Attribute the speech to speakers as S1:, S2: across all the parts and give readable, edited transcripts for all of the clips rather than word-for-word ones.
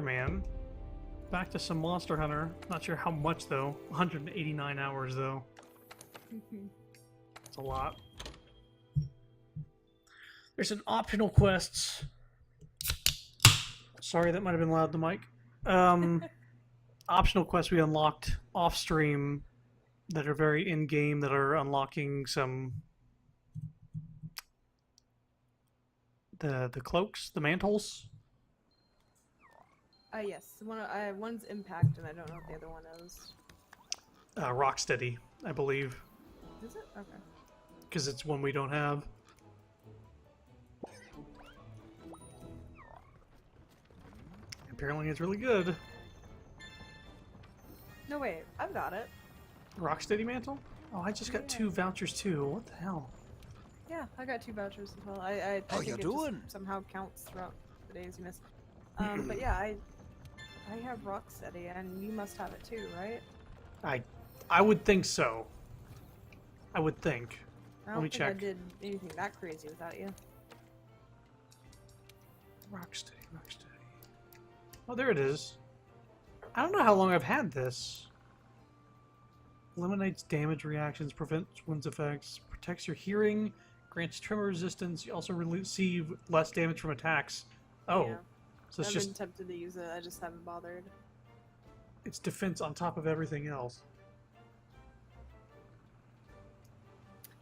S1: Man, back to some Monster Hunter. Not sure how much though. 189 hours though. It's a lot. There's an optional quests. Sorry, that might have been loud. The mic. Optional quests we unlocked off stream that are very in game that are unlocking some the cloaks, the mantles.
S2: Yes. One's impact, and I don't know what the other one is.
S1: Rocksteady, I believe,
S2: Is it? Okay.
S1: because it's one we don't have. Apparently, it's really good.
S2: No, wait. I've got it.
S1: Rocksteady mantle? Oh, I just got 2 vouchers too. What the hell?
S2: Yeah, I got 2 vouchers as well. I
S3: How
S2: think
S3: you
S2: it
S3: doing?
S2: just somehow counts throughout the days you miss. But yeah, I have Rocksteady, and you must have it too, right?
S1: I would think so. I would think.
S2: I
S1: Let
S2: don't
S1: me
S2: think
S1: check.
S2: I did anything that crazy without you.
S1: Rocksteady. Oh, there it is. I don't know how long I've had this. Eliminates damage reactions, prevents wounds effects, protects your hearing, grants tremor resistance. You also receive less damage from attacks. Oh,
S2: Yeah.
S1: so it's
S2: I've
S1: just
S2: been tempted to use it. I just haven't bothered.
S1: it's defense on top of everything else.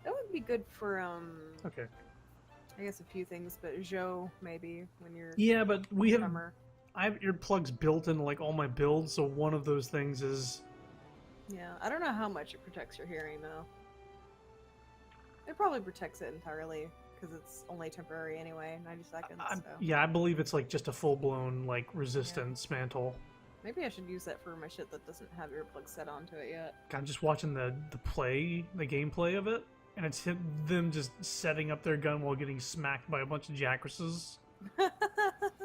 S2: That would be good for
S1: Okay.
S2: I guess a few things, but Joe maybe when you're
S1: Yeah, but we have
S2: drummer.
S1: I have earplugs built into like all my builds, so one of those things is
S2: Yeah, I don't know how much it protects your hearing though. It probably protects it entirely because it's only temporary anyway, 90 seconds. So
S1: yeah, I believe it's like just a full blown like resistance mantle.
S2: maybe I should use that for my shit that doesn't have earplugs set onto it yet.
S1: I'm just watching the gameplay of it, and it's them just setting up their gun while getting smacked by a bunch of Jagresses,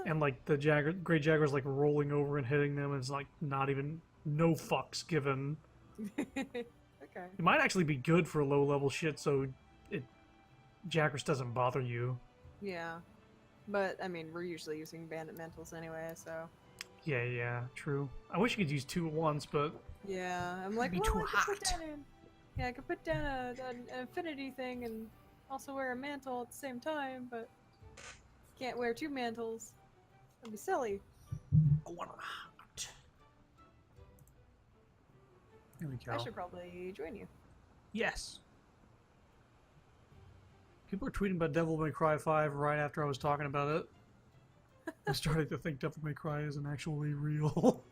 S1: and like the Great Jaguar's like rolling over and hitting them, and it's like not even no fucks given.
S2: Okay.
S1: It might actually be good for low level shit, so Jagras doesn't bother you.
S2: Yeah, but I mean we're usually using bandit mantles anyway, so
S1: Yeah, true. I wish you could use 2 at once, but
S2: yeah. I'm like,
S1: Be
S2: well,
S1: too
S2: I could put
S1: hot.
S2: that in. Yeah, I could put down an affinity thing and also wear a mantle at the same time, but can't wear 2 mantles. That'd be silly.
S1: I want to hot. There we go.
S2: I should probably join you.
S1: Yes. People are tweeting about Devil May Cry 5 right after I was talking about it. I'm starting to think Devil May Cry isn't actually real.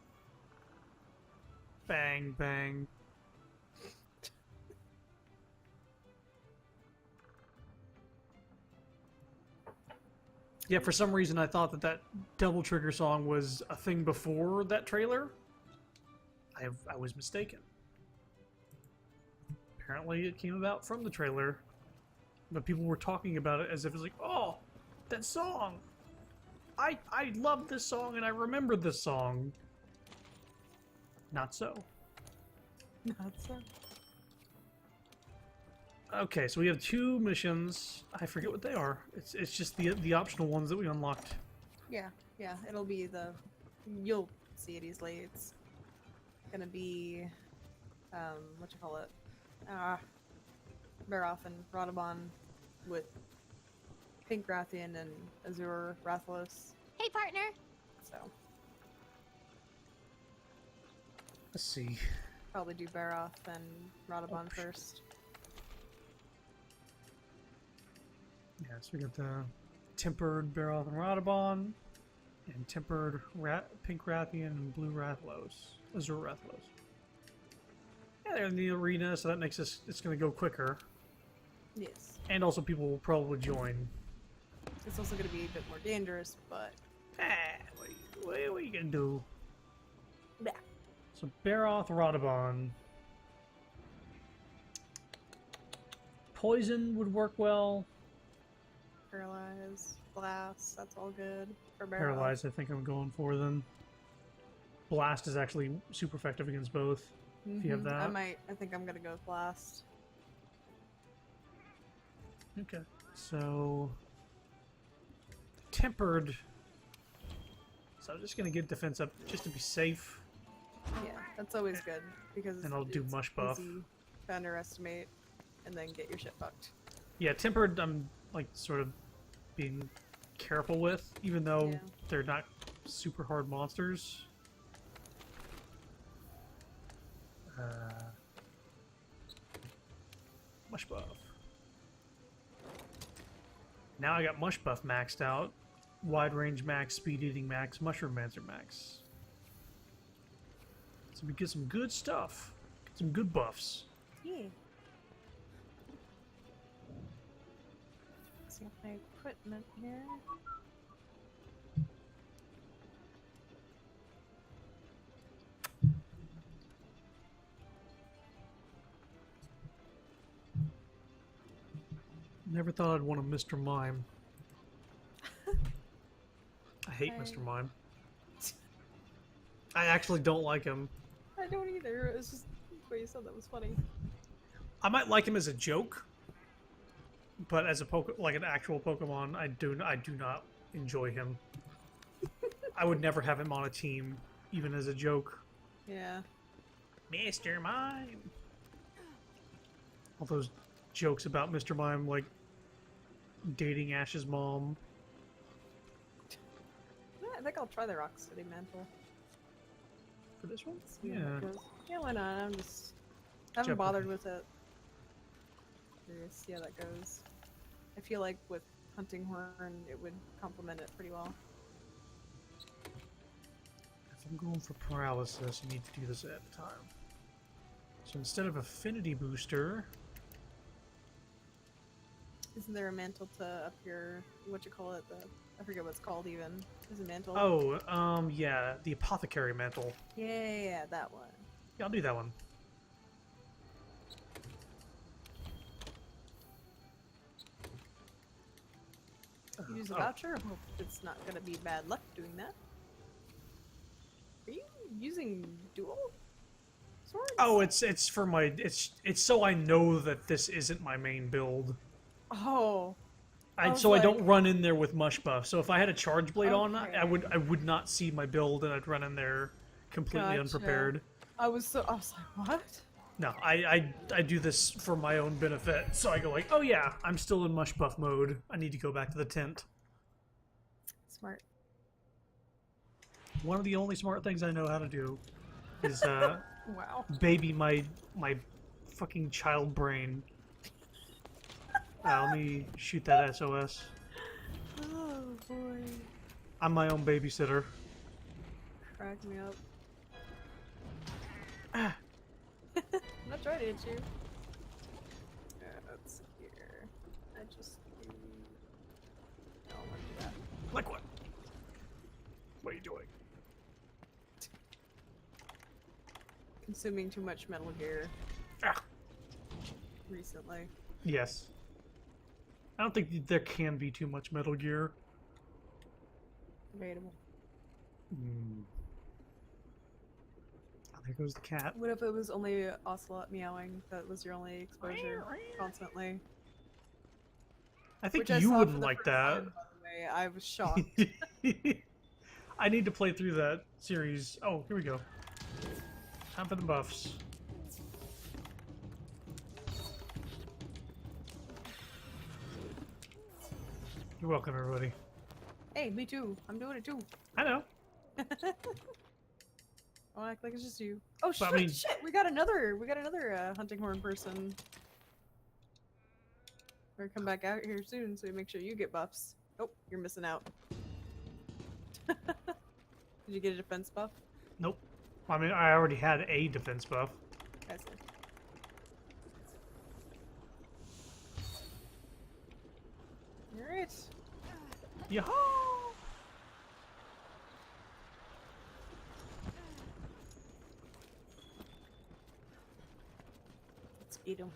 S1: Bang, bang. Yeah, for some reason I thought that Double Trigger song was a thing before that trailer. I was mistaken. Apparently it came about from the trailer. But people were talking about it as if it's like, oh, that song! I love this song and I remember this song. Not so.
S2: Not so.
S1: Okay, so we have 2 missions. I forget what they are. It's just the optional ones that we unlocked.
S2: Yeah, it'll be you'll see it easily. It's gonna be, what you call it? Baroth and Radabon with Pink Rathian and Azure Rathlos.
S4: Hey, partner.
S2: So,
S1: Let's see.
S2: probably do Baroth and Radabon
S1: shit.
S2: first.
S1: Yeah, so we got the tempered Baroth and Radabon, and tempered Pink Rathian and Blue Rathlos. Azure Rathlos. Yeah, they're in the arena, so that makes it's going to go quicker.
S2: Yes.
S1: And also people will probably join.
S2: It's also gonna be a bit more dangerous, but
S1: What are you going to do?
S2: yeah.
S1: So Baroth, Radabon. Poison would work well.
S2: Paralyze, Blast, that's all good for Baroth.
S1: Paralyze, I think I'm going for then. Blast is actually super effective against both. If you have that.
S2: I think I'm gonna go with Blast.
S1: Okay. So tempered So I'm just gonna get defense up just to be safe.
S2: Yeah, that's always good because
S1: And I'll do
S2: it's
S1: mush buff.
S2: easy to underestimate and then get your shit fucked.
S1: Yeah, tempered I'm like sort of being careful with, even though
S2: Yeah.
S1: they're not super hard monsters. Mush buff. Now I got mush buff maxed out. Wide range max, speed eating max, mushroom mancer max. So we get some good stuff. Get some good buffs.
S2: Yeah. See my equipment here.
S1: Never thought I'd want a Mr. Mime. I hate Mr. Mime. I actually don't like him.
S2: I don't either. It's just the way you said that was funny.
S1: I might like him as a joke, but as a like an actual Pokemon, I do not enjoy him. I would never have him on a team, even as a joke.
S2: Yeah.
S1: Mr. Mime. All those jokes about Mr. Mime, like dating Ash's mom.
S2: Yeah, I think I'll try the Rock City Mantle.
S1: For this one?
S2: See how
S1: Yeah.
S2: it goes. Yeah, why not? I haven't
S1: Jump
S2: bothered
S1: with
S2: with it. Curious, see how that goes. I feel like with Hunting Horn, it would complement it pretty well.
S1: If I'm going for paralysis, you need to do this at a time. So instead of affinity booster,
S2: Isn't there a mantle to up your, what you call it? I forget what it's called even. Is it mantle?
S1: oh, yeah, the apothecary mantle.
S2: Yeah, that one.
S1: Yeah, I'll do that one.
S2: You use a
S1: Oh.
S2: voucher. Hope it's not gonna be bad luck doing that. Are you using dual swords?
S1: Oh, it's for my it's so I know that this isn't my main build.
S2: Oh.
S1: So I don't run in there with mush buff. So if I had a charge blade on,
S2: Okay.
S1: I would not see my build and I'd run in there completely
S2: Gotcha.
S1: unprepared.
S2: I was like, what?
S1: No, I do this for my own benefit. So I go like, oh yeah, I'm still in mush buff mode. I need to go back to the tent.
S2: Smart.
S1: One of the only smart things I know how to do is
S2: Wow.
S1: baby my fucking child brain. Let me shoot that SOS.
S2: Oh boy.
S1: I'm my own babysitter.
S2: Crack me up.
S1: Ah.
S2: I'm not trying to hit you. Let's see here. I just do. No, I want to do that.
S1: Like what? What are you doing?
S2: Consuming too much Metal Gear
S1: Ah.
S2: recently.
S1: Yes. I don't think there can be too much Metal Gear.
S2: Debatable.
S1: Oh, there goes the cat.
S2: What if it was only Ocelot meowing that was your only exposure constantly?
S1: I think
S2: Which I
S1: you
S2: saw
S1: wouldn't
S2: for the
S1: like
S2: first
S1: that.
S2: time, by the way. I was shocked.
S1: I need to play through that series. Oh, here we go. Time for the buffs. You're welcome, everybody.
S2: Hey, me too. I'm doing it too.
S1: I know.
S2: I'll act like it's just you. Oh shit!
S1: I mean-
S2: Shit! We got another Hunting Horn person. We're gonna come back out here soon, so we make sure you get buffs. Oh, you're missing out. Did you get a defense buff?
S1: Nope. I mean, I already had a defense buff.
S2: I see. Alright.
S1: Yahoo!
S2: Let's eat him.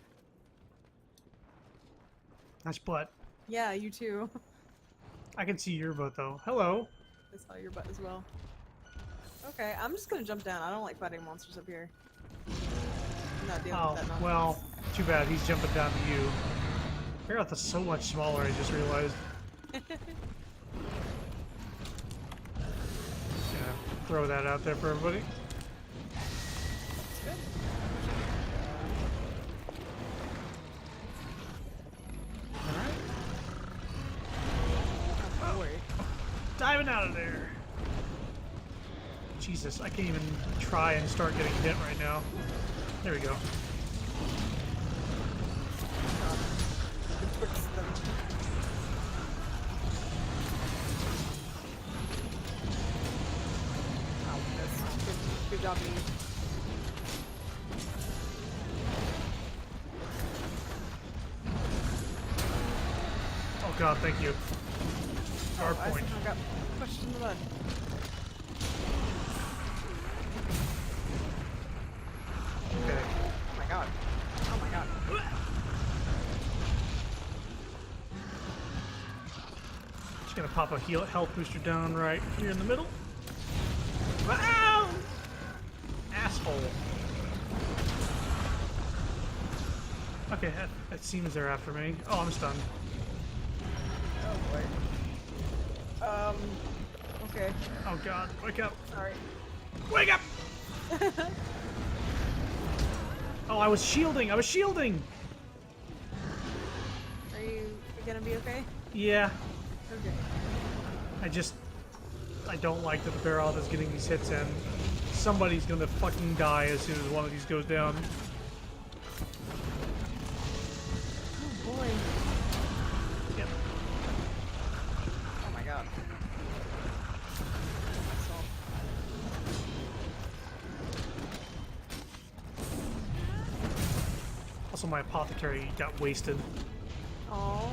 S1: Nice butt.
S2: Yeah, you too.
S1: I can see your butt though. Hello.
S2: I saw your butt as well. Okay, I'm just gonna jump down. I don't like fighting monsters up here. I'm not dealing
S1: Oh,
S2: with that nonsense.
S1: well, too bad. He's jumping down to you. Parath is so much smaller, I just realized. throw that out there for everybody.
S2: That's good.
S1: Alright.
S2: Oh, wait.
S1: Diving out of there. Jesus, I can't even try and start getting hit right now. There we go.
S2: Good job, me.
S1: Oh god, thank you. Guard
S2: I
S1: point.
S2: somehow got pushed in the mud.
S1: Okay.
S2: Oh my god. Oh my god.
S1: Just gonna pop a health booster down right here in the middle. Wow! Asshole. Okay, it seems they're after me. Oh, I'm stunned.
S2: Oh boy. Okay.
S1: Oh god, wake up.
S2: Sorry.
S1: Wake up! Oh, I was shielding! I was shielding!
S2: Are you gonna be okay?
S1: Yeah,
S2: Okay.
S1: I don't like that the barrel is getting these hits in. Somebody's gonna fucking die as soon as one of these goes down.
S2: Oh boy.
S1: Yep.
S2: Oh my god.
S1: Also, my apothecary got wasted.
S2: Oh.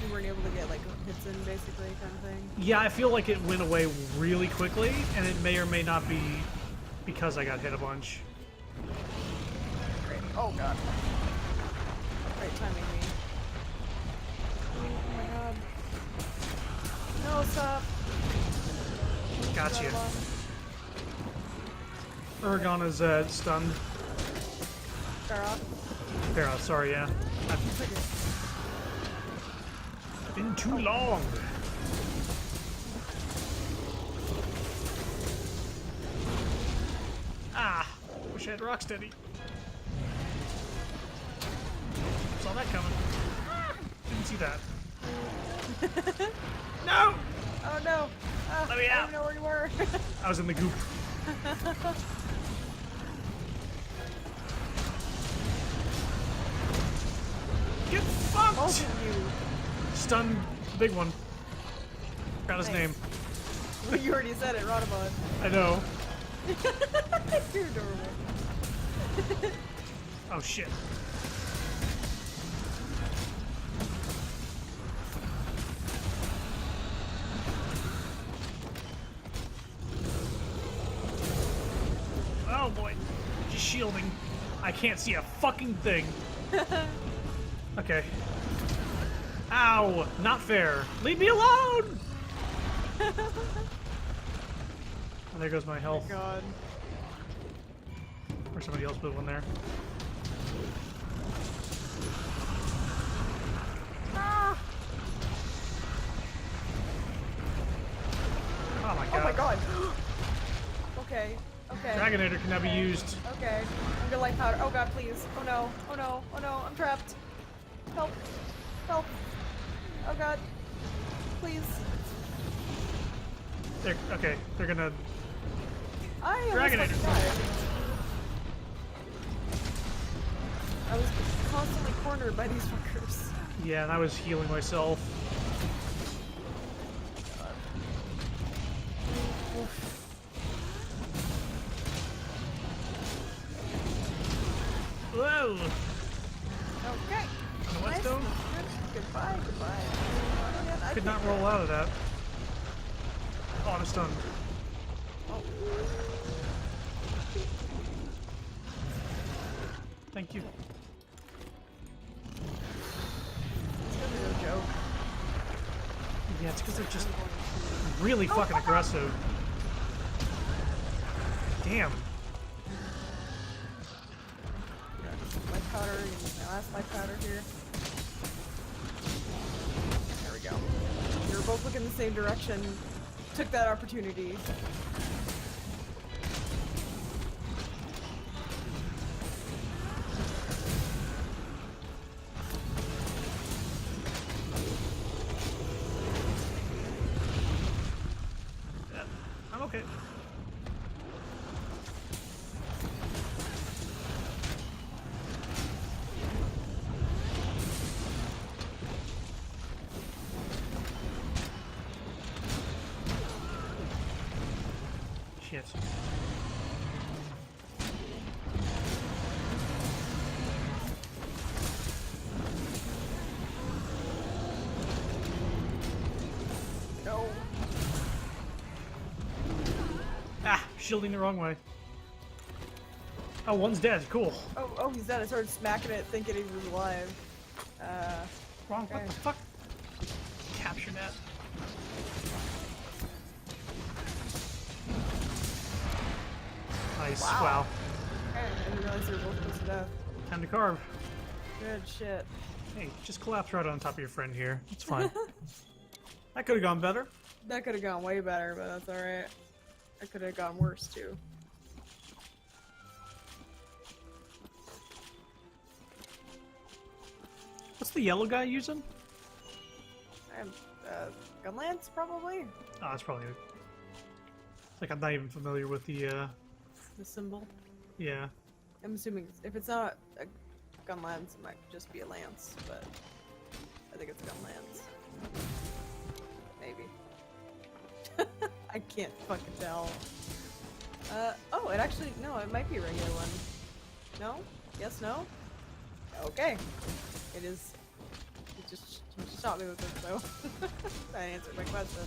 S2: You weren't able to get like hits in basically kind of thing.
S1: Yeah, I feel like it went away really quickly, and it may or may not be because I got hit a bunch.
S2: Great. Oh god. Great timing me. Oh my god. No, stop.
S1: Gotcha.
S2: Right
S1: Urgon is stunned. Farah, sorry, yeah. I've been too long. Ah, wish I had Rocksteady. Saw that coming. Didn't see that. No!
S2: Oh no!
S1: Let me
S2: I
S1: out.
S2: don't know where you were.
S1: I was in the goop. Get fucked!
S2: Both of you.
S1: Stun, big one. Forgot his
S2: Nice.
S1: name.
S2: Well, you already said it, Rodamon.
S1: I know.
S2: You're adorable.
S1: Oh shit. Oh boy. Just shielding. I can't see a fucking thing. Okay. Ow! Not fair. Leave me alone! Oh, there goes my health.
S2: God.
S1: Or somebody else put one there.
S2: Ah!
S1: Oh my god.
S2: Oh my god. Okay. Okay.
S1: Dragonator can now be used.
S2: Okay. I'm gonna light powder. Oh god, please. Oh no. Oh no. Oh no. I'm trapped. Help. Help. Oh god. Please.
S1: Okay, they're gonna...
S2: I almost
S1: Dragonator.
S2: fucking died. I was constantly cornered by these fuckers.
S1: Yeah, and I was healing myself. Whoa!
S2: Okay.
S1: On the
S2: Nice.
S1: whetstone?
S2: Good. Goodbye. Goodbye. I
S1: Could not
S2: think
S1: roll out of that. Oh, I'm stunned.
S2: Oh.
S1: Thank you.
S2: It's gonna be no joke.
S1: Yeah, it's because they're just
S2: I'm going to-
S1: really
S2: Oh,
S1: fucking
S2: fuck off.
S1: aggressive. Damn.
S2: Light powder, use my last light powder here. There we go. You're both looking the same direction. took that opportunity.
S1: Yeah, I'm okay. Shit.
S2: No.
S1: Ah, shielding the wrong way. Oh, one's dead. Cool.
S2: Oh, he's dead. I started smacking it, thinking he was alive.
S1: Wrong.
S2: Okay.
S1: What the fuck? Capture net. Nice. Wow.
S2: Okay, I didn't realize they were both close to death.
S1: Time to carve.
S2: Good shit.
S1: Hey, just collapse right on top of your friend here. It's fine. That could have gone better.
S2: That could have gone way better, but that's alright. That could have gone worse too.
S1: What's the yellow guy using?
S2: I'm, Gunlance, probably?
S1: Oh, that's probably it. It's like I'm not even familiar with the,
S2: The symbol.
S1: yeah.
S2: I'm assuming if it's not a Gunlance, it might just be a lance, but I think it's a Gunlance. Maybe. I can't fucking tell. Oh, it actually, no, it might be a regular one. No? Yes, no? Okay. It is. You just shot me with it, so that answered my question.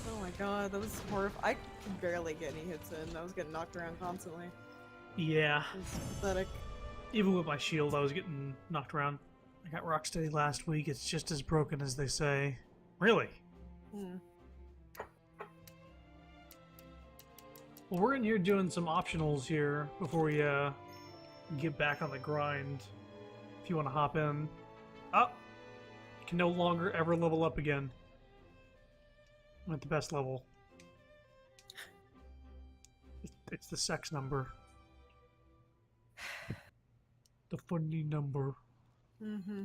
S2: Oh my god, that was horrible. I could barely get any hits in. I was getting knocked around constantly.
S1: Yeah.
S2: It was pathetic.
S1: Even with my shield, I was getting knocked around. I got Rocksteady last week. It's just as broken as they say. Really?
S2: Hmm.
S1: Well, we're in here doing some optionals here before we get back on the grind. If you want to hop in. Oh! You can no longer ever level up again. I'm at the best level. It's the sex number. The funny number.
S2: Mm-hmm.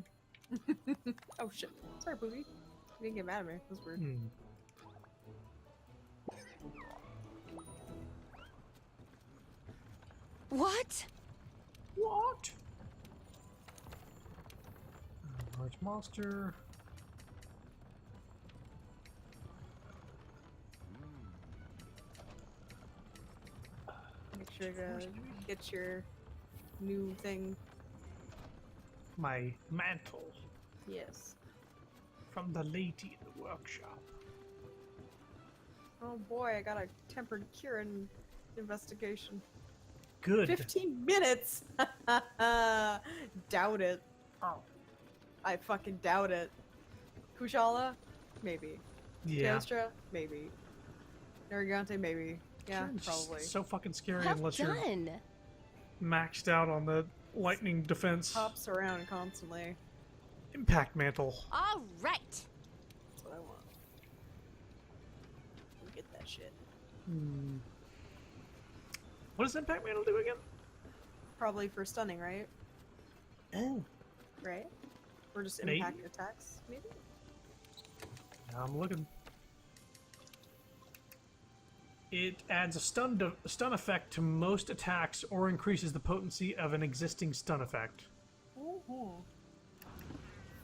S2: Oh shit. Sorry, Boogie. You didn't get mad at me. That was weird.
S1: Hmm.
S3: What?
S1: What? Large monster.
S2: Make sure to get your new thing.
S1: My mantle
S2: Yes.
S1: from the lady in the workshop.
S2: Oh boy, I got a tempered Kieran investigation.
S1: Good.
S2: 15 minutes? Doubt it.
S1: Oh.
S2: I fucking doubt it. Kushala? Maybe.
S1: Yeah.
S2: Teostra? Maybe. Narragansett? Maybe. Yeah,
S1: Kieran's just
S2: probably.
S1: so fucking scary
S3: Have
S1: unless you're
S3: done.
S1: maxed out on the lightning defense.
S2: Hops around constantly.
S1: Impact mantle.
S3: All right.
S2: That's what I want. Go get that shit.
S1: Hmm. What does impact mantle do again?
S2: Probably for stunning, right?
S1: Oh.
S2: Right? Or just
S1: Maybe.
S2: impact attacks, maybe?
S1: I'm looking. It adds a stun effect to most attacks or increases the potency of an existing stun effect.
S2: Mm-hmm.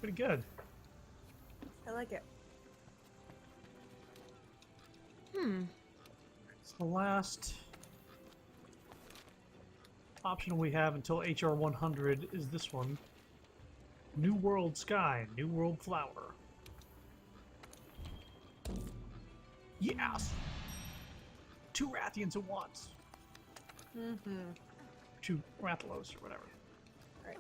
S1: Pretty good.
S2: I like it.
S1: It's the last option we have until HR 100 is this one. New World Sky, New World Flower. Yes! 2 Rathians at once.
S2: Mm-hmm.
S1: 2 Rathalos or whatever.
S2: Right.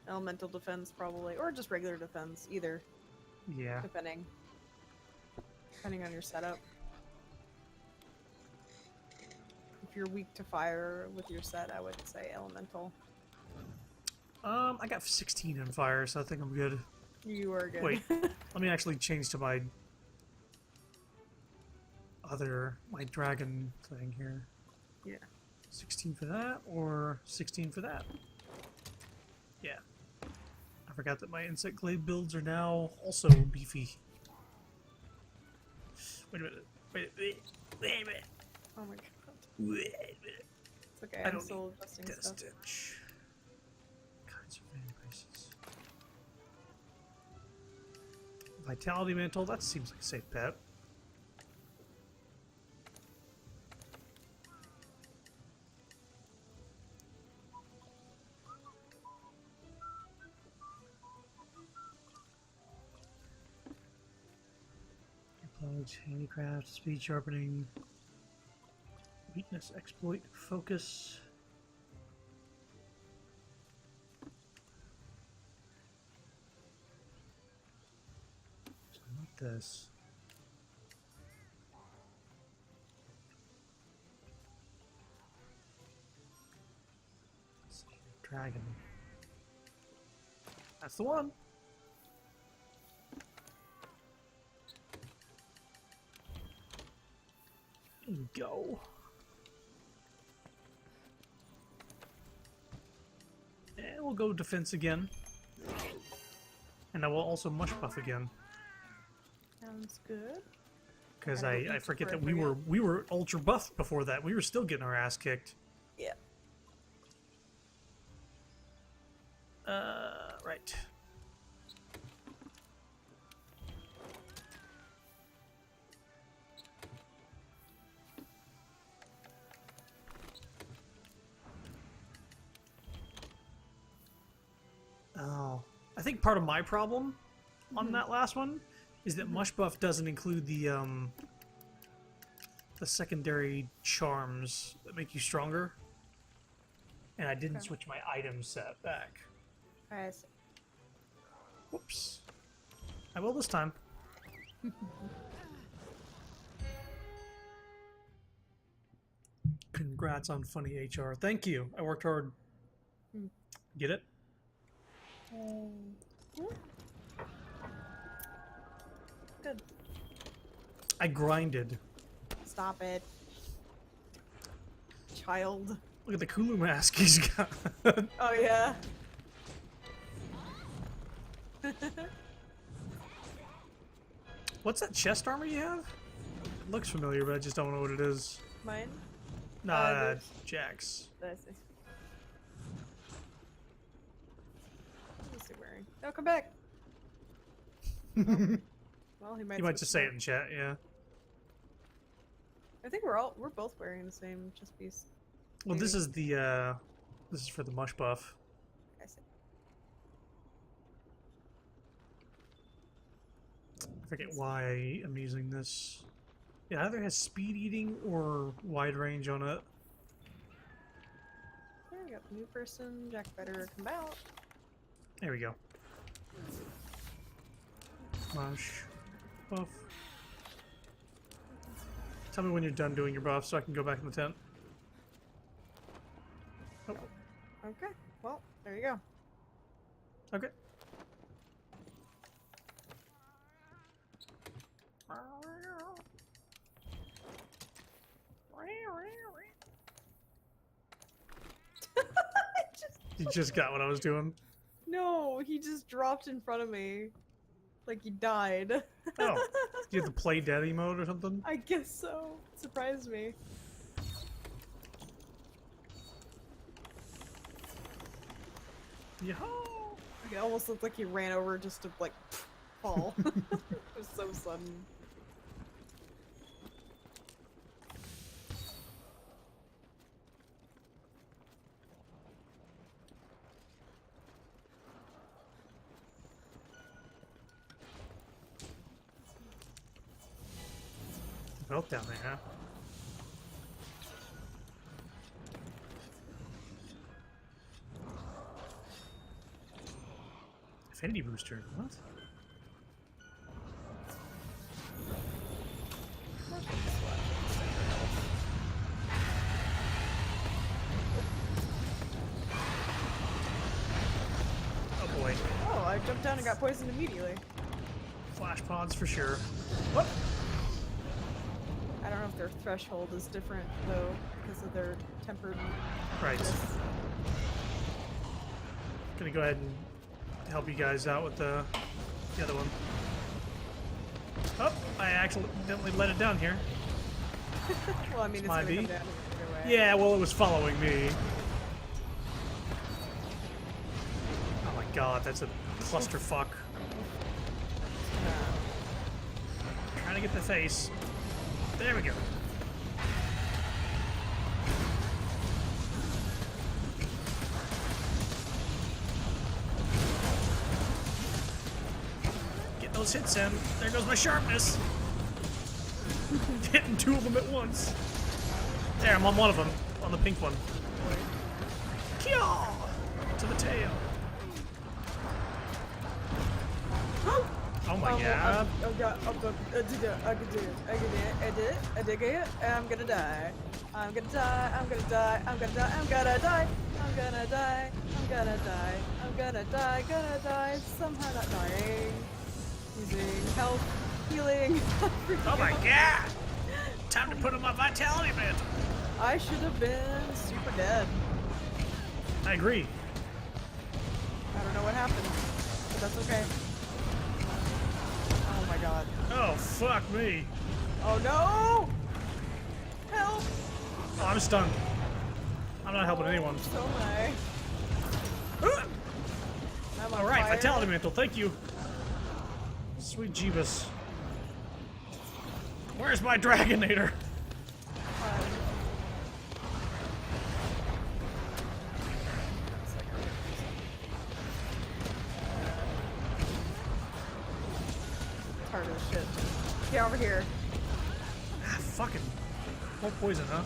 S2: Elemental defense, probably. Or just regular defense, either.
S1: Yeah.
S2: Depending on your setup. If you're weak to fire with your set, I would say elemental.
S1: I got 16 in fire, so I think I'm good.
S2: You are good.
S1: Wait, let me actually change to my my dragon thing here.
S2: Yeah.
S1: 16 for that, or 16 for that? Yeah. I forgot that my insect glaive builds are now also beefy. Wait a minute. Wait a minute.
S2: Oh my god.
S1: Wait a minute.
S2: It's okay,
S1: I
S2: I'm
S1: don't
S2: still
S1: need
S2: adjusting
S1: Death
S2: stuff.
S1: Stitch. Kinds of increases. Vitality Mantle, that seems like a safe bet. Plunge, handicraft, speed sharpening, weakness, exploit, focus. So not this. Let's see, dragon. That's the one. There you go. And we'll go defense again. And I will also mush buff again.
S2: Sounds good.
S1: Because
S2: I
S1: I
S2: believe
S1: forget
S2: so,
S1: that we were ultra buffed before that. We were still getting our ass kicked.
S2: Yeah.
S1: Right. Oh, I think part of my problem on that last one is that mush buff doesn't include the secondary charms that make you stronger, and I didn't
S2: Okay.
S1: switch my item set back.
S2: I see.
S1: Whoops. I will this time. Congrats on funny HR. Thank you. I worked hard.
S2: Hmm.
S1: Get it?
S2: Good.
S1: I grinded.
S2: Stop it. Child.
S1: Look at the Kulu mask he's got.
S2: Oh yeah.
S1: What's that chest armor you have? It looks familiar, but I just don't know what it is.
S2: Mine?
S1: Nah,
S2: there's-
S1: Jax.
S2: What is he wearing? No, come back. Well, he might.
S1: You might
S2: switch
S1: just say
S2: back.
S1: it in chat, yeah.
S2: I think we're both wearing the same chest piece.
S1: Well, this
S2: Maybe.
S1: is the, this is for the mush buff.
S2: I see.
S1: I forget why I'm using this. It either has speed eating or wide range on it.
S2: There we go. New person. Jack better come out.
S1: There we go. Mush buff. Tell me when you're done doing your buff so I can go back in the tent. Oh,
S2: Okay. Well, there you go.
S1: okay. You just got what I was doing.
S2: No, he just dropped in front of me. Like he died.
S1: Oh, you have the play dead emote or something?
S2: I guess so. Surprised me.
S1: Yo!
S2: It almost looked like he ran over just to like fall. It was so sudden.
S1: Belt down there, huh? Affinity booster, what? Oh boy.
S2: Oh, I jumped down and got poisoned immediately.
S1: Flash pods for sure. What?
S2: I don't know their threshold is different though because of their tempered.
S1: Right. Gonna go ahead and help you guys out with the other one. Oh, I accidentally let it down here.
S2: Well, I mean, it's
S1: Might
S2: gonna
S1: be.
S2: come down either way.
S1: Yeah, well, it was following me. Oh my god, that's a clusterfuck. Trying to get the face. There we go. Get those hits in. There goes my sharpness. Hitting two of them at once. There, I'm on one of them. On the pink one. Kyaw! To the tail. Oh my god.
S2: Oh god, I did it. I'm gonna die. I'm gonna die. I'm gonna die. I'm gonna die. I'm gonna die. I'm gonna die. I'm gonna die. I'm gonna die. Gonna die. Somehow not dying. Using health, healing.
S1: Oh my god! Time to put on my vitality mantle.
S2: I should have been super dead.
S1: I agree.
S2: I don't know what happened, but that's okay. Oh my god.
S1: Oh, fuck me.
S2: Oh no! Help!
S1: Oh, I'm stunned. I'm not helping anyone.
S2: So am I. I'm on
S1: Alright,
S2: fire.
S1: vitality mantle, thank you. Sweet Jeebus. Where's my Dragonator?
S2: Hard as shit. Get over here.
S1: Ah, fucking. More poison, huh?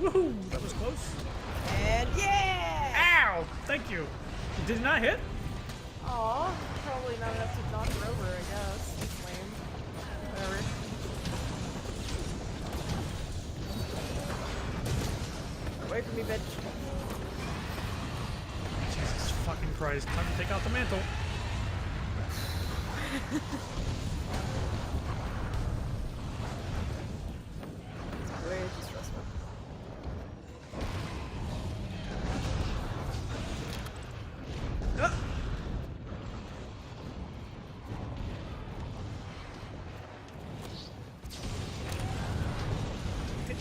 S1: Woohoo! That was close.
S2: And yeah!
S1: Ow! Thank you. Did it not hit?
S2: Aw, probably not enough to knock her over, I guess. It's lame. Whatever. Away from me, bitch.
S1: Jesus fucking Christ. Time to take out the mantle.
S2: It's way too stressful.
S1: Ah.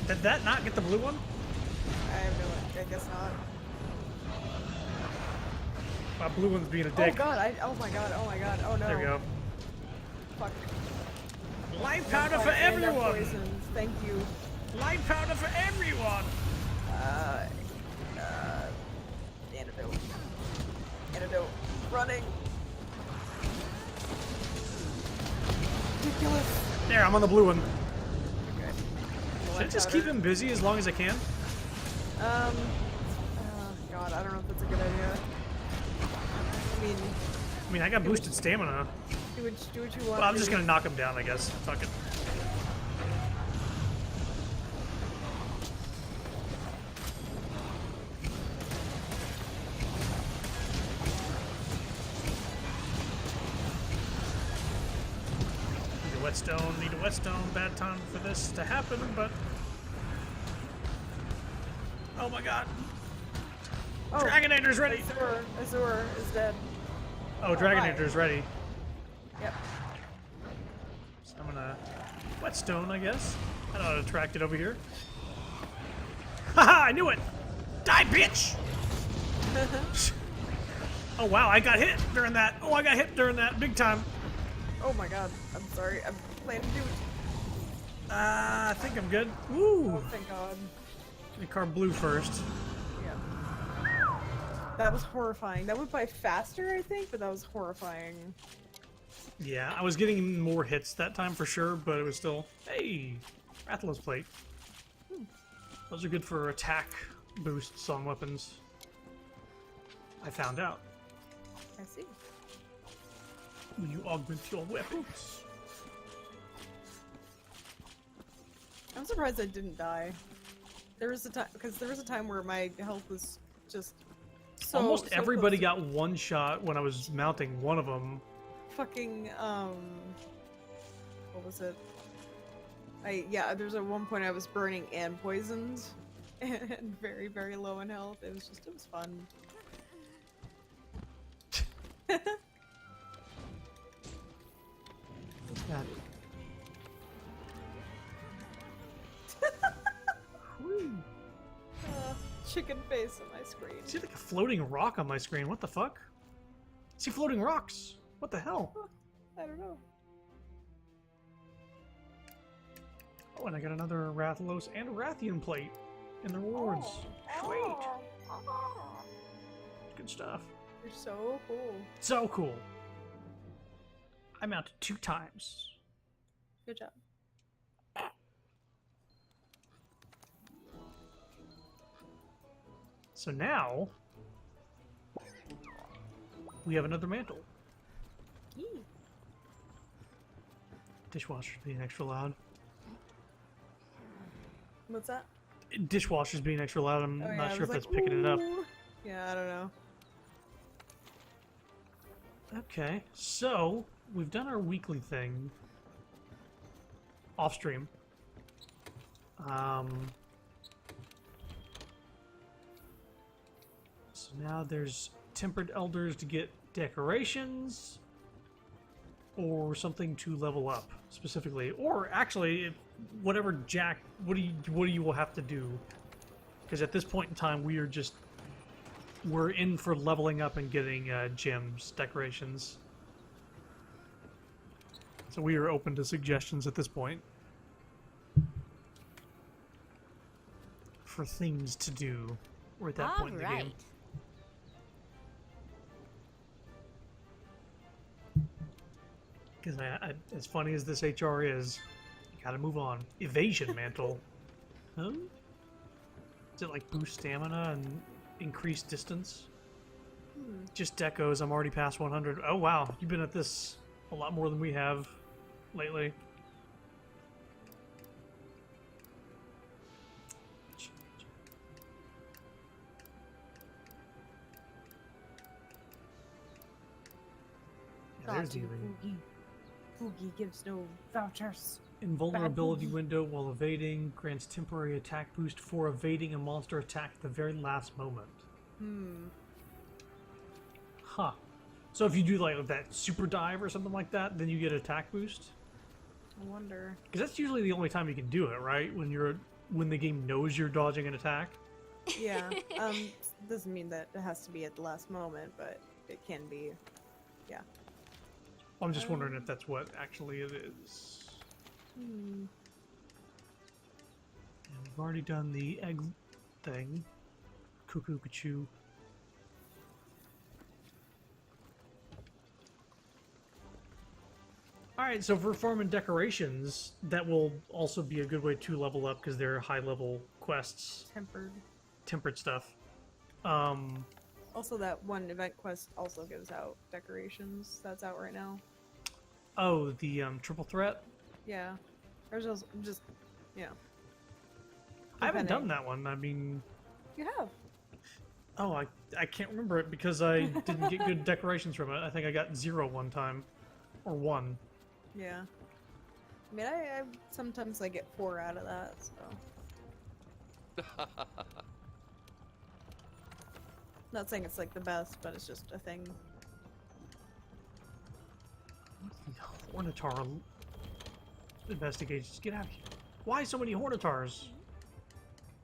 S1: Did that not get the blue one?
S2: I have no idea. I guess not.
S1: My blue one's being a
S2: Oh
S1: dick.
S2: god, oh my god, oh my god, oh no.
S1: There we go.
S2: Fuck.
S1: Life powder for
S2: And they're
S1: everyone!
S2: poisons. Thank you.
S1: Life powder for everyone!
S2: Antidote. Antidote. Running. Ridiculous.
S1: There, I'm on the blue one.
S2: Okay.
S1: Should I just keep him busy as long as I can?
S2: God, I don't know if that's a good idea.
S1: I mean, I got boosted stamina.
S2: Do what you want.
S1: Well, I'm just gonna knock him down, I guess. Fuck it. Need a whetstone, need a whetstone. Bad time for this to happen, but... Oh my god.
S2: Oh,
S1: Dragonator's ready!
S2: Azur is dead.
S1: Oh, Dragonator's ready.
S2: Yep.
S1: So I'm gonna whetstone, I guess. I know how to attract it over here. Haha, I knew it! Die, bitch! Oh wow, I got hit during that. Oh, I got hit during that, big time.
S2: Oh my god. I'm sorry. I'm planning to do it.
S1: I think I'm good. Woo!
S2: Oh, thank god.
S1: Let me carve blue first.
S2: Yeah. That was horrifying. That went by faster, I think, but that was horrifying.
S1: Yeah, I was getting more hits that time for sure, but it was still... Hey! Rathalos plate. Those are good for attack boosts on weapons. I found out.
S2: I see.
S1: When you augment your weapons.
S2: I'm surprised I didn't die. There was a time, because there was a time where my health was just
S1: Almost
S2: so
S1: everybody
S2: close
S1: got one shot when I was mounting one of them.
S2: to fucking what was it? There's at one point I was burning and poisoned and very, very low in health. It was fun.
S1: What's that? Whew.
S2: Chicken face on my screen.
S1: I see like a floating rock on my screen. What the fuck? I see floating rocks. What the hell?
S2: I don't know.
S1: Oh, and I got another Rathalos and a Rathian plate in the rewards. Sweet. Good stuff.
S2: You're so cool.
S1: So cool. I mounted 2 times.
S2: Good job.
S1: So now we have another mantle.
S2: Yee.
S1: Dishwasher's being extra loud.
S2: What's that?
S1: Dishwasher's being extra loud. I'm
S2: Oh, yeah,
S1: not
S2: I
S1: sure
S2: was
S1: if that's
S2: like,
S1: picking it up.
S2: "Ooh." Yeah, I don't know.
S1: Okay, so we've done our weekly thing off stream. So now there's tempered elders to get decorations or something to level up specifically, or actually whatever Jack. What do you will have to do? Because at this point in time, we're in for leveling up and getting gems, decorations. So we are open to suggestions at this point for things to do. We're at that point in the game. Because as funny as this HR is, you gotta move on. Evasion mantle. Huh? Does it like boost stamina and increase distance? Just decos. I'm already past 100. Oh wow, you've been at this a lot more than we have lately. Yeah, there's the
S2: Boogie gives no vouchers.
S1: invulnerability
S2: Bad boogie.
S1: window while evading grants temporary attack boost for evading a monster attack at the very last moment. Huh. So if you do like that super dive or something like that, then you get attack boost?
S2: I wonder.
S1: Because that's usually the only time you can do it, right? When the game knows you're dodging an attack.
S2: Yeah. Doesn't mean that it has to be at the last moment, but it can be. Yeah.
S1: I'm just wondering if that's what actually it is. And we've already done the egg thing. Cuckoo, Kachoo. Alright, so for farming decorations, that will also be a good way to level up because they're high-level quests. Tempered stuff.
S2: Also, that one event quest also gives out decorations. That's out right now.
S1: Oh, the triple threat?
S2: Yeah. There's just, you know.
S1: I haven't done
S2: depending.
S1: that one. I mean...
S2: You have.
S1: Oh, I can't remember it because I didn't get good decorations from it. I think I got 0 one time. Or 1.
S2: Yeah. I mean, I sometimes I get 4 out of that, so. Not saying it's like the best, but it's just a thing.
S1: Hornitar investigations. Get out of here. Why so many Hornitars?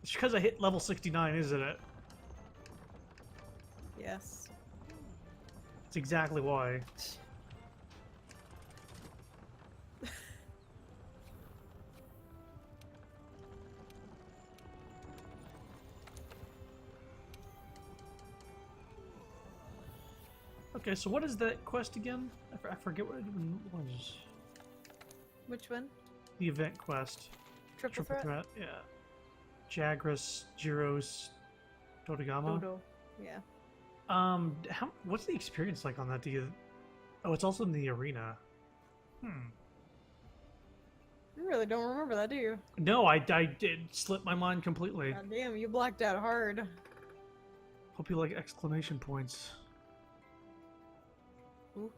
S1: It's because I hit level 69, isn't it?
S2: Yes.
S1: That's exactly why. Okay, so what is that quest again? I forget what it was.
S2: Which one?
S1: The event quest.
S2: Triple threat?
S1: Yeah. Jagras, Gyros, Dodogama.
S2: Dodo. Yeah.
S1: What's the experience like on that? Oh, it's also in the arena.
S2: You really don't remember that, do you?
S1: No, I did slip my mind completely.
S2: God damn, you blacked out hard.
S1: Hope you like exclamation points.
S2: Ooh.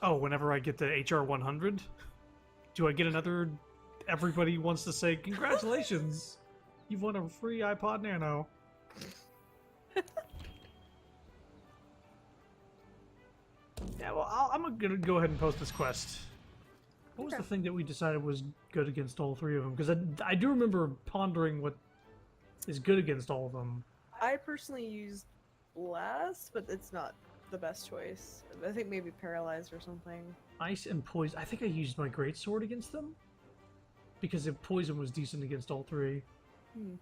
S1: Oh, whenever I get the HR 100, do I get another? Everybody wants to say congratulations, you've won a free iPod Nano. Yeah, well, I'm gonna go ahead and post this quest. What was
S2: Okay.
S1: the thing that we decided was good against all three of them? Because I do remember pondering what is good against all of them.
S2: I personally used Blast, but it's not the best choice. I think maybe Paralyzed or something.
S1: Ice and poison. I think I used my greatsword against them because if poison was decent against all three.
S2: Hmm.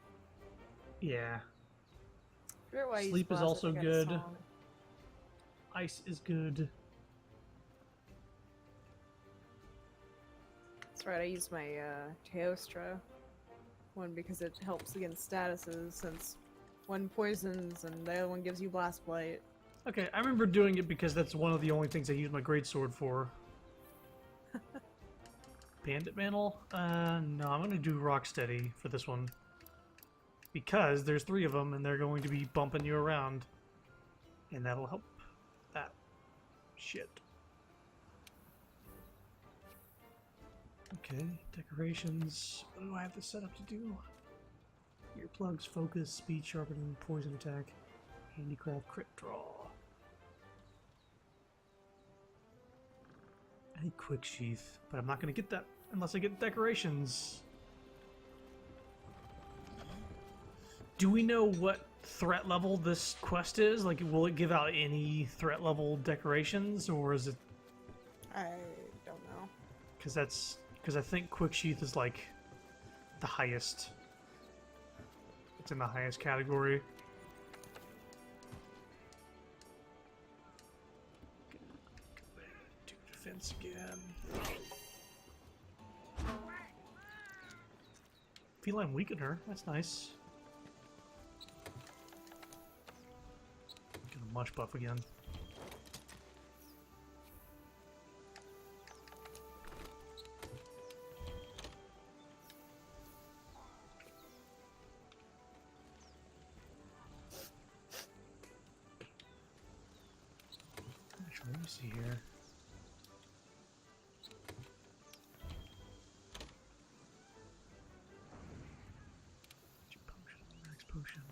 S1: Yeah,
S2: I forget why I used
S1: Sleep is
S2: Blast, I
S1: also
S2: think I had a
S1: good.
S2: song.
S1: ice is good.
S2: That's right, I used my Teostra one because it helps against statuses since one poisons and the other one gives you Blast Blight.
S1: Okay, I remember doing it because that's one of the only things I used my greatsword for. Bandit Mantle? No, I'm gonna do Rocksteady for this one. Because there's three of them and they're going to be bumping you around. And that'll help that shit. Okay, decorations. What do I have this set up to do? Earplugs, focus, speed sharpening, poison attack, handicraft, crit draw. I need quick sheath, but I'm not going to get that unless I get decorations. Do we know what threat level this quest is? Like, will it give out any threat level decorations, or is it?
S2: I don't know.
S1: Because I think quick sheath is like the highest. It's in the highest category. Do defense again. Feline weakener. That's nice. Get a much buff again. Actually, let me see here. Potion, max potion.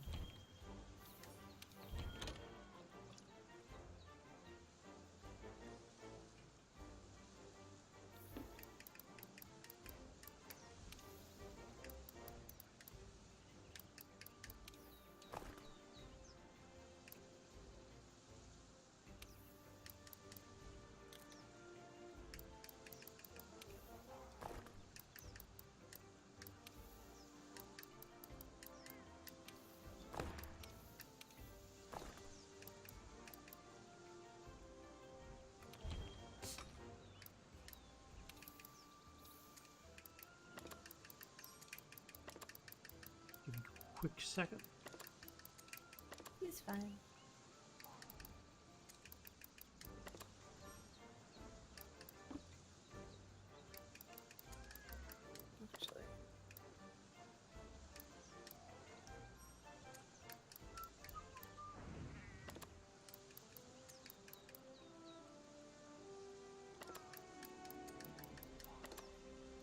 S1: Give me a quick second.
S2: He's fine. Actually.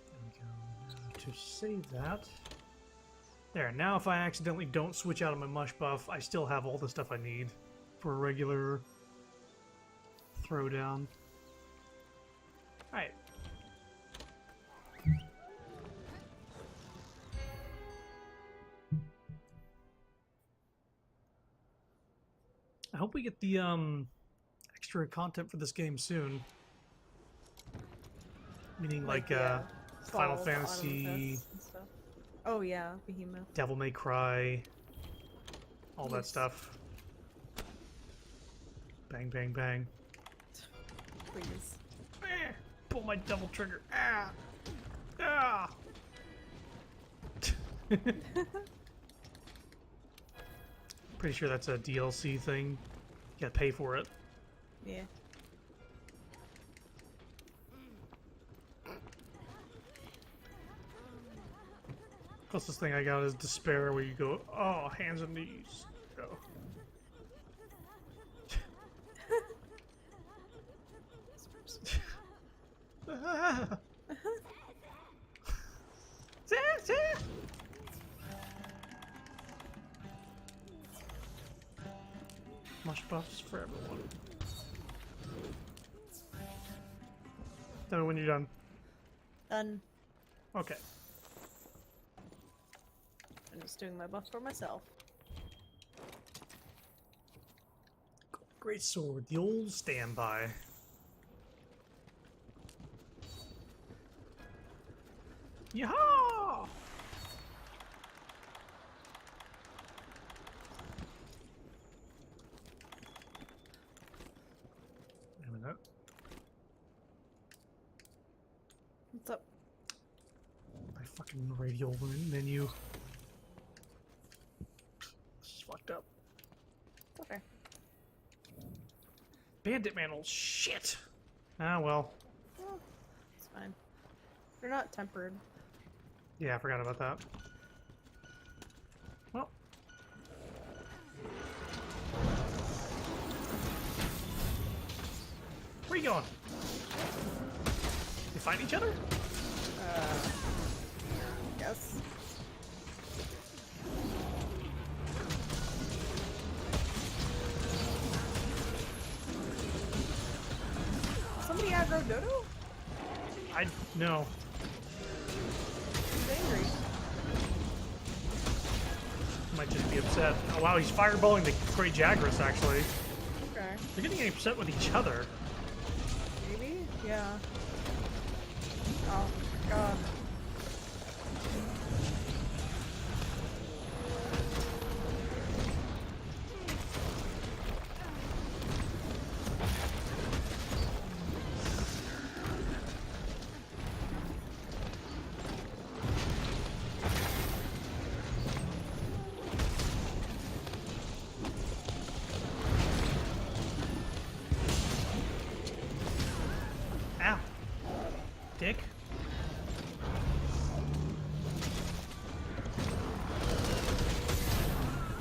S1: There we go. Now to save that. There, now if I accidentally don't switch out of my mush buff, I still have all the stuff I need for a regular throwdown. Alright. I hope we get the extra content for this game soon. Meaning like Final
S2: Fall,
S1: Fantasy,
S2: Autumn Fest and stuff. Oh yeah, Behemoth.
S1: Devil May Cry, all that
S2: Yes.
S1: stuff. Bang, bang, bang.
S2: Please.
S1: Eh, pull my double trigger. Ah! Ah! Pretty sure that's a DLC thing. You gotta pay for it.
S2: Yeah.
S1: Closest thing I got is Despair, where you go, oh, hands and knees. Go. Mush buffs for everyone. Tell me when you're done.
S2: Done.
S1: Okay.
S2: I'm just doing my buff for myself.
S1: Great sword, the old standby. Yeehaw! Wait a minute.
S2: What's up?
S1: My fucking radial menu. This is fucked up.
S2: It's okay.
S1: Bandit mantle, shit! Ah, well.
S2: Well, it's fine. They're not tempered.
S1: Yeah, I forgot about that. Well. Where you going? You find each other?
S2: Yes. Somebody aggro Dodo?
S1: I no.
S2: He's angry.
S1: Might just be upset. Oh wow, he's fireballing the Great Jagras actually.
S2: Okay.
S1: They're getting upset with each other.
S2: Maybe? Yeah. Oh, God.
S1: Ow. Dick.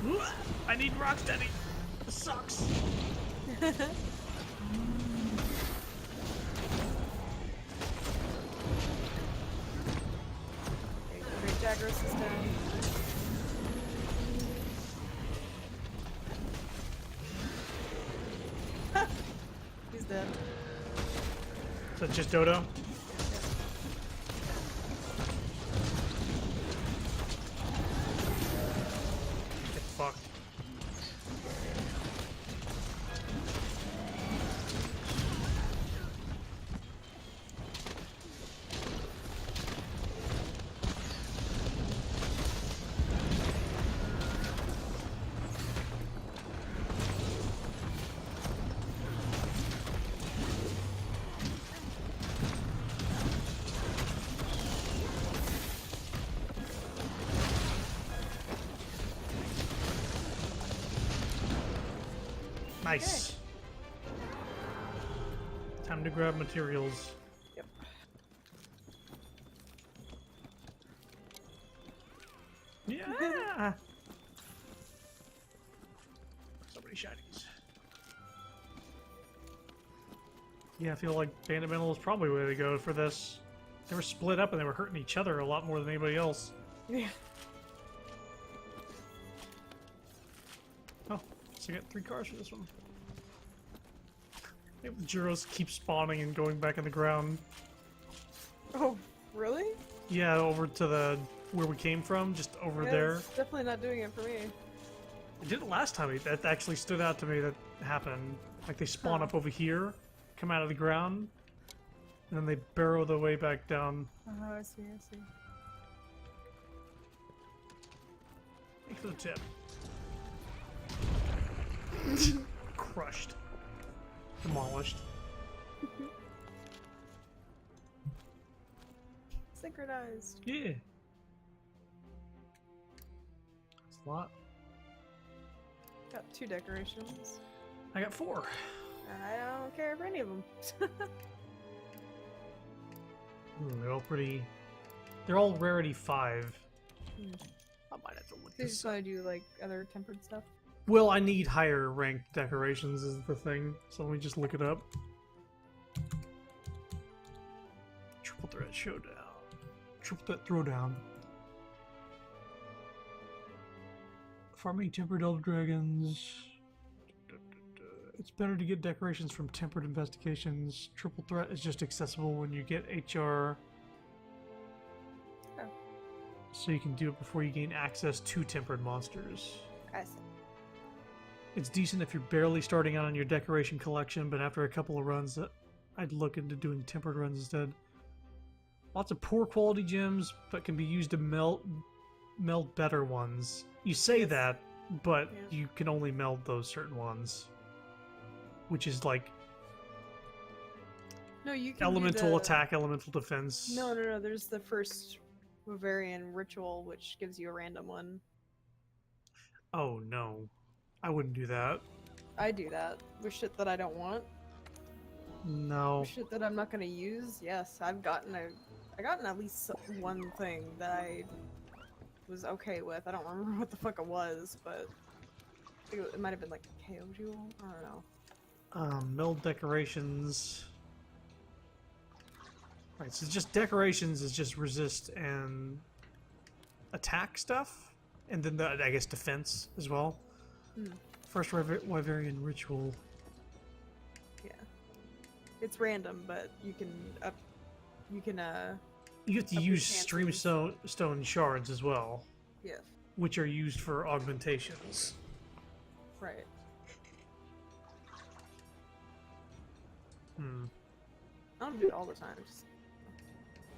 S1: Ooh, I need Rocksteady. This sucks.
S2: Okay, Great Jagras is down. He's dead.
S1: So it's just Dodo? Get fucked. Nice. Time to grab materials.
S2: Yep.
S1: Yeah! So many shinies. Yeah, I feel like Bandit Mantle is probably the way to go for this. They were split up and they were hurting each other a lot more than anybody else.
S2: Yeah.
S1: Oh, so I got 3 cars for this one. The Gyros keep spawning and going back in the ground.
S2: Oh, really?
S1: Yeah, over to the where we came from, just over
S2: Yeah,
S1: there.
S2: it's definitely not doing it for me.
S1: I did it last time. That actually stood out to me. That happened. Like they spawn
S2: Huh.
S1: up over here, come out of the ground, and then they burrow their way back down.
S2: Oh, I see, I see.
S1: Thanks for the tip. Crushed. Demolished.
S2: Synchronized.
S1: Yeah. That's a lot.
S2: Got 2 decorations.
S1: I got 4.
S2: I don't care for any of them.
S1: Ooh, they're all pretty. They're all rarity 5.
S2: Hmm.
S1: I might have to look
S2: Do you
S1: this
S2: just
S1: up.
S2: want to do like other tempered stuff?
S1: Well, I need higher ranked decorations is the thing, so let me just look it up. threat showdown. Triple threat throwdown. Farming tempered elder dragons. It's better to get decorations from tempered investigations. Triple threat is just accessible when you get HR.
S2: Oh.
S1: So you can do it before you gain access to tempered monsters.
S2: I see.
S1: It's decent if you're barely starting out on your decoration collection, but after a couple of runs, I'd look into doing tempered runs instead. Lots of poor quality gems, but can be used to meld better ones. You say
S2: Yes.
S1: that, but
S2: Yeah.
S1: you can only meld those certain ones. Which is like
S2: No, you can
S1: elemental
S2: do the...
S1: attack, elemental defense.
S2: No. There's the first Bavarian ritual, which gives you a random one.
S1: Oh no. I wouldn't do that.
S2: I do that with shit that I don't want.
S1: No.
S2: With shit that I'm not gonna use. Yes, I gotten at least one thing that I was okay with. I don't remember what the fuck it was, but I think it might have been like a KO jewel. I don't know.
S1: Meld decorations. Right, so just decorations is just resist and attack stuff, and then I guess defense as well. First Wyverian ritual.
S2: Yeah, it's random, but you can
S1: You have to
S2: up your
S1: use
S2: chances.
S1: stone shards as well,
S2: yes,
S1: which are used for augmentations.
S2: right. I don't do it all the time. Just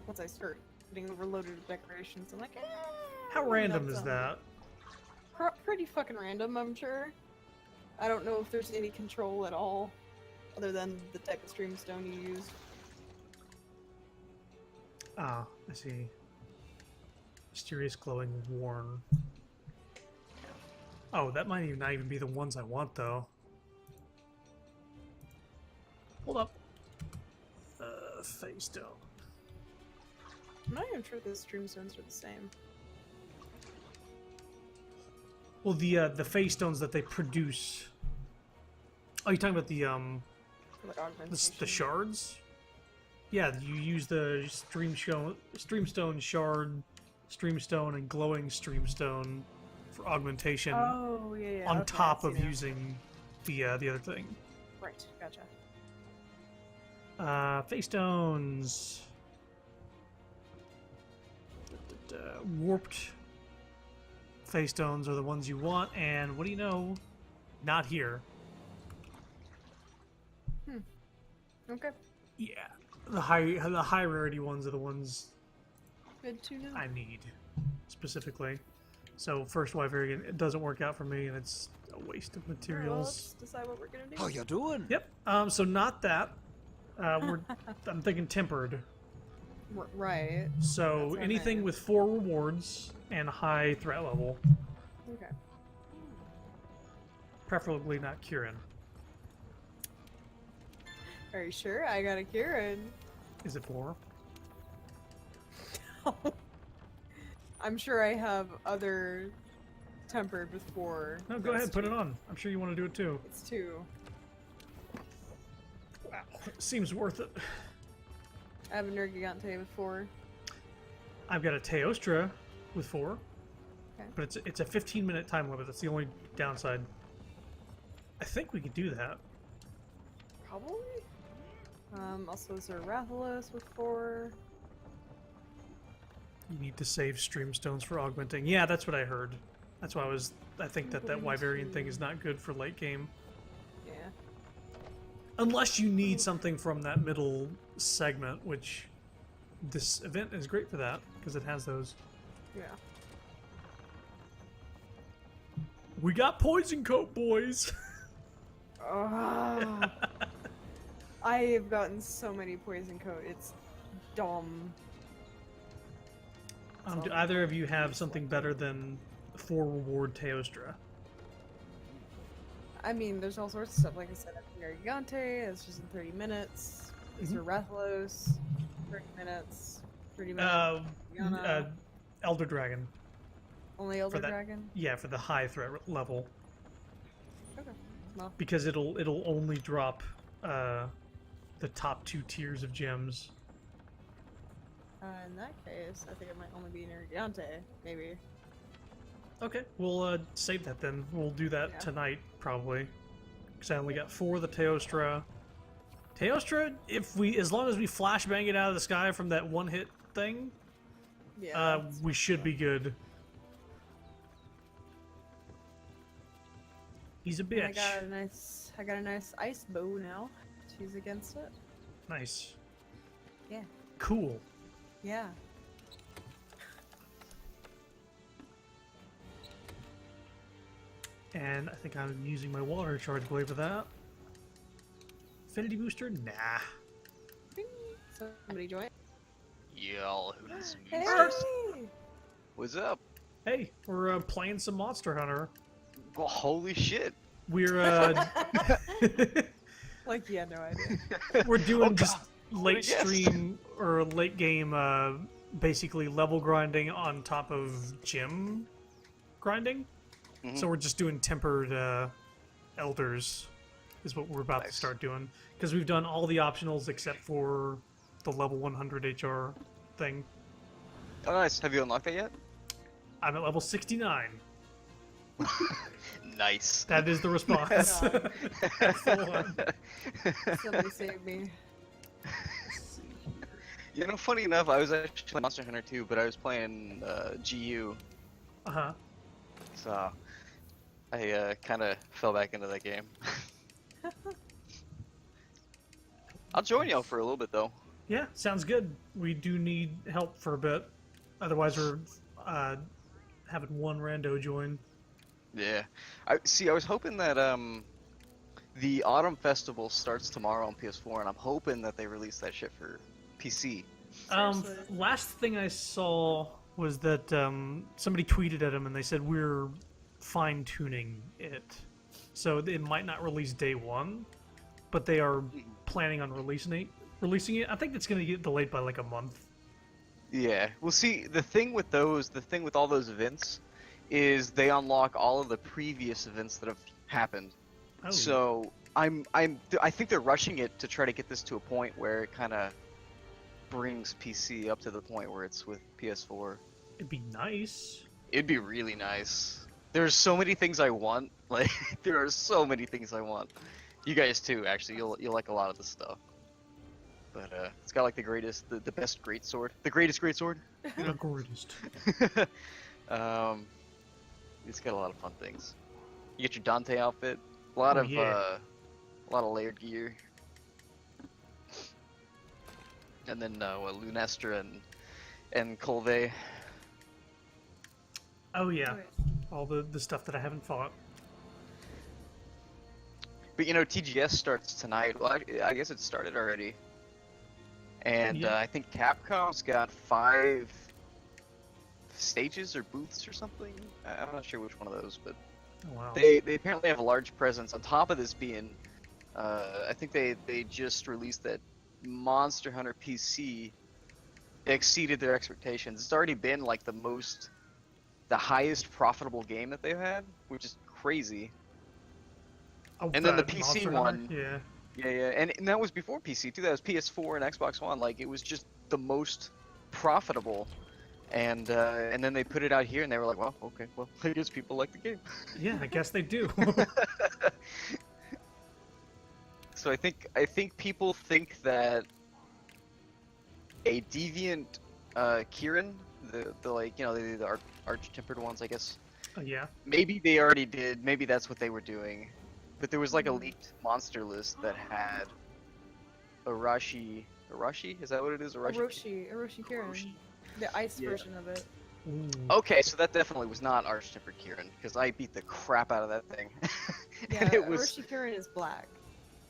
S2: once I start getting overloaded with decorations, I'm like,
S1: How
S2: maybe
S1: random
S2: that's
S1: is that?
S2: Pretty fucking random, I'm sure. I don't know if there's any control at all, other than the type of streamstone you use.
S1: Ah, I see. Mysterious glowing worn. Oh, that might not even be the ones I want, though. Hold up. Face stone.
S2: I'm not even sure the streamstones are the same.
S1: Well, the face stones that they produce. Oh, you're talking about
S2: For like augmentation.
S1: the shards? Yeah, you use the streamstone shard, streamstone, and glowing streamstone for augmentation
S2: Oh yeah.
S1: on
S2: okay,
S1: top
S2: I
S1: of
S2: see now.
S1: using the other thing.
S2: Right, gotcha.
S1: Face stones. Warped face stones are the ones you want, and what do you know? Not here.
S2: Okay,
S1: Yeah, the high rarity ones are the ones
S2: good to know.
S1: I need specifically. So first Wyverian, it doesn't work out for me, and it's a waste of
S2: Alright, well,
S1: materials.
S2: let's decide what we're gonna do.
S3: How you doing?
S1: Yep. So not that. I'm thinking tempered.
S2: Right.
S1: So
S2: That's what I
S1: anything
S2: meant.
S1: with 4 rewards and high threat level,
S2: Okay.
S1: preferably not Kieran.
S2: Are you sure? I got a Kieran.
S1: Is it 4?
S2: I'm sure I have other tempered before.
S1: No, go ahead, put it on. I'm sure you want to do it too.
S2: It's 2.
S1: Wow, seems worth it.
S2: I have a Nergigante with 4.
S1: I've got a Teostra with 4,
S2: Okay.
S1: but it's a 15-minute time limit. That's the only downside. I think we could do that.
S2: Probably. Also is there Rathalos with 4.
S1: You need to save streamstones for augmenting. Yeah, that's what I heard. That's why I think that Wyverian thing is not good for late game.
S2: Yeah.
S1: Unless you need something from that middle segment, which this event is great for that, because it has those.
S2: Yeah.
S1: We got Poison Coat, boys!
S2: Ah. I have gotten so many poison coat. It's dumb.
S1: Do either of you have something better than 4 reward Teostra?
S2: I mean, there's all sorts of stuff. Like I said, Nergigante, it's just in 30 minutes. Is there Rathalos? 30 minutes. 30 minutes. Yana.
S1: Elder Dragon.
S2: Only Elder
S1: that-
S2: Dragon?
S1: Yeah, for the high threat level.
S2: Okay. Well,
S1: Because it'll only drop the top 2 tiers of gems.
S2: In that case, I think it might only be near Gigante, maybe.
S1: Okay, we'll save that then. We'll do that
S2: Yeah.
S1: tonight, probably. Because I only got 4 of the Teostra. Teostra, as long as we flashbang it out of the sky from that one-hit thing,
S2: Yeah.
S1: we should be good. He's a
S2: And
S1: bitch.
S2: I got a nice ice bow now. She's against it.
S1: Nice.
S2: Yeah.
S1: Cool.
S2: Yeah.
S1: And I think I'm using my water charge blade for that. Affinity booster? Nah.
S2: Bing. Somebody join.
S3: Y'all, who's
S2: Hey!
S3: What's up?
S1: Hey, we're playing some Monster Hunter.
S3: Well, holy shit.
S1: We're
S2: Like, yeah, no idea.
S1: we're doing
S3: Oh,
S1: just
S3: God.
S1: late
S3: What a guess.
S1: stream or late game, basically level grinding on top of gym grinding.
S3: Mhm.
S1: So we're just doing tempered elders, is what we're about to
S3: Nice.
S1: start doing. Because we've done all the optionals except for the level 100 HR thing.
S3: Oh, nice. Have you unlocked that yet?
S1: I'm at level 69.
S3: Nice.
S1: That is the response.
S2: God.
S1: That's the one.
S2: Somebody save me.
S3: You know, funny enough, I was actually playing Monster Hunter 2, but I was playing GU,
S1: Uh-huh.
S3: so I kind of fell back into that game. I'll join y'all for a little bit, though.
S1: Yeah, sounds good. We do need help for a bit. Otherwise, we're having one rando join.
S3: Yeah. I was hoping that the Autumn Festival starts tomorrow on PS4, and I'm hoping that they release that shit for PC.
S2: Seriously.
S1: Last thing I saw was that somebody tweeted at him and they said we're fine-tuning it. So it might not release day one, but they are planning on releasing it. I think it's going to get delayed by like a month.
S3: Yeah. Well, see, the thing with all those events, is they unlock all of the previous events that have happened.
S1: Oh,
S3: So I think they're rushing it to try to get this to a point where it kind of brings PC up to the point where it's with PS4.
S1: it'd be nice.
S3: It'd be really nice. There's so many things I want. Like there are so many things I want. You guys too, actually. You'll like a lot of this stuff. But it's got like the best greatsword, the greatest greatsword.
S1: The greatest.
S3: It's got a lot of fun things. You get your Dante outfit, a lot
S1: Oh,
S3: of
S1: yeah.
S3: layered gear, and then Lunestra and Colve.
S1: Oh yeah,
S2: Okay.
S1: all the stuff that I haven't fought.
S3: But you know, TGS starts tonight. Well, I guess it started already. And
S1: Yeah.
S3: I think Capcom's got 5 stages or booths or something. I'm not sure which one of those, but
S1: Oh, wow.
S3: they apparently have a large presence. On top of this being, I think they just released that Monster Hunter PC exceeded their expectations. It's already been like the highest profitable game that they've had, which is crazy.
S1: Oh,
S3: and then the
S1: that
S3: PC
S1: Monster Hunter?
S3: one-
S1: Yeah.
S3: Yeah, and that was before PC too. That was PS4 and Xbox One. Like it was just the most profitable, and then they put it out here, and they were like, well, okay, well, I guess people like the game.
S1: Yeah, I guess they do.
S3: So I think people think that a deviant Kieran, the like the arch tempered ones, I guess.
S1: Yeah.
S3: Maybe they already did. Maybe that's what they were doing. But there was like a leaked monster list that had Arashi. Arashi? Is that what it is?
S2: Orochi Kirin.
S3: Orochi.
S2: The ice
S3: Yeah.
S2: version of it.
S1: Ooh.
S3: Okay, so that definitely was not Arch Tempered Kieran, because I beat the crap out of that thing.
S2: Yeah,
S3: And it was
S2: Orochi Kirin is black.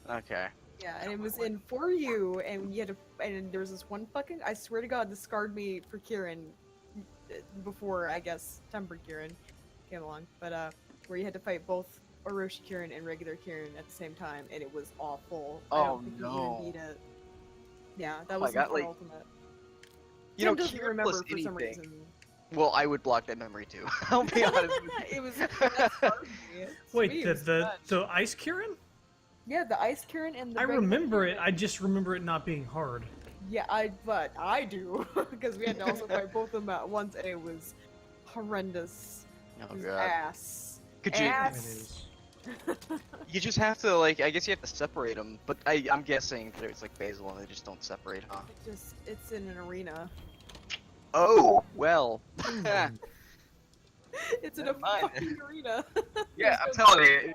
S3: okay.
S2: Yeah, and it was in For You, and you had to, and there was this one fucking, I swear to God, this scarred me for Kirin before, I guess, Tempered Kirin came along, but where you had to fight both Orochi Kirin and regular Kirin at the same time, and it was awful. I
S3: Oh,
S2: don't think you
S3: no.
S2: even beat it. Yeah, that
S3: Oh
S2: was
S3: my God,
S2: the
S3: like,
S2: ultimate.
S3: You know,
S2: Tim doesn't
S3: Kieran
S2: remember
S3: plus
S2: for some
S3: anything.
S2: reason.
S3: Well, I would block that memory too. I'll be honest. With you.
S2: It was that scarred me. It's
S1: Wait,
S2: sweet, it
S1: the
S2: was
S1: the,
S2: fun.
S1: the Ice Kieran?
S2: Yeah, the Ice Kirin and the
S1: I
S2: regular
S1: remember it.
S2: Kirin.
S1: I just remember it not being hard.
S2: Yeah, but I do because we had to also fight both of them at once, and it was horrendous.
S3: Oh
S2: It was
S3: god.
S2: ass.
S3: Could you?
S1: It
S2: Ass.
S1: is.
S3: You just have to like. I guess you have to separate them. But I'm guessing that it's like basil and they just don't separate, huh?
S2: It's in an arena.
S3: Oh well.
S2: It's in a
S3: Never mind.
S2: fucking arena.
S3: Yeah, I'm
S2: There's
S3: telling you.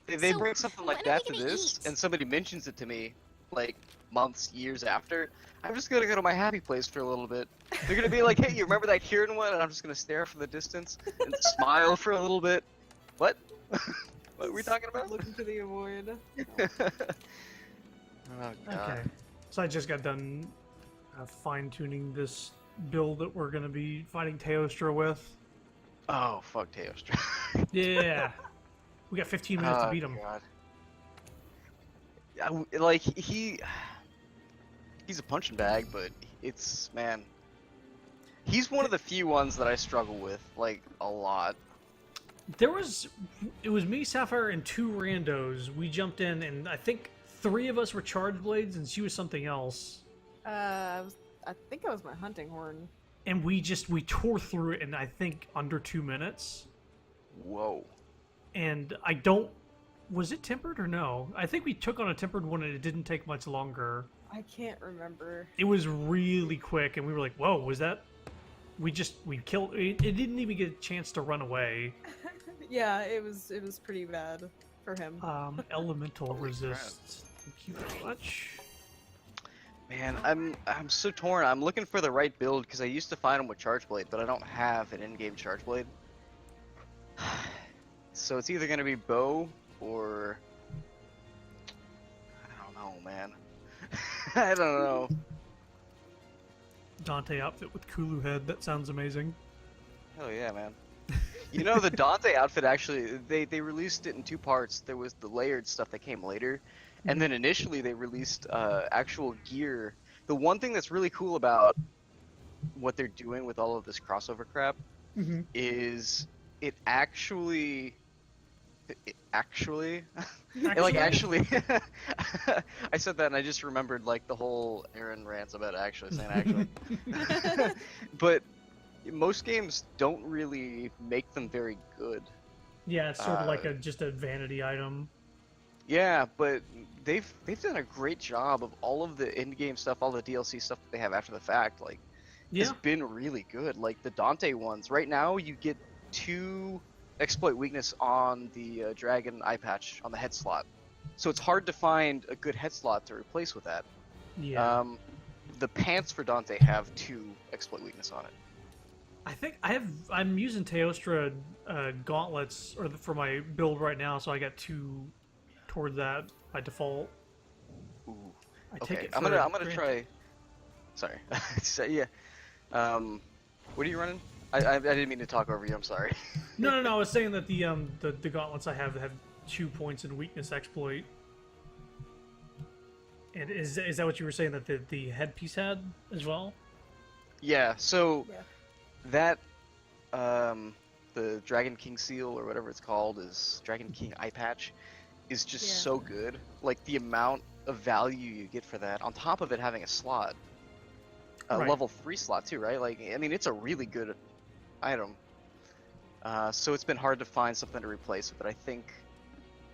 S3: They
S4: So,
S3: bring something like
S4: what are we
S3: that to
S4: gonna
S3: this,
S4: eat?
S3: and somebody mentions it to me, like months, years after. I'm just gonna go to my happy place for a little bit. They're gonna be like, "Hey, you remember that Kieran one?" And I'm just gonna stare from the distance and smile for a little bit. What? What are we talking about?
S2: Looking to the void.
S3: Oh god.
S1: Okay. So I just got done fine tuning this build that we're gonna be fighting Teostra with.
S3: Oh fuck Teostra.
S1: Yeah. We got 15 minutes to beat him.
S3: God. Yeah, like he's a punching bag, but it's man. He's one of the few ones that I struggle with, like a lot.
S1: It was me, Sapphire, and 2 randos. We jumped in, and I think 3 of us were charge blades, and she was something else.
S2: I think it was my hunting horn.
S1: And we tore through it in I think under 2 minutes.
S3: Whoa.
S1: And was it tempered or no? I think we took on a tempered one, and it didn't take much longer.
S2: I can't remember.
S1: It was really quick, and we were like, "Whoa, was that?" We killed. It didn't even get a chance to run away.
S2: Yeah, it was pretty bad for him.
S1: Elemental
S3: Holy
S1: resist. Thank you very much.
S3: Man, I'm so torn. I'm looking for the right build because I used to find them with charge blade, but I don't have an in-game charge blade. So it's either gonna be bow or I don't know, man. I don't know.
S1: Dante outfit with Kulu head. That sounds amazing.
S3: Hell yeah, man. You know, the Dante outfit actually, they released it in 2 parts. There was the layered stuff that came later, and then initially they released actual gear. The one thing that's really cool about what they're doing with all of this crossover crap is it actually like actually I said that and I just remembered like the whole Aaron rants about actually saying actually. But most games don't really make them very good.
S1: Yeah, it's sort of like just a vanity item.
S3: Yeah, but they've done a great job of all of the in-game stuff, all the DLC stuff that they have after the fact. Like,
S1: Yeah.
S3: it's been really good. Like the Dante ones. Right now, you get 2 exploit weakness on the dragon eye patch on the head slot, so it's hard to find a good head slot to replace with that.
S1: Yeah.
S3: The pants for Dante have 2 exploit weakness on it.
S1: I think I'm using Teostra gauntlets for my build right now, so I got 2 toward that by default.
S3: Ooh.
S1: I take
S3: Okay,
S1: it
S3: I'm
S1: for
S3: gonna
S1: granted.
S3: try. Sorry. So, yeah. What are you running? I didn't mean to talk over you. I'm sorry.
S1: No. I was saying that the gauntlets I have 2 points in weakness exploit. And is that what you were saying that the headpiece had as well?
S3: Yeah. So
S2: Yeah.
S3: that the Dragon King seal or whatever it's called is Dragon King eye patch is just
S2: Yeah.
S3: so good. Like the amount of value you get for that, on top of it having a slot, a
S1: Right.
S3: level 3 slot too, right? Like I mean, it's a really good item. So it's been hard to find something to replace it, but I think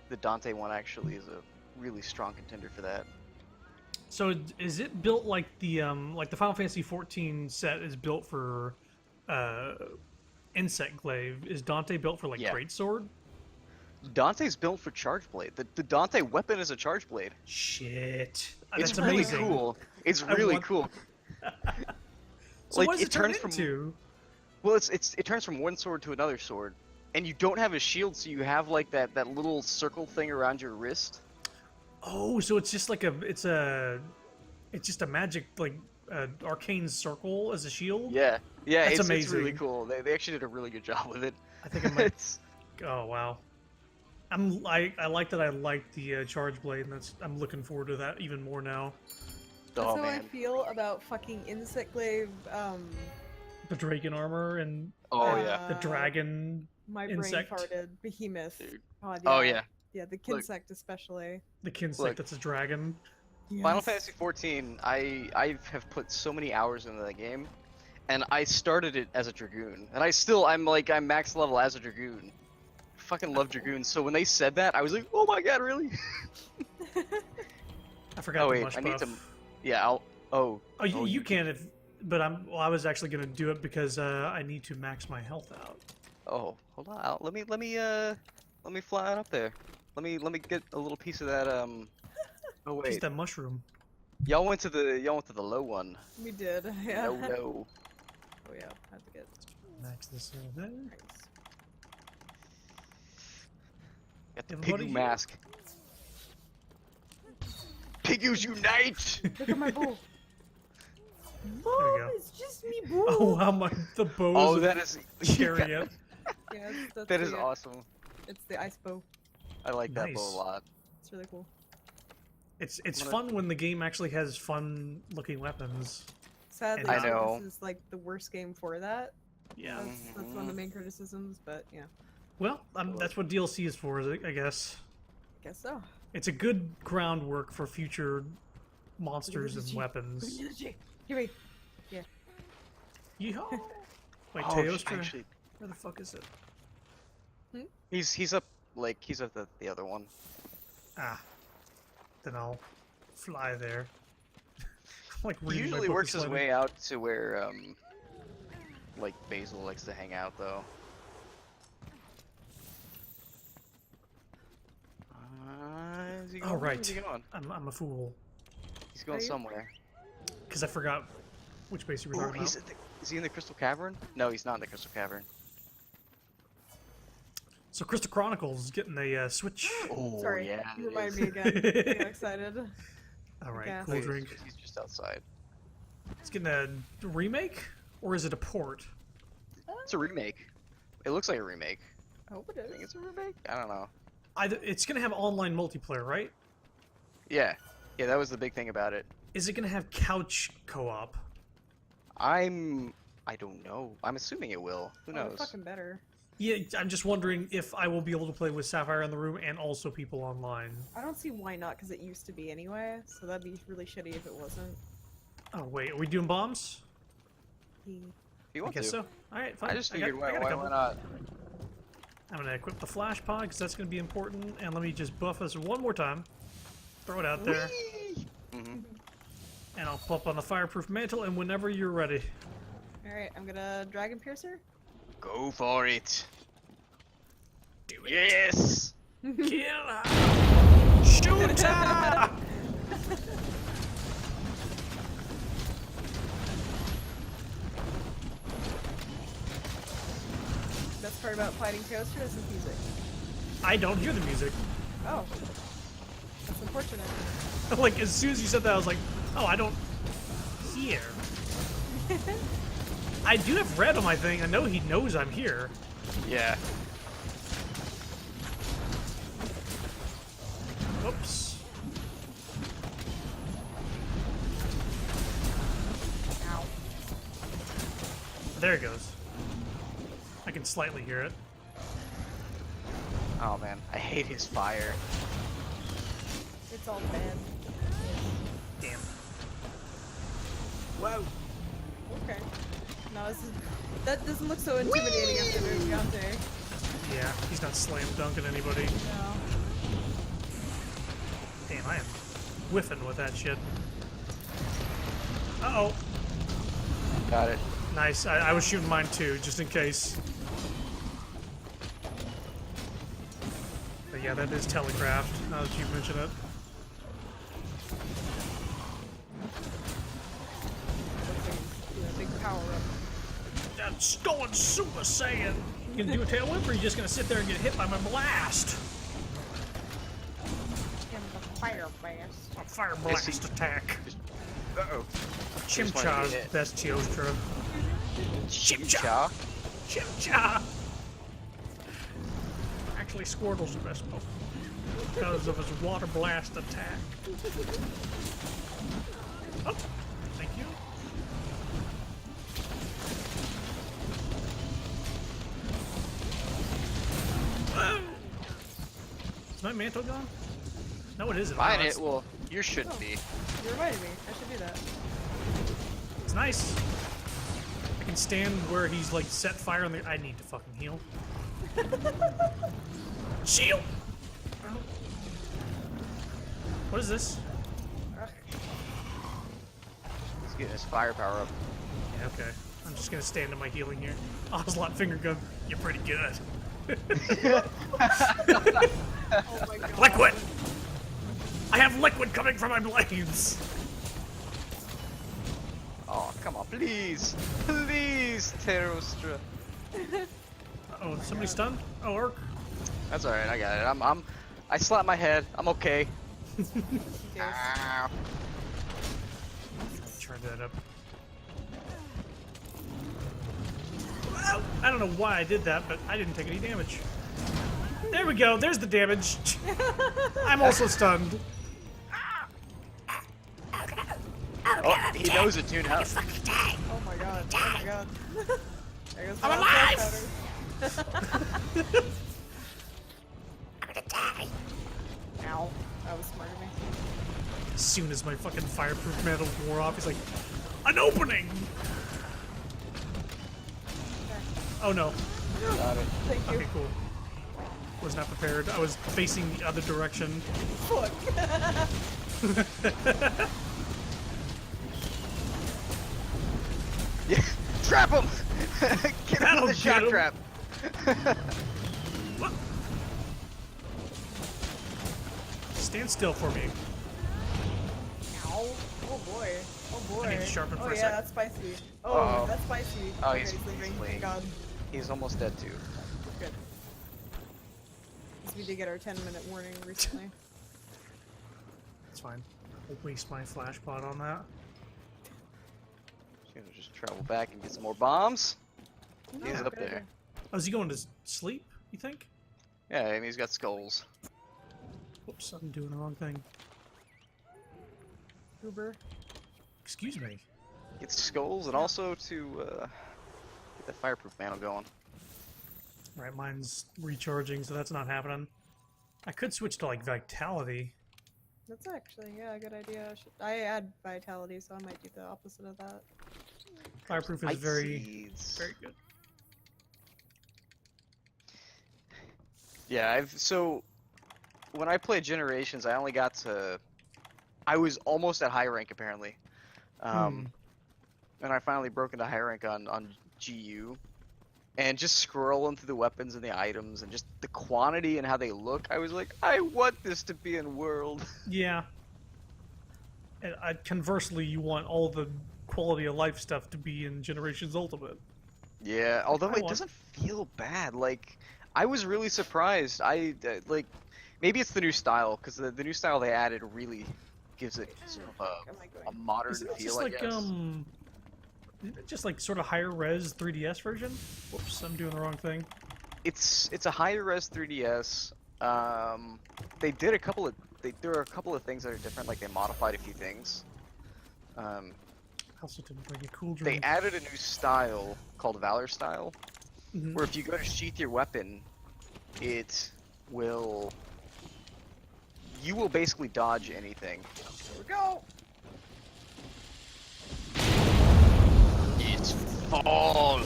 S3: the Dante one actually is a really strong contender for that.
S1: So is it built like the Final Fantasy XIV set is built for insect glaive? Is Dante built for like
S3: Yeah.
S1: greatsword?
S3: Dante's built for charge blade. The Dante weapon is a charge blade.
S1: Shit,
S3: It's
S1: that's
S3: really
S1: amazing.
S3: cool. It's
S1: I
S3: really
S1: want-
S3: cool.
S1: So
S3: Like,
S1: what does it turn
S3: turns from-
S1: into?
S3: Well, it turns from one sword to another sword, and you don't have a shield, so you have like that little circle thing around your wrist.
S1: Oh, so it's just like it's just a magic like arcane circle as a shield.
S3: Yeah,
S1: That's
S3: it's really
S1: amazing.
S3: cool. They actually did a really good job with it.
S1: I think I might.
S3: It's
S1: Oh wow. I like that I like the charge blade, and I'm looking forward to that even more now.
S2: That's
S3: oh
S2: how I
S3: man.
S2: feel about fucking insect glaive.
S1: The dragon armor and
S3: Oh yeah.
S1: the dragon,
S2: My
S1: insect.
S2: brain farted. Behemoth.
S3: Dude.
S2: God,
S3: Oh yeah.
S2: Yeah, the
S3: Look.
S2: Kinsect especially.
S1: the kinsect
S3: Look.
S1: that's a dragon.
S3: Final
S2: Yes.
S3: Fantasy 14, I have put so many hours into that game, and I started it as a Dragoon, and I'm max level as a Dragoon. Fucking love Dragoons. So when they said that, I was like, oh my god, really?
S1: I forgot
S3: Oh
S1: the
S3: wait,
S1: mush
S3: I need
S1: buff.
S3: to. Yeah, I'll. Oh.
S1: Oh, you,
S3: oh,
S1: you can if, but well, I was actually gonna do it because I need to max my health out.
S3: Oh, hold on. Let me fly on up there. Let me get a little piece of that. Oh
S1: Piece
S3: wait,
S1: that mushroom.
S3: y'all went to the low one.
S2: We did. Yeah.
S3: No, no.
S2: Oh yeah. Had to get
S1: Max this there.
S2: nice.
S3: Got the
S1: Everybody
S3: Pigu
S1: here?
S3: mask. Pigus unite!
S2: Look at my bow.
S1: we
S2: Mom,
S1: go.
S2: it's just me, boo.
S1: Oh wow, the bow
S3: Oh,
S1: is
S3: that is
S1: a chariot.
S2: Yeah, that's
S3: that is
S2: the,
S3: awesome.
S2: It's the ice bow.
S3: I like that bow a
S1: Nice.
S3: lot.
S2: It's really cool.
S1: It's
S3: I'm gonna-
S1: fun when the game actually has fun looking weapons.
S2: Sadly,
S1: I
S3: know.
S2: this is like the worst game for that.
S1: Yeah.
S2: That's one of the main criticisms, but yeah,
S1: Well, that's what DLC is for, I guess.
S2: guess so.
S1: It's a good groundwork for future monsters and
S2: Luigi.
S1: weapons.
S2: Here we.
S1: Yeehaw! Wait,
S3: Oh,
S1: Teostra?
S3: actually,
S1: Where the fuck is it?
S3: he's up he's up the other one.
S1: Ah. Then I'll fly there. like
S3: He
S1: reading my
S3: usually
S1: book
S3: works
S1: of
S3: his
S1: sliding.
S3: way out to where like Basil likes to hang out though. Is he going?
S1: Oh, right.
S3: Where's he going?
S1: I'm a fool.
S3: He's going
S2: Are you?
S3: somewhere.
S1: Because I forgot which base you were
S3: Ooh,
S1: talking about.
S3: is he in the Crystal Cavern? No, he's not in the Crystal Cavern.
S1: So Crystal Chronicles is getting a Switch.
S3: Oh,
S2: Sorry,
S3: yeah.
S2: you
S3: it
S2: remind
S3: is.
S2: me again. I get excited.
S1: Alright,
S2: Okay.
S1: cool
S3: He's-
S1: drink.
S3: He's just outside.
S1: It's getting a remake? Or is it a port?
S3: It's a remake. It looks like a remake.
S2: I hope it
S3: I think
S2: is.
S3: it's a remake. I don't know.
S1: It's gonna have online multiplayer, right?
S3: Yeah, yeah, that was the big thing about it.
S1: Is it gonna have couch co-op?
S3: I don't know. I'm assuming it will. Who
S2: Oh,
S3: knows?
S2: fucking better.
S1: Yeah, I'm just wondering if I will be able to play with Sapphire in the room and also people online.
S2: I don't see why not, because it used to be anyway. So that'd be really shitty if it wasn't.
S1: Oh wait, are we doing bombs?
S3: If you
S1: I
S3: want
S1: guess
S3: to.
S1: so. Alright, fine.
S3: I just
S1: got-
S3: figured
S1: I got a
S3: why
S1: couple.
S3: not?
S1: I'm gonna equip the flash pod because that's gonna be important. And let me just buff us one more time. Throw it out there.
S3: Mm-hmm.
S1: And I'll pop on the fireproof mantle and whenever you're ready.
S2: Alright, I'm gonna Dragon Piercer.
S3: Go for it.
S1: Do it.
S3: Yes.
S1: Kill her! Shoot her!
S2: Best part about fighting Toaster is the music.
S1: I don't hear the music.
S2: Oh. That's unfortunate.
S1: Like, as soon as you said that, I was like, oh, I don't hear. I do have red on my thing. I know he knows I'm here.
S3: Yeah.
S1: Oops.
S2: Ow.
S1: There it goes. I can slightly hear it.
S3: Oh man, I hate his fire.
S2: It's all bad.
S1: Damn.
S3: Whoa.
S2: Okay. No, that doesn't look so intimidating after their Deontay.
S1: Yeah, he's not slam dunking anybody.
S2: No.
S1: Damn, I am whiffing with that shit. Uh-oh.
S3: Got it.
S1: Nice. I was shooting mine too, just in case. But yeah, that is telegraphed, now that you mention it.
S2: Big power up.
S1: That's going Super Saiyan! You gonna do a tail whip, or are you just gonna sit there and get hit by my blast?
S2: And the fire blast.
S1: A fire blast attack.
S3: Uh-oh.
S1: Chimcha's best Teostra.
S3: Chimcha?
S1: Chimcha! Actually, Squirtle's the best Pokemon because of his water blast attack. Oh, thank you. Whoa! Is my mantle gone? No, it isn't.
S3: Mine
S1: Wow,
S3: it. Well, yours shouldn't be.
S2: You reminded me. I should do that.
S1: It's nice. I can stand where he's like set fire on the. I need to fucking heal. Shield. What is this?
S2: Ugh.
S3: He's getting his firepower up.
S1: Yeah, okay. I'm just gonna stand in my healing here. Ocelot finger gun. You're pretty good.
S2: Oh my god.
S1: Liquid! I have liquid coming from my blades!
S3: Oh, come on, please! Please, Terrostra.
S1: Oh, is somebody stunned? Oh, Orc.
S3: That's alright, I got it. I slapped my head. I'm okay.
S2: Who cares?
S3: Ow.
S1: Turn that up. Ow! I don't know why I did that, but I didn't take any damage. There we go, there's the damage. I'm also stunned.
S3: Oh, he knows it too now.
S2: Oh my god. Oh my god. There goes
S1: I'm
S2: my
S1: alive!
S2: powder. Ow. That was smart of me.
S1: As soon as my fucking fireproof mantle wore off, he's like, an opening! Oh no.
S3: Got it.
S2: Thank you.
S1: Okay, cool. Was not prepared. I was facing the other direction.
S2: Fuck.
S3: Yeah, trap him! Get him
S1: That'll
S3: with the shock
S1: get him.
S3: trap.
S1: What? Stand still for me.
S2: Ow. Oh boy. Oh boy.
S1: I need to sharpen
S2: oh
S1: for a
S2: yeah,
S1: sec.
S2: that's spicy. Oh,
S3: Uh-oh.
S2: that's spicy.
S3: Oh,
S2: Okay,
S3: he's
S2: leaving.
S3: fleeing.
S2: Thank God.
S3: He's almost dead too.
S2: Good. 'Cause we did get our 10-minute warning recently.
S1: It's fine. I'll waste my flash pot on that.
S3: He's gonna just travel back and get some more bombs. He's
S2: Oh,
S3: up
S2: good.
S3: there.
S1: Oh, is he going to sleep, you think?
S3: Yeah, and he's got skulls.
S1: Whoops, I'm doing the wrong thing.
S2: Uber.
S1: Excuse me.
S3: Get skulls and also to get that fireproof mantle going.
S1: Right, mine's recharging, so that's not happening. I could switch to, like, Vitality.
S2: That's actually, yeah, a good idea. I add vitality, so I might do the opposite of that.
S1: Fireproof is
S3: Light
S1: very,
S3: seeds.
S1: very good.
S3: Yeah, so when I played Generations, I only got to. I was almost at high rank apparently, and I finally broke into high rank on GU, and just scrolling through the weapons and the items and just the quantity and how they look, I was like, I want this to be in World.
S1: Yeah. And conversely, you want all the quality of life stuff to be in Generations Ultimate.
S3: Yeah, although
S1: I
S3: it
S1: want-
S3: doesn't feel bad. Like, I was really surprised. Like, maybe it's the new style, because the new style they added really gives it sort of
S2: Am I
S3: a
S2: going?
S3: modern
S1: Isn't it
S3: feel,
S1: just
S3: I
S1: like,
S3: guess.
S1: isn't it just like sort of higher res 3DS version? Whoops, I'm doing the wrong thing.
S3: It's a higher res 3DS. They did a couple of there are a couple of things that are different. Like they modified a few things.
S1: I also didn't bring a cool
S3: They
S1: drink.
S3: added a new style called Valor style,
S1: Mhm.
S3: where if you go to sheath your weapon, it will. You will basically dodge anything.
S2: Here we go!
S3: It's fall.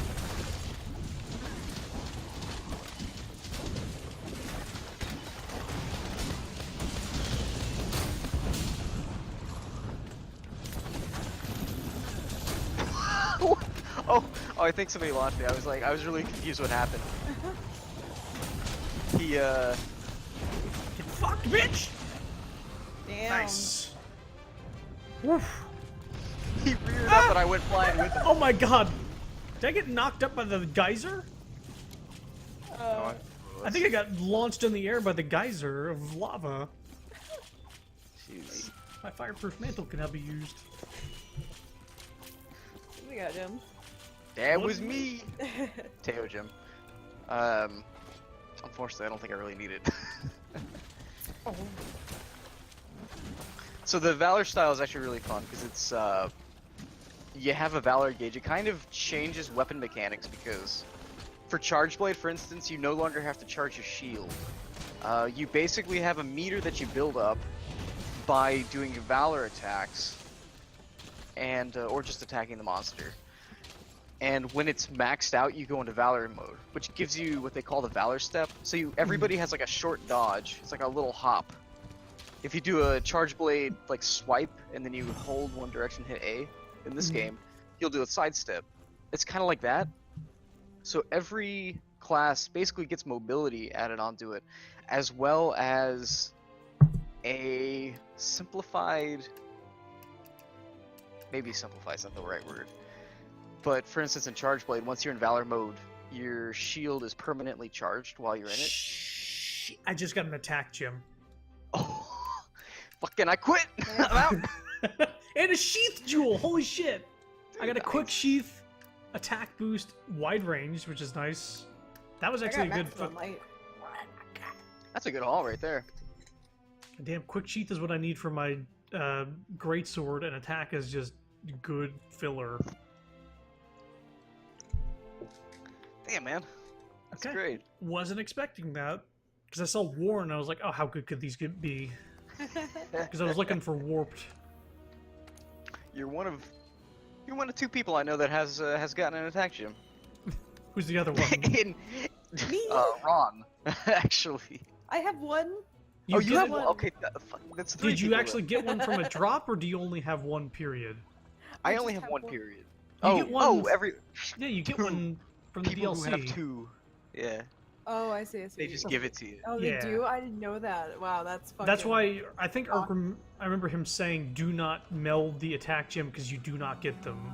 S3: Oh, I think somebody launched me. I was really confused what happened. He,
S1: Get fucked, bitch!
S2: Damn.
S1: Nice. Woof.
S3: he reared up and I went flying with him.
S1: Oh my god! Did I get knocked up by the geyser? I think I got launched in the air by the geyser of lava.
S3: Jeez.
S1: My fireproof mantle can now be used.
S2: What we got, Jim?
S3: That was me! Teo Jim. Unfortunately, I don't think I really need it.
S2: Oh.
S3: So the Valor style is actually really fun, because it's, you have a Valor gauge. It kind of changes weapon mechanics, because for Charge Blade, for instance, you no longer have to charge your shield. You basically have a meter that you build up, by doing Valor attacks, and or just attacking the monster. And when it's maxed out, you go into Valor mode, which gives you what they call the Valor step. So everybody has like a short dodge. It's like a little hop. If you do a charge blade like swipe and then you hold one direction, hit A, in this game, you'll do a sidestep. It's kind of like that. So every class basically gets mobility added onto it, as well as a simplified. Maybe simplified's not the right word. But for instance, in Charge Blade, once you're in Valor mode, your shield is permanently charged while you're in it.
S1: Shh, I just got an attack gem.
S3: Oh, fucking! I quit. I'm out.
S1: And a sheath jewel. Holy shit! I got a quick
S3: nice.
S1: sheath, attack boost, wide range, which is nice. That was actually a good.
S3: That's a good haul right there.
S1: Damn, quick sheath is what I need for my great sword, and attack is just good filler.
S3: Damn, man. That's
S1: Okay.
S3: great.
S1: Wasn't expecting that because I saw war and I was like, oh, how good could these be? Because I was looking for warped.
S3: You're one of two people I know that has gotten an attack gem.
S1: Who's the other one?
S3: In
S2: Me?
S3: Ron, actually.
S2: I have one.
S3: You
S1: get
S3: have
S1: it-
S3: one? Okay, that's three.
S1: Did you
S3: people
S1: actually get one from a drop, or do you only have one period?
S3: I
S2: I
S3: only
S2: just
S3: have
S2: have
S3: one
S2: one.
S3: period.
S1: You get one-
S3: every
S1: Yeah, you get
S3: Two
S1: one from the
S3: people
S1: DLC.
S3: who have two. Yeah,
S2: Oh, I see. I see.
S3: they just give it to you.
S2: Oh,
S1: Yeah.
S2: they do. I didn't know that. Wow, that's fucking.
S1: That's why I think
S2: Fuck.
S1: I remember him saying, "Do not meld the attack gem because you do not get them."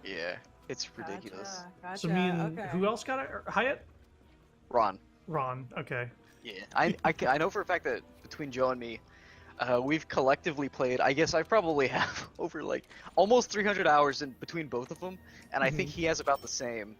S3: Yeah, it's ridiculous.
S2: Gotcha.
S1: So me and
S2: okay.
S1: who else got it? Hyatt,
S3: Ron.
S1: Ron. Okay.
S3: Yeah, I know for a fact that between Joe and me, we've collectively played. I guess I probably have over like almost 300 hours in between both of them, and I think he has about the same.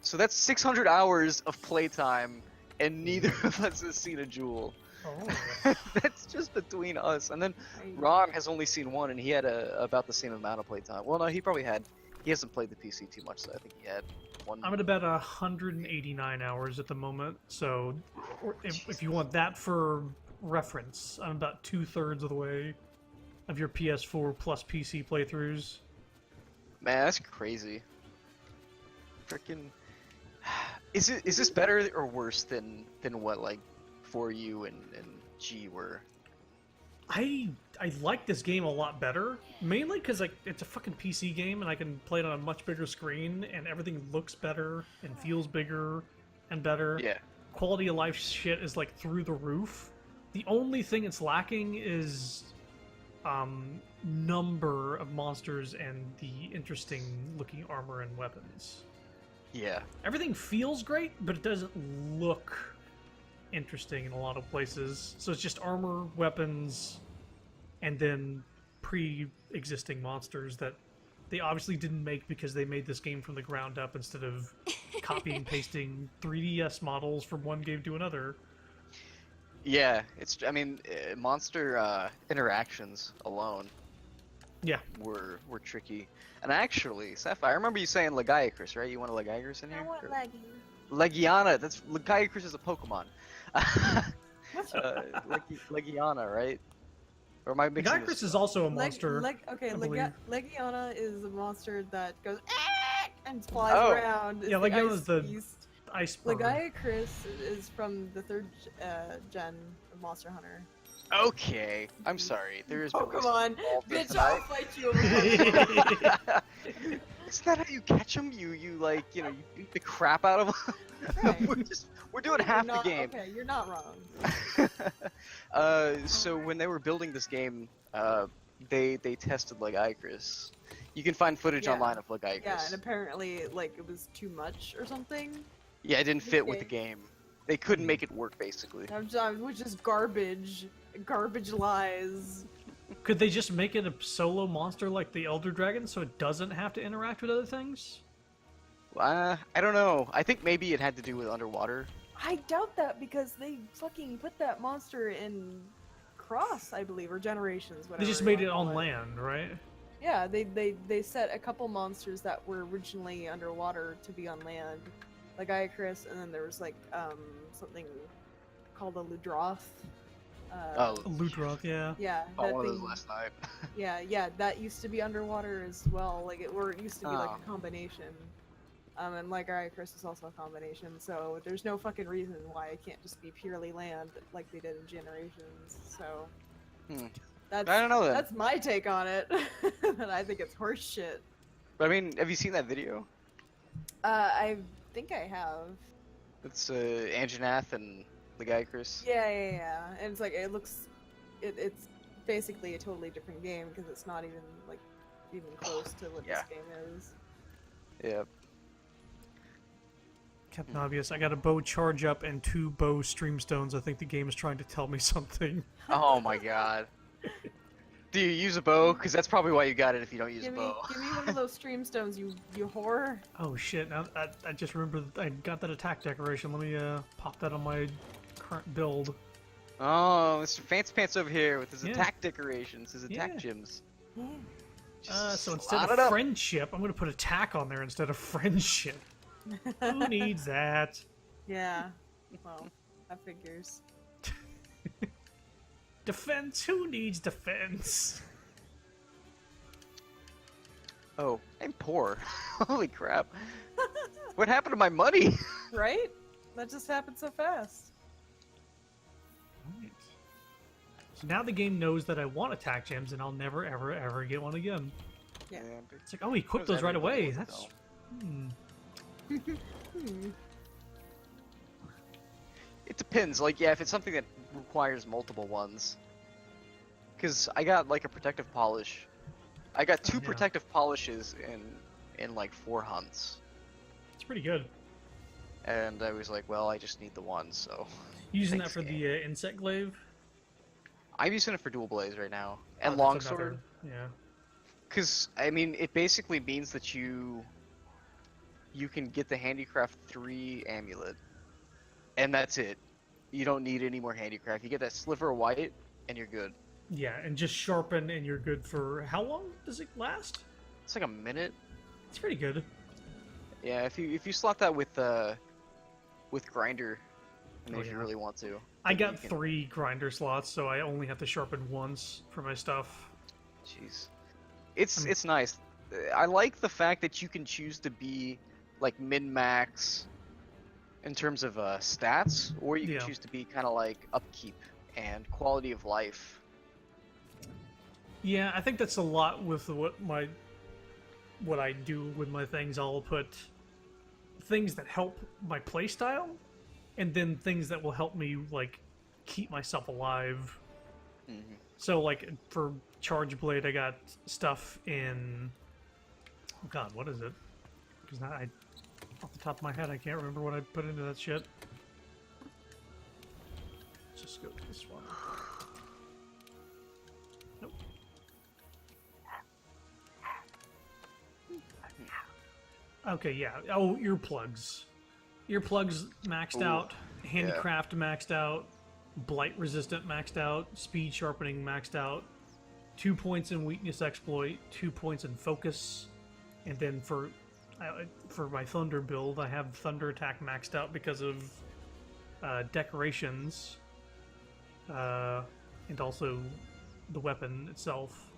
S3: So that's 600 hours of playtime, and neither of us has seen a jewel.
S1: Oh.
S3: That's just between us. And then
S2: I-
S3: Ron has only seen one, and he had about the same amount of playtime. Well, no, he probably had. He hasn't played the PC too much, so I think he had one.
S1: I'm at about 189 hours at the moment. So, if you want that for reference, I'm about 2/3 of the way of your PS4 plus PC playthroughs.
S3: Man, that's crazy. Freaking. Is this better or worse than what like 4U and G were?
S1: I like this game a lot better, mainly because like it's a fucking PC game and I can play it on a much bigger screen and everything looks better and feels bigger and better.
S3: Yeah.
S1: Quality of life shit is like through the roof. The only thing it's lacking is number of monsters and the interesting looking armor and weapons.
S3: Yeah.
S1: Everything feels great, but it doesn't look interesting in a lot of places. So it's just armor, weapons, and then pre-existing monsters that they obviously didn't make because they made this game from the ground up instead of copying and pasting 3DS models from one game to another.
S3: Yeah. It's. I mean, monster interactions alone.
S1: Yeah.
S3: Were tricky. And actually, Sapphire, I remember you saying Legiacris, right? You want a Legiacris in
S2: I
S3: here?
S2: want
S3: Or-
S2: leggy.
S3: Legiana. That's Legiacris is a Pokemon.
S2: What's
S3: Legiana, right? Or am I mixing
S1: Legiacris
S3: this
S1: is
S3: up?
S1: also a monster.
S2: Okay,
S1: I believe.
S2: Legiana is a monster that goes and flies
S3: Oh.
S2: around. It's
S1: Yeah,
S2: the
S1: Legiana's
S2: ice
S1: the
S2: beast.
S1: Iceberg.
S2: Legiacris is from the third gen of Monster Hunter.
S3: Okay, I'm sorry. There is
S2: Pokemon,
S3: involved in
S2: bitch!
S3: tonight.
S2: I'll fight you over Pokemon.
S3: Isn't that how you catch them? You like, you beat the crap out of them.
S2: Right.
S3: we're doing
S2: You're
S3: half
S2: not-
S3: the game.
S2: Okay, you're not wrong.
S3: So when they were building this game, they tested Legiacris. You can find footage
S2: Yeah.
S3: online of Legiacris.
S2: Yeah, and apparently, like, it was too much or something.
S3: Yeah, it didn't fit with the
S2: Okay.
S3: game. They couldn't make it work, basically.
S2: Which is garbage. Garbage lies.
S1: Could they just make it a solo monster like the Elder Dragon so it doesn't have to interact with other things?
S3: I don't know. I think maybe it had to do with underwater.
S2: I doubt that because they fucking put that monster in Cross, I believe, or Generations, whatever.
S1: They just
S2: you
S1: made
S2: wanna
S1: it
S2: call
S1: on land, right?
S2: Yeah, they set a couple monsters that were originally underwater to be on land, like Iacris, and then there was like something called a Ludroth,
S3: Oh,
S1: Loot Roth, yeah.
S2: Yeah,
S3: bought
S2: that
S3: one of
S2: thing.
S3: those last night.
S2: Yeah, that used to be underwater as well. Like it used to be like
S3: Oh.
S2: a combination. And like alright, Chris is also a combination, so there's no fucking reason why it can't just be purely land like they did in Generations. So
S3: Hmm.
S2: that's
S3: I don't know then.
S2: that's my take on it. And I think it's horse shit.
S3: But I mean, have you seen that video?
S2: I think I have.
S3: It's Anjanath and the guy Chris.
S2: Yeah. And it's like it's basically a totally different game because it's not even like even close to what
S3: Yeah.
S2: this game is.
S3: Yeah.
S1: Captain Obvious, I got a bow charge up and 2 bow streamstones. I think the game is trying to tell me something.
S3: Oh my god. Do you use a bow? Because that's probably why you got it if you don't use a bow.
S2: Give me one of those stream stones, you whore.
S1: Oh shit, now I just remembered I got that attack decoration. Let me pop that on my current build.
S3: Oh, Mr. Fancy Pants over here with his
S1: Yeah.
S3: attack decorations, his attack
S1: Yeah.
S3: gems.
S2: Yeah.
S3: Just
S1: So instead
S3: slot
S1: of
S3: it up.
S1: friendship, I'm gonna put attack on there instead of friendship. Who needs that?
S2: Yeah. Well, that figures.
S1: Defense? Who needs defense?
S3: Oh, I'm poor. Holy crap. What happened to my money?
S2: Right? That just happened so fast.
S1: Right. So now the game knows that I want attack gems, and I'll never, ever, ever get one again.
S2: Yeah.
S1: It's like, oh, equip
S3: What does
S1: those right
S3: everybody
S1: away.
S3: want,
S1: That's.
S3: though?
S2: Hmm.
S3: It depends. Like, yeah, if it's something that requires multiple ones. Because I got, like, a protective polish. I got 2
S1: Yeah.
S3: protective polishes in like, 4 hunts.
S1: It's pretty good.
S3: And I was like, well, I just need the one, so...
S1: Using
S3: Thanks,
S1: that for
S3: game.
S1: the insect glaive.
S3: I'm using it for dual blaze right now.
S1: Oh,
S3: And
S1: that's
S3: longsword.
S1: another- Yeah.
S3: Because, I mean, it basically means that you can get the Handicraft 3 amulet. And that's it. You don't need any more Handicraft. You get that sliver of white, and you're good.
S1: Yeah, and just sharpen, and you're good for how long does it last?
S3: It's like a minute.
S1: It's pretty good.
S3: Yeah, if you slot that with grinder, I mean,
S1: Oh,
S3: if you
S1: yeah.
S3: really want to.
S1: I
S3: then
S1: got
S3: you can-
S1: 3 grinder slots, so I only have to sharpen once for my stuff.
S3: Jeez, it's
S1: I mean-
S3: it's nice. I like the fact that you can choose to be like min max in terms of stats, or you
S1: Yeah.
S3: can choose to be kind of like upkeep and quality of life.
S1: Yeah, I think that's a lot with what I do with my things. I'll put things that help my playstyle, and then things that will help me like keep myself alive.
S3: Mm-hmm.
S1: So like for Charge Blade, I got stuff in. Oh God, what is it? Because I, off the top of my head, I can't remember what I put into that shit. Let's just go to this one. Nope. Okay, yeah. Oh, earplugs. Earplugs maxed
S3: Ooh,
S1: out. Handicraft maxed out. Blight resistant maxed out. Speed sharpening maxed out. 2 points in weakness exploit. 2 points in focus. And then for my thunder build, I have thunder attack maxed out because of decorations. And also the weapon itself.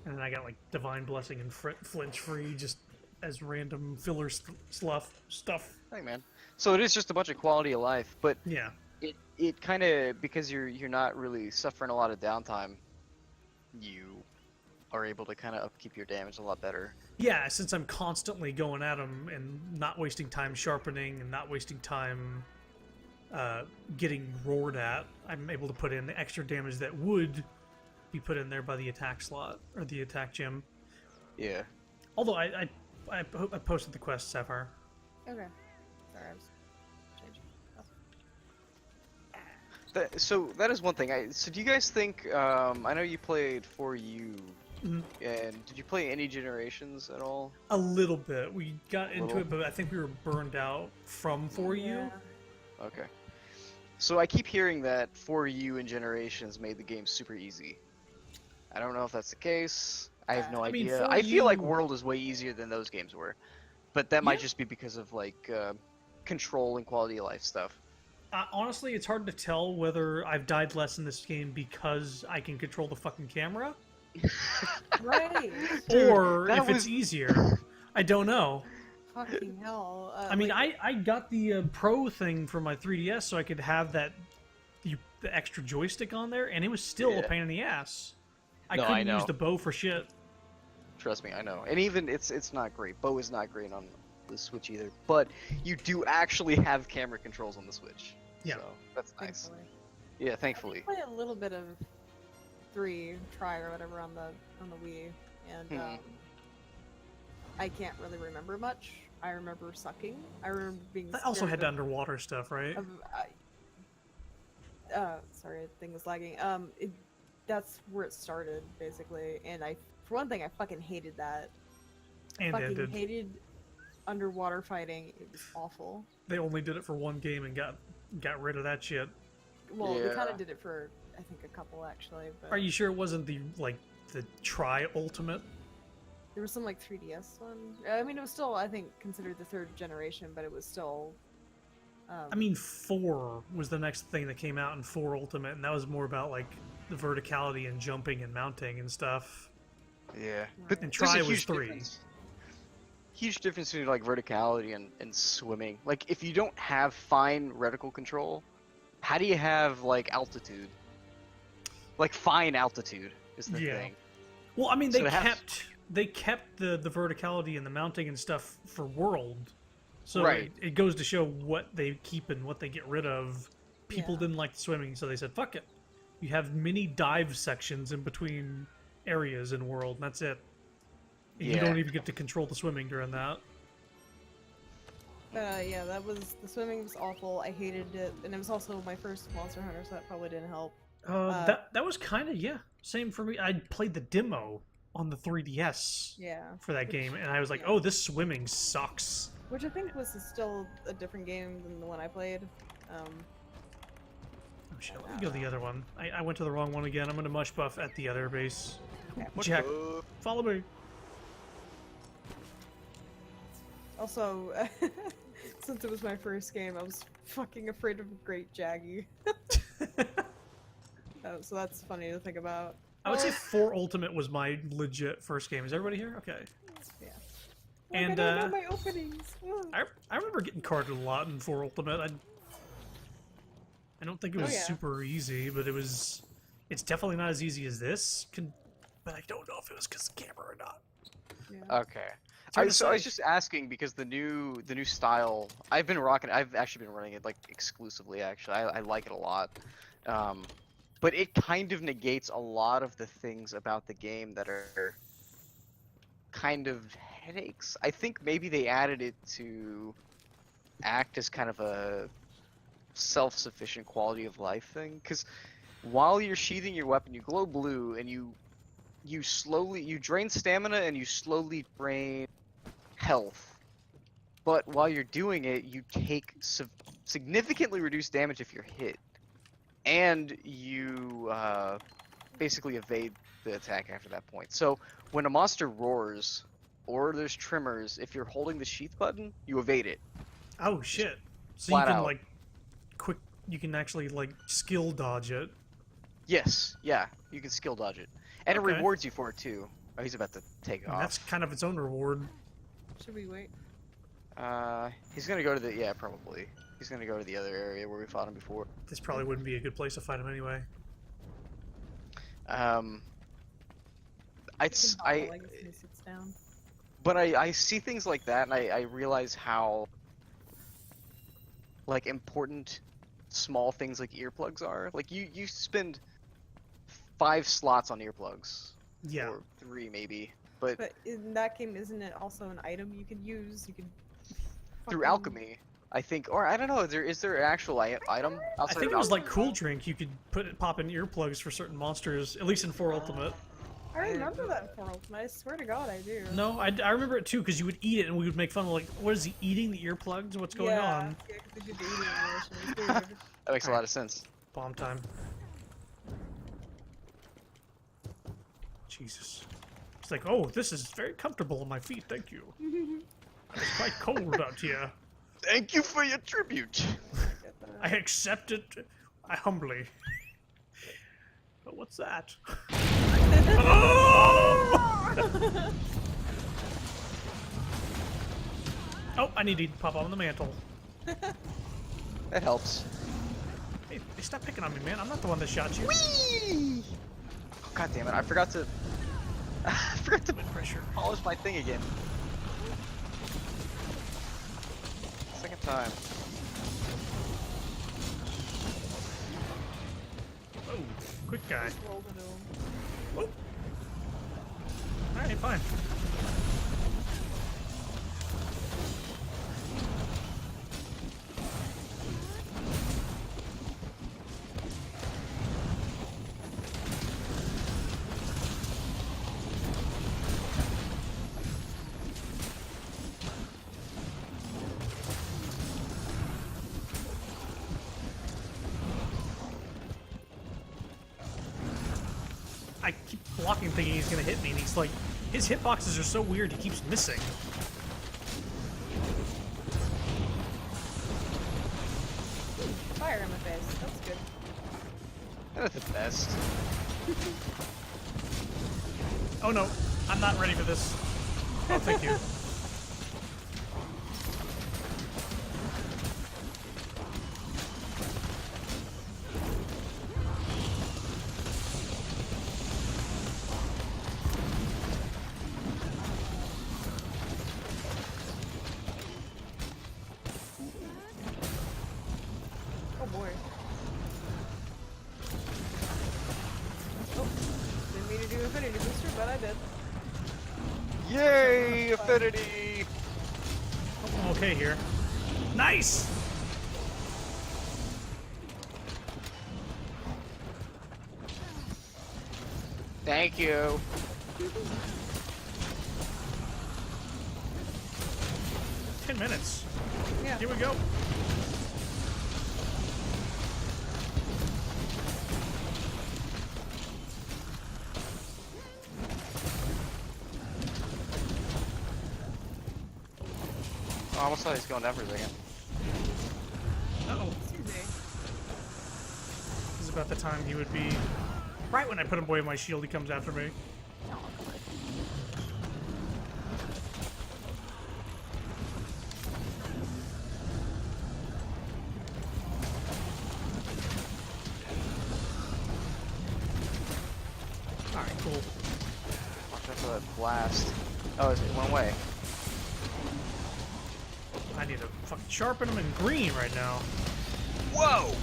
S1: And then I got like divine blessing and flinch free just as random filler stuff.
S3: Hey man. So it is just a bunch of quality of life, but
S1: Yeah.
S3: it kind of, because you're not really suffering a lot of downtime, you are able to kind of upkeep your damage a lot better.
S1: Yeah, since I'm constantly going at them and not wasting time sharpening and not wasting time getting roared at, I'm able to put in the extra damage that would be put in there by the attack slot or the attack gem.
S3: Yeah.
S1: Although I posted the quest, Sapphire.
S2: Okay. Sorry, I was changing.
S3: So that is one thing. So do you guys think? I know you played 4U,
S1: Mhm.
S3: and did you play any generations at all?
S1: A little bit. We got into
S3: Little?
S1: it, but I think we were burned out from 4U.
S2: Yeah.
S3: Okay. So I keep hearing that 4U and generations made the game super easy. I don't know if that's the case. I have no
S1: I mean,
S3: idea. I feel like
S1: 4U
S3: World is way easier than those games were, but that might
S1: Yeah.
S3: just be because of like control and quality of life stuff.
S1: Honestly, it's hard to tell whether I've died less in this game because I can control the fucking camera,
S2: Right.
S3: Dude,
S1: or
S3: that
S1: if it's
S3: was-
S1: easier. I don't know.
S2: Fucking hell.
S1: I mean,
S2: like,
S1: I got the Pro thing for my 3DS so I could have the extra joystick on there, and it was still a
S3: Yeah.
S1: pain in the ass. I
S3: No, I
S1: couldn't use
S3: know.
S1: the bow for shit.
S3: Trust me, I know. And even it's not great. Bow is not great on the Switch either. But you do actually have camera controls on the Switch.
S1: Yeah.
S3: So that's nice.
S2: thankfully.
S3: Yeah, thankfully.
S2: I played a little bit of 3 try or whatever on the Wii, and
S3: Mhm.
S2: I can't really remember much. I remember sucking. I remember being.
S1: That also
S2: scared
S1: had the
S2: of-
S1: underwater stuff, right?
S2: Sorry, thing was lagging. That's where it started basically, and for one thing, I fucking hated that.
S1: And
S2: Fucking
S1: ended.
S2: hated underwater fighting. It was awful.
S1: They only did it for one game and got rid of that shit.
S2: Well, they kind
S3: Yeah.
S2: of did it for I think a couple actually, but
S1: Are you sure it wasn't the Try Ultimate?
S2: there was some like 3DS one. I mean, it was still I think considered the 3rd generation, but it was still.
S1: I mean, 4 was the next thing that came out in 4 Ultimate, and that was more about like the verticality and jumping and mounting and stuff.
S3: Yeah.
S2: But
S1: And
S3: there's
S1: Try
S3: a
S1: was
S3: huge
S1: 3.
S3: difference. Huge difference between like verticality and swimming. Like if you don't have fine reticle control, how do you have like altitude? Like fine altitude is the
S1: Yeah.
S3: thing.
S1: Well, I mean,
S3: So
S1: they
S3: it has-
S1: kept the verticality and the mounting and stuff for World, so
S3: Right.
S1: it goes to show what they keep and what they get rid of. People
S2: Yeah.
S1: didn't like the swimming, so they said, "Fuck it." You have mini dive sections in between areas in World, and that's it. And you
S3: Yeah.
S1: don't even get to control the swimming during that.
S2: Yeah, the swimming was awful. I hated it, and it was also my first Monster Hunter, so that probably didn't help.
S1: That was kind of same for me. I played the demo on the 3DS
S2: Yeah,
S1: for that game, and I was like,
S2: yeah.
S1: "Oh, this swimming sucks."
S2: which I think was still a different game than the one I played.
S1: Oh shit, let me go to the other one. I went to the wrong one again. I'm gonna mush buff at the other base. Jack, follow me.
S2: Also, since it was my first game, I was fucking afraid of Great Jaggy. So that's funny to think about.
S1: I would say 4 Ultimate was my legit first game. Is everybody here? Okay.
S2: Yeah.
S1: And,
S2: I don't know my openings. Ugh.
S1: I remember getting carded a lot in 4 Ultimate. I don't think it was
S2: Oh, yeah.
S1: super easy, but it's definitely not as easy as this. But I don't know if it was because of the camera or not.
S2: Yeah.
S3: Okay.
S1: hard to
S3: So I was
S1: say.
S3: just asking because the new style I've actually been running it like exclusively actually. I like it a lot. But it kind of negates a lot of the things about the game that are kind of headaches. I think maybe they added it to act as kind of a self-sufficient quality of life thing because while you're sheathing your weapon you glow blue and you drain stamina and you slowly drain health, but while you're doing it you take significantly reduced damage if you're hit, and you basically evade the attack after that point. So when a monster roars or there's tremors, if you're holding the sheath button you evade it.
S1: Oh shit! So
S3: Flat
S1: you can
S3: out.
S1: you can actually skill dodge it.
S3: Yes, yeah, you can skill dodge it, and
S1: Okay.
S3: it rewards you for it too. Oh, he's about to take
S1: And
S3: off.
S1: that's kind of its own reward.
S2: Should we wait?
S3: He's gonna go to the probably. He's gonna go to the other area where we fought him before.
S1: This probably wouldn't be a good place to fight him anyway.
S3: It's
S2: We can bottle, guess, when he sits down.
S3: but I see things like that and I realize how like important small things like earplugs are. Like you spend 5 slots on earplugs.
S1: Yeah.
S3: Or 3 maybe. But
S2: But in that game, isn't it also an item you can use? You can.
S3: through
S2: fucking-
S3: alchemy, I think, or I don't know. Is there an actual item
S1: I
S3: outside
S1: think
S3: of
S1: it was
S3: alchemy?
S1: like Cool Drink. You could pop in earplugs for certain monsters, at least in 4 Ultimate.
S2: I remember that from Ultimate. I swear to God, I do.
S1: No, I remember it too because you would eat it and we would make fun of like, what is he eating the earplugs? What's going on?
S2: Yeah, 'cause they did the eating animations, dude.
S3: That makes a lot of sense.
S1: Bomb time. Jesus. It's like, oh, this is very comfortable on my feet. Thank you. It's quite cold out here.
S3: Thank you for your tribute.
S2: Get that.
S1: I accept it. I humbly. But what's that? Oh! Oh, I need to pop on the mantle.
S3: That helps.
S1: Hey, stop picking on me, man. I'm not the one that shot you.
S3: Whee! Oh, God damn it! I forgot to. I forgot to
S1: Wind pressure.
S3: polish my thing again. Second time.
S1: Oh, quick guy.
S2: Just rolled into him.
S1: Oh. Alright, fine. I keep blocking thinking he's gonna hit me, and he's like, his hitboxes are so weird, he keeps missing.
S2: Fire in my face. That's good.
S3: That's the best.
S1: Oh no, I'm not ready for this. Oh, thank you.
S2: Oh boy. Oh, didn't mean to do Infinity Booster, but I did.
S3: Yay, affinity!
S1: I'm okay here. Nice!
S3: Thank you.
S1: 10 minutes.
S2: Yeah.
S1: Here we go.
S3: Oh, I almost thought he was going down for a second.
S1: Uh-oh.
S2: Excuse me.
S1: This is about the time he would be... Right when I put him away my shield, he comes after me. Alright, cool.
S3: Watch out for that blast. Oh, it went away.
S1: I need to fucking sharpen him in green right now.
S3: Whoa!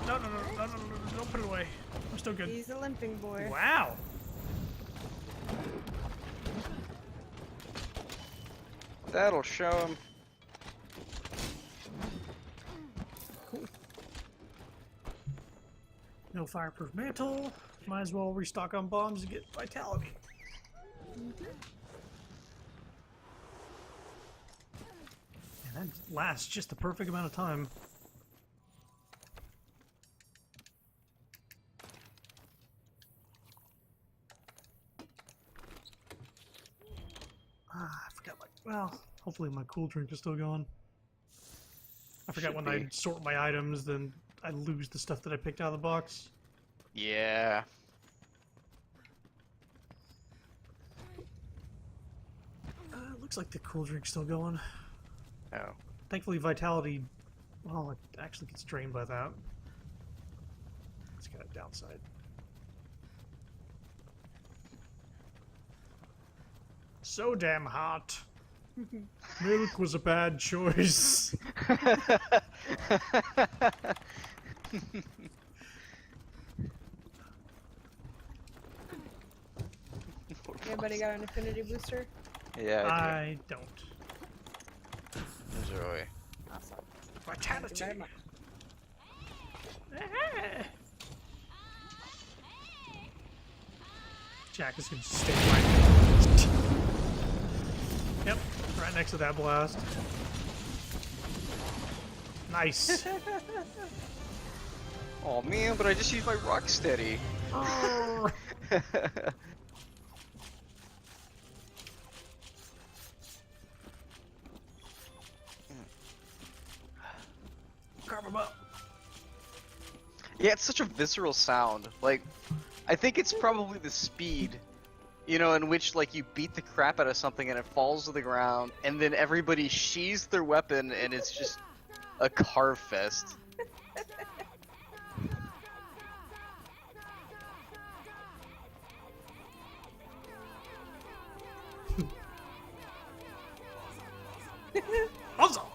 S1: No, don't put it away. I'm still good.
S2: He's a limping boy.
S1: Wow.
S3: That'll show him.
S1: Cool. No fireproof mantle. Might as well restock on bombs to get vitality. And that lasts just the perfect amount of time. I forgot well, hopefully my cool drink is still going. I forgot
S3: Should
S1: when
S3: be.
S1: I sort my items, then I lose the stuff that I picked out of the box.
S3: Yeah.
S1: Looks like the cool drink's still going.
S3: Oh.
S1: Thankfully, vitality, well, it actually gets drained by that. It's got a downside. So damn hot. Milk was a bad choice.
S2: Anybody got an Infinity Booster?
S3: Yeah, I
S1: I don't.
S3: do. Enjoy.
S2: Awesome.
S1: Vitality.
S2: Thank you very much.
S1: Jack is gonna stay right. Yep, right next to that blast. Nice.
S3: Oh man, but I just used my rock steady.
S1: Carve him up.
S3: Yeah, it's such a visceral sound. Like, I think it's probably the speed, you know, in which like you beat the crap out of something and it falls to the ground, and then everybody sheathes their weapon, and it's just a carve fest.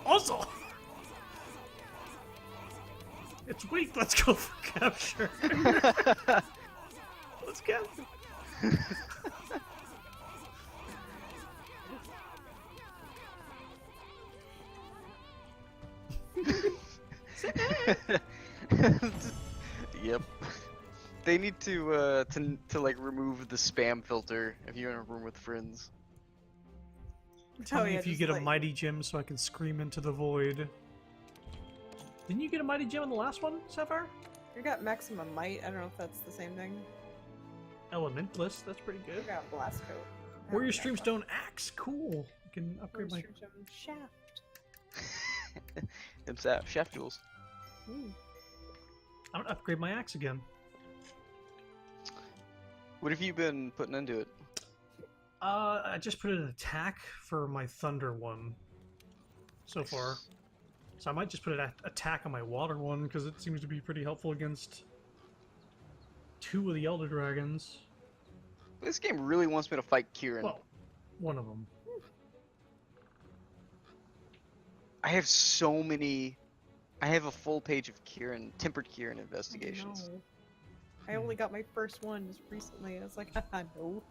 S1: Also. It's weak. Let's go for capture. Let's capture.
S3: Yep. They need to like remove the spam filter if you're in a room with friends.
S1: Tell me if you
S2: just
S1: get a
S2: like-
S1: mighty gem so I can scream into the void. Didn't you get a mighty gem in the last one, Sapphire?
S2: You got maximum might. I don't know if that's the same thing.
S1: Elementless, that's pretty
S2: You
S1: good.
S2: got blast coat.
S1: Warrior Streamstone Axe, cool. I can upgrade my.
S2: Shaft.
S3: Them shaft jewels.
S2: Ooh.
S1: I'm gonna upgrade my axe again.
S3: What have you been putting into it?
S1: I just put an attack for my thunder one so far. So I might just put an attack on my water one because it seems to be pretty helpful against 2 of the Elder Dragons.
S3: This game really wants me to fight Kieran.
S1: Well, one of them.
S3: I have so many. I have a full page of tempered Kieran investigations.
S2: No. I only got my first one just recently. I was like, haha, no.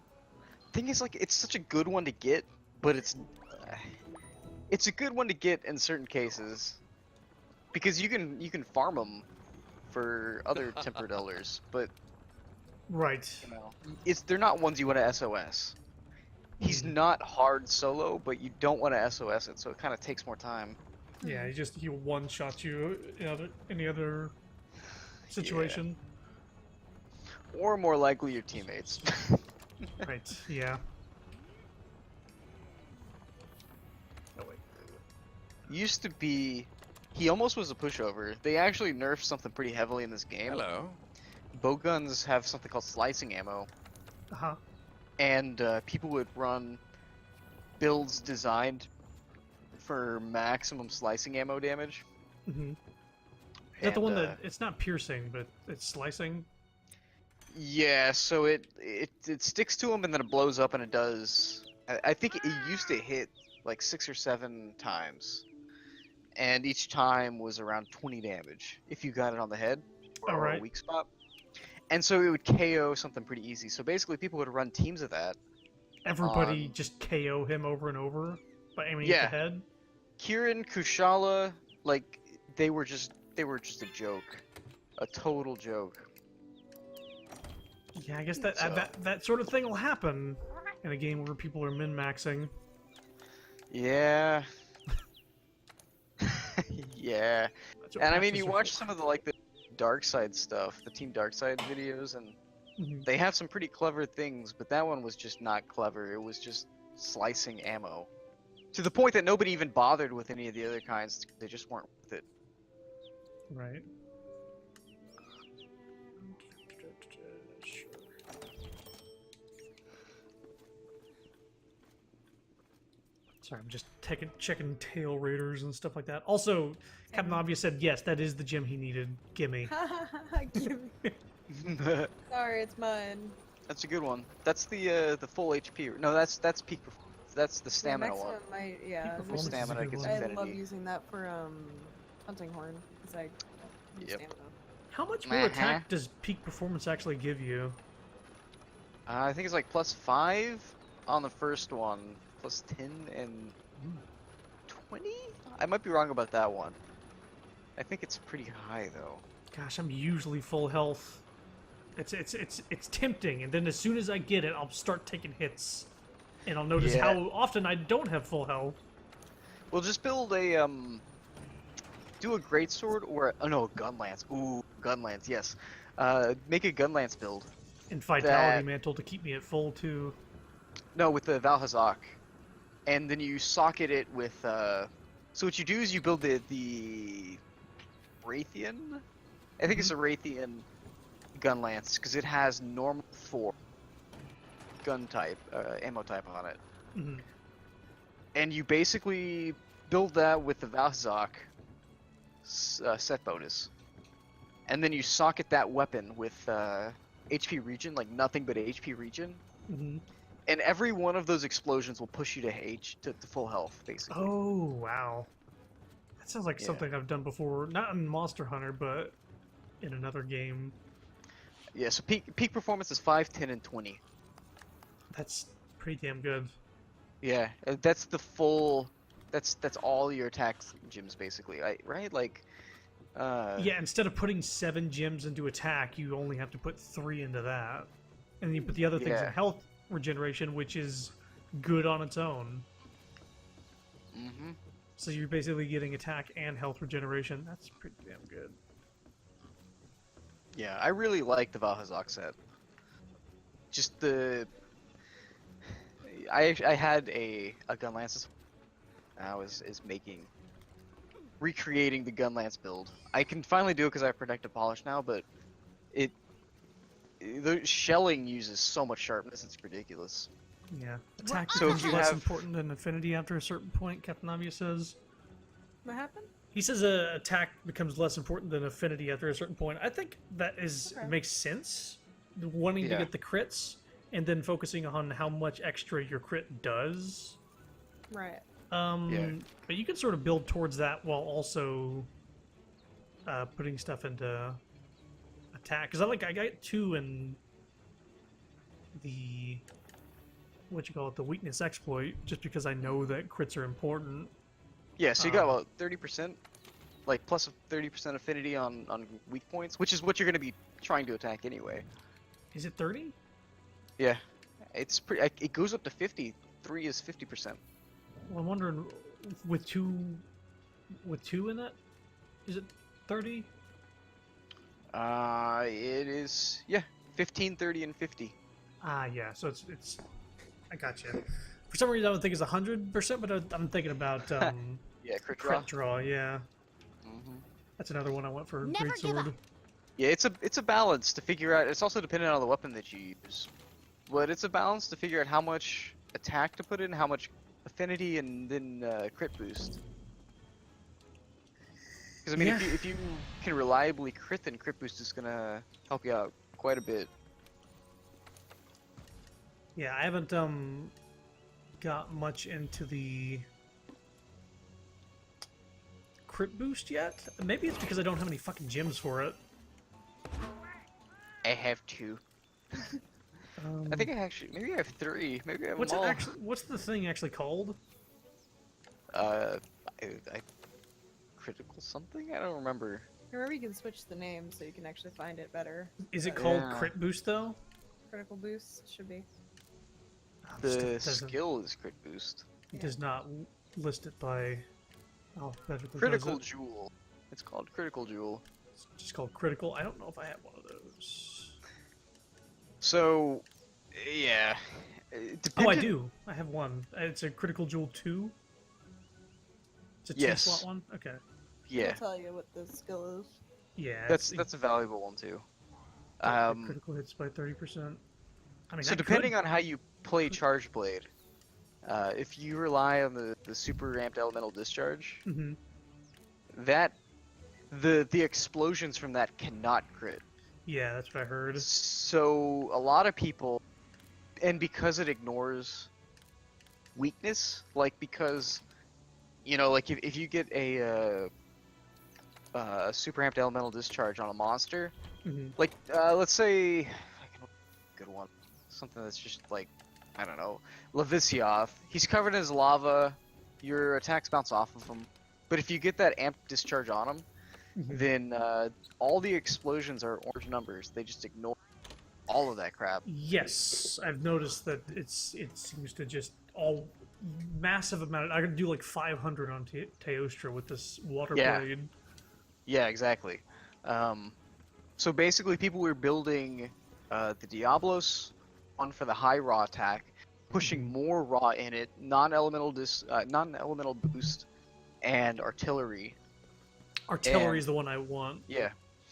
S3: Thing is, like, it's such a good one to get, but it's a good one to get in certain cases because you can farm them for other tempered elders, but
S1: Right.
S3: you know, they're not ones you want to SOS. He's not hard solo, but you don't want to SOS it, so it kind of takes more time.
S1: Yeah, he one-shots you in any other situation.
S3: Or more likely your teammates.
S1: Right, yeah. Oh, wait.
S3: Used to be, he almost was a pushover. They actually nerfed something pretty heavily in this game.
S4: Hello.
S3: Bowguns have something called slicing ammo,
S1: Uh-huh.
S3: and people would run builds designed for maximum slicing ammo damage.
S1: Mm-hmm. Is that the one
S3: And,
S1: that, it's not piercing, but it's slicing?
S3: Yeah, so it sticks to him and then it blows up and it does. I think it used to hit like 6 or 7 times, and each time was around 20 damage if you got it on the head or a
S1: Alright.
S3: weak spot. And so it would KO something pretty easy. So basically, people would run teams of that.
S1: Everybody just KO him over and over by aiming
S3: Yeah.
S1: at the head?
S3: Kieran, Kushala, like they were just a joke, a total joke.
S1: Yeah, I guess that
S3: So-
S1: that sort of thing will happen in a game where people are min-maxing.
S3: Yeah. Yeah.
S1: That's what
S3: And I mean,
S1: patches
S3: you
S1: are
S3: watch
S1: for.
S3: some of the like the Dark Side stuff, the Team Dark Side videos, and
S1: Mhm.
S3: they have some pretty clever things, but that one was just not clever. It was just slicing ammo. To the point that nobody even bothered with any of the other kinds. They just weren't worth it.
S1: Right. Sorry, I'm just checking tail raiders and stuff like that. Also, Captain Obvious said yes, that is the gem he needed. Gimme.
S2: Give me- Sorry, it's mine.
S3: That's a good one. That's the full HP. No, that's peak performance. That's the stamina one.
S2: Maximum might, yeah.
S1: Peak
S3: For
S1: performance is a
S3: stamina
S1: good
S3: gets
S1: one.
S2: I
S3: infinity.
S2: love using that for hunting horn because I use
S3: Yep.
S2: stamina.
S1: How much more attack does peak performance actually give you?
S3: I think it's like +5 on the first one, +10 and 20. I might be wrong about that one. I think it's pretty high though.
S1: Gosh, I'm usually full health. It's tempting, and then as soon as I get it, I'll start taking hits, and I'll notice
S3: Yeah.
S1: how often I don't have full health.
S3: We'll just build a do a greatsword or a gun lance. Ooh, gun lance, yes. Make a gun lance build.
S1: And Vitality
S3: That-
S1: Mantle to keep me at full too.
S3: No, with the Valhazak. And then you socket it with so what you do is you build the Raytheon. I think it's a Raytheon gun lance because it has normal 4 gun type, ammo type on it.
S1: Mhm.
S3: And you basically build that with the Valhazak set bonus. And then you socket that weapon with HP regen, like nothing but HP regen.
S1: Mhm.
S3: And every one of those explosions will push you to full health, basically.
S1: Oh wow, that sounds like
S3: Yeah.
S1: something I've done before. Not in Monster Hunter, but in another game.
S3: Yeah, so peak performance is 5, 10, and 20.
S1: That's pretty damn good.
S3: Yeah, that's the full. That's all your attack gems basically, right? Like,
S1: Yeah, instead of putting 7 gems into attack, you only have to put 3 into that, and you put the other things in
S3: Yeah.
S1: health regeneration, which is good on its own.
S3: mm-hmm.
S1: So you're basically getting attack and health regeneration. That's pretty damn good.
S3: Yeah, I really like the Valhazak set. Just the. I had a gun lance. I was recreating the gun lance build. I can finally do it because I have protective polish now, but the shelling uses so much sharpness, it's ridiculous.
S1: Yeah, attack
S3: So if
S1: becomes
S3: you
S1: less
S3: have-
S1: important than affinity after a certain point. Captain Avia says.
S2: What happened?
S1: He says attack becomes less important than affinity after a certain point. I think that is
S2: Okay.
S1: makes sense. Wanting to
S3: Yeah.
S1: get the crits and then focusing on how much extra your crit does.
S2: Right.
S3: Yeah.
S1: But you can sort of build towards that while also putting stuff into attack. Because I got 2 in the the weakness exploit, just because I know that crits are important.
S3: Yeah, so you got about 30%, like plus 30% affinity on weak points, which is what you're going to be trying to attack anyway.
S1: Is it 30?
S3: Yeah, it's pretty. It goes up to 50. 3 is 50%.
S1: Well, I'm wondering with two in it, is it 30?
S3: It is 15, 30, and 50.
S1: Ah, yeah. So it's. I got you. For some reason, I would think it's 100%, but I'm thinking about
S3: Yeah, crit draw.
S1: crit draw. Yeah,
S3: hmm
S1: that's another one I went for.
S4: Never
S1: Great
S4: give
S1: sword.
S4: up.
S3: Yeah, it's a balance to figure out. It's also dependent on the weapon that you use, but it's a balance to figure out how much attack to put in, how much affinity, and then crit boost. Because I mean,
S1: Yeah.
S3: if you can reliably crit, then crit boost is gonna help you out quite a bit.
S1: Yeah, I haven't got much into the crit boost yet. Maybe it's because I don't have any fucking gems for it.
S3: I have 2. I think maybe I have 3. Maybe I have
S1: What's
S3: them
S1: it
S3: all.
S1: actually? What's the thing actually called?
S3: I critical something? I don't remember.
S2: Remember, you can switch the name so you can actually find it better.
S1: Is it
S2: But
S1: called
S3: Yeah.
S1: crit boost though?
S2: Critical boost should be.
S3: The skill is crit boost.
S1: It does not list it by alphabetical.
S3: Critical jewel. It's called critical jewel.
S1: It's just called critical. I don't know if I have one of those.
S3: So, yeah.
S1: Oh, I do. I have one. It's a critical jewel 2. It's a 2-slot one. Okay.
S3: Yeah,
S2: I'll tell you what the skill is.
S1: Yeah.
S3: that's
S1: it's-
S3: a valuable one too.
S1: critical hits by 30%. I mean,
S3: So depending on how you play Charge Blade, if you rely on the super ramped elemental discharge,
S1: Mm-hmm.
S3: that the explosions from that cannot crit.
S1: Yeah, that's what I heard.
S3: So a lot of people, and because it ignores weakness, like because, like if you get a super amped elemental discharge on a monster,
S1: Mm-hmm.
S3: like let's say, good one, something that's just like, I don't know, Levisioth. He's covered in his lava. Your attacks bounce off of him, but if you get that amped discharge on him, then all the explosions are orange numbers. They just ignore all of that crap.
S1: Yes, I've noticed that it seems to just all massive amount. I could do like 500 on Teostra with this water
S3: Yeah.
S1: blade.
S3: Yeah, exactly. So basically, people were building the Diablos one for the high raw attack, pushing more raw in it, non-elemental boost, and artillery.
S1: Artillery
S3: And-
S1: is the one I want.
S3: Yeah.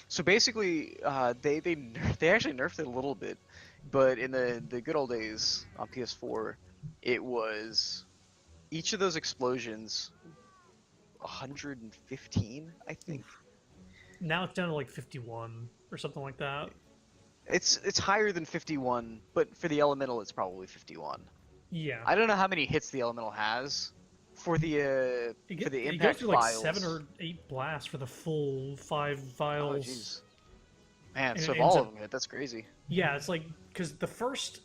S3: So basically, they actually nerfed it a little bit, but in the good old days on PS4, it was each of those explosions 115, I think.
S1: Now it's down to like 51 or something like that.
S3: It's higher than 51, but for the elemental, it's probably 51.
S1: Yeah.
S3: I don't know how many hits the elemental has for the for the
S1: It goes
S3: impact
S1: through like
S3: files.
S1: 7 or 8 blasts for the full 5
S3: Oh
S1: vials.
S3: jeez, man!
S1: And
S3: So
S1: it
S3: if
S1: ends
S3: all
S1: up-
S3: of them hit, that's crazy.
S1: Yeah, it's like because the first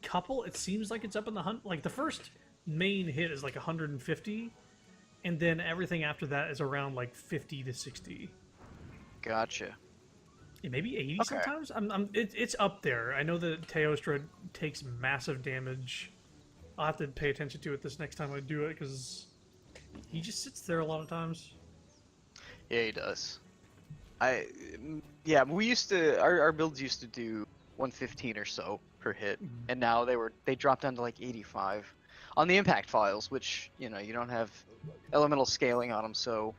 S1: couple, it seems like it's up in the hunt. Like the first main hit is like 150, and then everything after that is around like 50 to 60.
S3: Gotcha.
S1: Yeah, maybe 80
S3: Okay.
S1: sometimes. It's up there. I know that Teostra takes massive damage. I'll have to pay attention to it this next time I do it because he just sits there a lot of times.
S3: Yeah, he does. Yeah, we used to our builds used to do 115 or so per hit,
S1: Mhm.
S3: and now they dropped down to like 85 on the impact files, which you don't have elemental scaling on them, so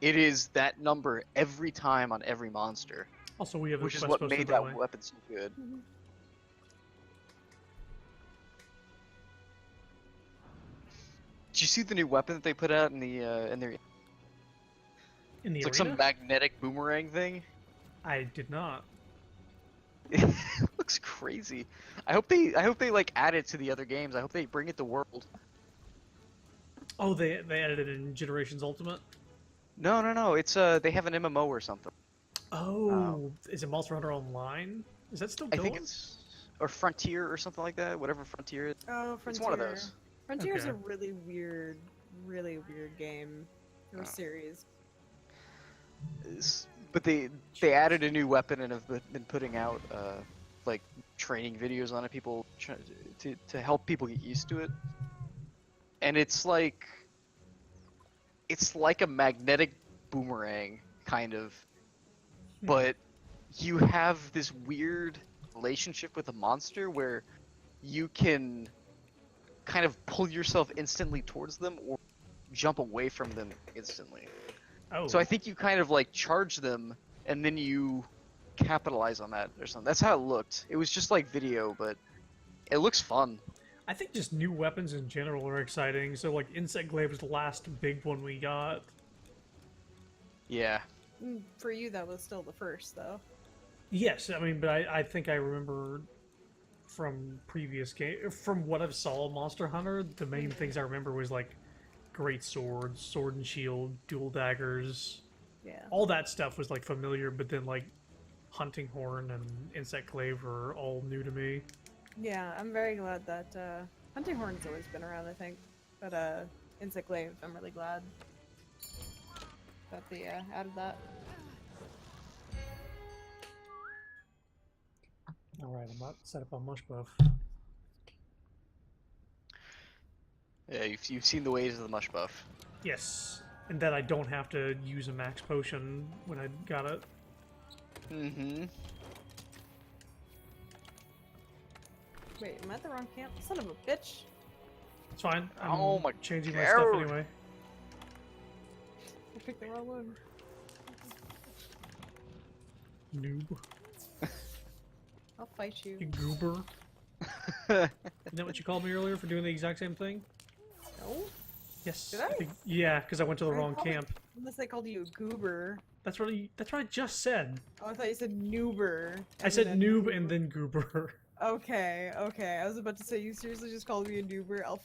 S3: it is that number every time on every monster,
S1: Also, we have a
S3: which is
S1: quest
S3: what
S1: posted,
S3: made
S1: by the
S3: that
S1: way.
S3: weapon so good. Did you see the new weapon that they put out in their?
S1: In the
S3: It's like
S1: arena?
S3: some magnetic boomerang thing.
S1: I did not.
S3: It looks crazy. I hope they like add it to the other games. I hope they bring it to World.
S1: Oh, they added it in Generations Ultimate.
S3: No. It's they have an MMO or something.
S1: Oh, is it Monster Hunter Online? Is that still
S3: I
S1: going?
S3: think it's or Frontier or something like that. Whatever Frontier is.
S2: Oh, Frontier.
S3: It's one of those.
S2: Frontier's
S1: Okay.
S2: a really weird game or
S3: Oh.
S2: series.
S3: But they added a new weapon and have been putting out like training videos on it. People to help people get used to it. And it's like a magnetic boomerang kind of, but you have this weird relationship with a monster where you can kind of pull yourself instantly towards them or jump away from them instantly.
S1: Oh,
S3: So I think you kind of like charge them and then you capitalize on that or something. That's how it looked. It was just like video, but it looks fun.
S1: I think just new weapons in general are exciting. So like Insect Glaive was the last big one we got.
S3: Yeah.
S2: For you, that was still the first, though.
S1: Yes, I mean, but I think I remember from previous game, from what I saw of Monster Hunter, the main things I remember was like great swords, sword and shield, dual daggers,
S2: Yeah.
S1: all that stuff was like familiar. But then like Hunting Horn and Insect Glaive are all new to me.
S2: Yeah, I'm very glad that Hunting Horn's always been around, I think. But Insect Glaive, I'm really glad that they added that.
S1: All right, I'm about to set up on Mush Buff.
S3: Yeah, you've seen the ways of the mush buff.
S1: Yes, and that I don't have to use a max potion when I got it.
S3: Mm-hmm.
S2: Wait, am I at the wrong camp? Son of a bitch!
S1: It's fine. I'm
S3: Oh my
S1: changing my stuff
S3: God.
S1: anyway.
S2: I picked the wrong one.
S1: Noob.
S2: I'll fight you.
S1: You goober. Isn't that what you called me earlier for doing the exact same thing?
S2: No?
S1: Yes.
S2: Did I?
S1: think, yeah, because I went to the
S2: I
S1: wrong
S2: probably-
S1: camp.
S2: Unless I called you a goober.
S1: That's what I just said.
S2: Oh, I thought you said noober.
S1: I said noob and then goober.
S2: Okay. I was about to say, you seriously just called me a noober? I'll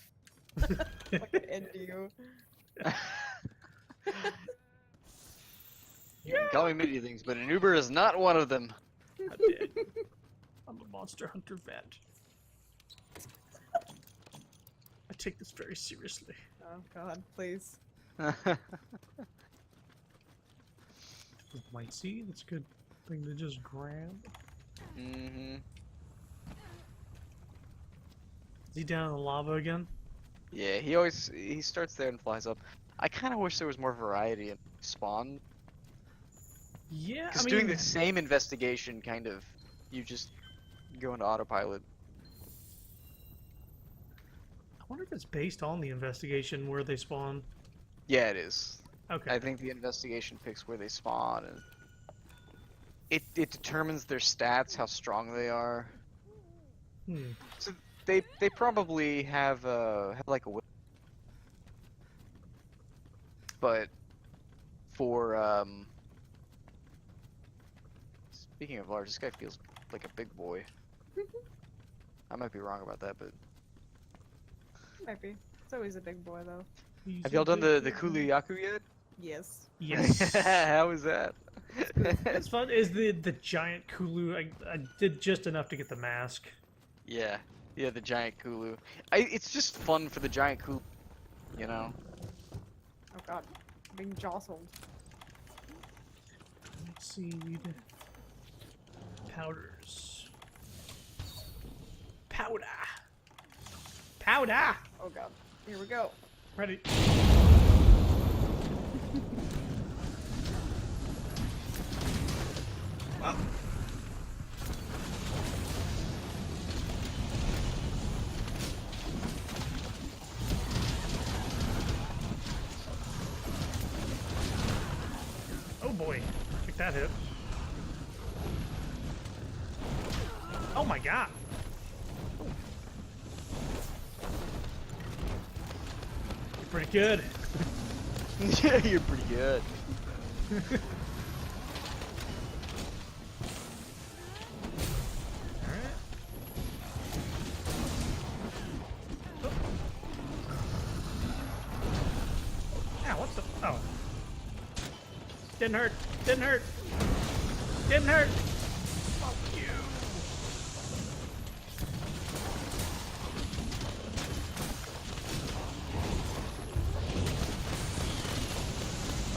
S2: fucking end you.
S3: You can call me many things, but an Uber is not one of them.
S1: I did. I'm a Monster Hunter vet. I take this very seriously.
S2: Oh god, please.
S1: Light seed, that's a good thing to just grab.
S3: Mm-hmm.
S1: Is he down in the lava again?
S3: Yeah, he starts there and flies up. I kind of wish there was more variety in spawn.
S1: Yeah,
S3: Because
S1: I mean,
S3: doing the same investigation, kind of, you just go into autopilot.
S1: I wonder if it's based on the investigation where they spawn.
S3: Yeah, it is.
S1: Okay.
S3: I think the investigation picks where they spawn, and it determines their stats, how strong they are.
S1: Hmm.
S3: So they probably have like a but for speaking of large, this guy feels like a big boy. I might be wrong about that, but
S2: Might be. It's always a big boy though.
S1: He's
S3: have
S1: a
S3: y'all done
S1: big
S3: the
S1: boy.
S3: Kuluyaku yet?
S2: Yes.
S1: Yes.
S3: How was that?
S1: It's fun. Is the giant Kulu? I did just enough to get the mask.
S3: Yeah, yeah, the giant Kulu. It's just fun for the giant Kulu, you know.
S2: Oh god. I'm being jostled.
S1: Seed. Powders. Powder. Powder.
S2: Oh god. Here we go.
S1: Ready. Oh boy. Took that hit. Oh my god. You're pretty good.
S3: Yeah, you're pretty good.
S1: Alright. Ow, what the? Oh. Didn't hurt. Didn't hurt. Didn't hurt. Fuck you.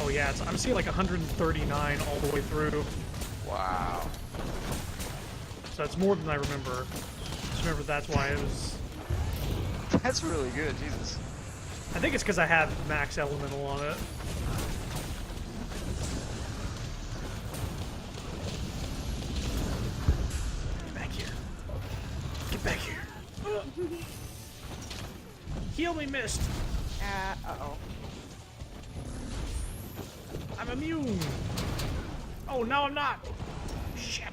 S1: Oh yeah, I'm seeing like 139 all the way through.
S3: Wow.
S1: So it's more than I remember. Just remember that's why it was.
S3: That's really good, Jesus.
S1: I think it's because I had max elemental on it. Get back here. Get back here. Heal me, Mist.
S2: Uh-oh.
S1: I'm immune. Oh, no, I'm not. Shit.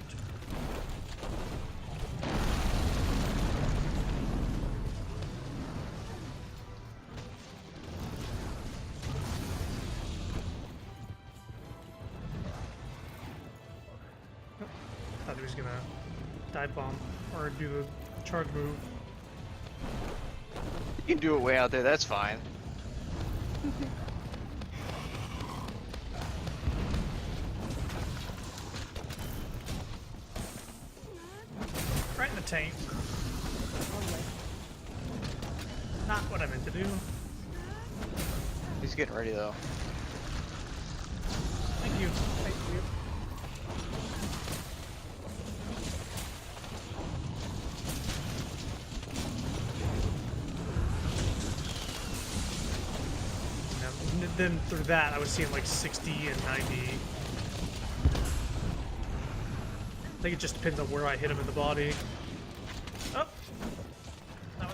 S1: Thought he was gonna dive bomb or do the charge move.
S3: You can do it way out there, that's fine.
S1: Right in the tank.
S2: Only.
S1: Not what I meant to do.
S3: He's getting ready though.
S1: Thank you.
S2: Thank you.
S1: And then through that, I was seeing like 60 and 90. I think it just depends on where I hit him in the body. Oh! No.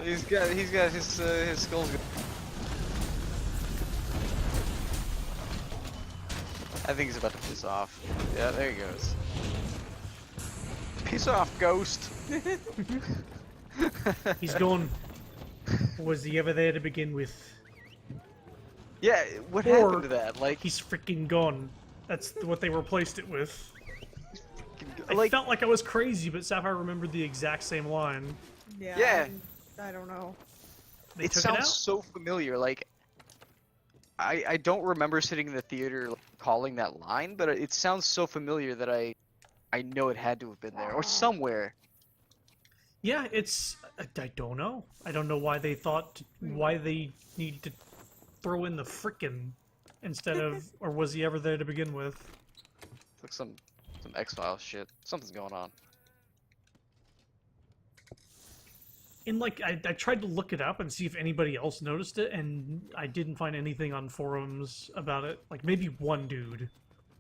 S3: He's got his skull's good. I think he's about to piss off. Yeah, there he goes. Piss off, ghost.
S1: He's gone. Was he ever there to begin with?
S3: Yeah, what
S1: Or
S3: happened to that? Like,
S1: He's freaking gone. That's what they replaced it with. I
S3: like,
S1: felt like I was crazy, but Sapphire remembered the exact same line.
S2: Yeah.
S3: Yeah.
S2: I don't know.
S1: They
S3: it
S1: took
S3: sounds
S1: it out?
S3: so familiar. Like, I don't remember sitting in the theater like, calling that line, but it sounds so familiar that I know it had to have been there or somewhere.
S1: Yeah, it's... I don't know. I don't know why they thought... Why they needed to throw in the frickin' instead of... Or was he ever there to begin with?
S3: It's like some X-Files shit. Something's going on.
S1: And, like, I tried to look it up and see if anybody else noticed it, and I didn't find anything on forums about it. Like, maybe one dude.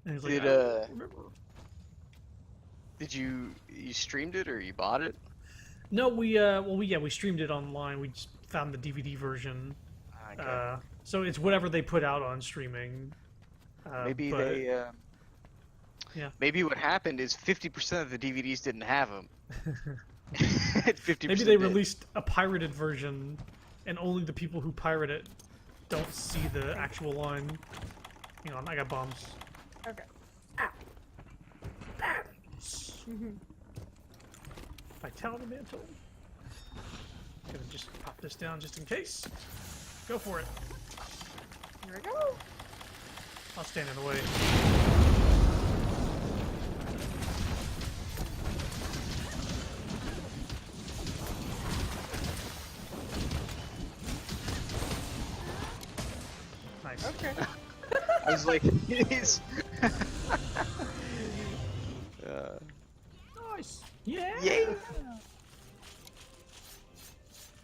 S1: And he's like,
S3: Did,
S1: I don't remember.
S3: Did you streamed it or you bought it?
S1: No, we streamed it online. We just found the DVD version.
S3: Okay.
S1: So it's whatever they put out on streaming.
S3: Maybe
S1: but,
S3: they.
S1: Yeah.
S3: Maybe what happened is 50% of the DVDs didn't have them. 50%
S1: Maybe they
S3: did.
S1: released a pirated version, and only the people who pirate it don't see the actual line. Hang on, I got bombs.
S2: Okay.
S1: Vitality mantle. Gonna just pop this down just in case. Go for it.
S2: Here we go.
S1: I'll stand in the way. Nice.
S2: Okay.
S3: I was like, he's.
S1: Nice. Yeah.
S3: Yay!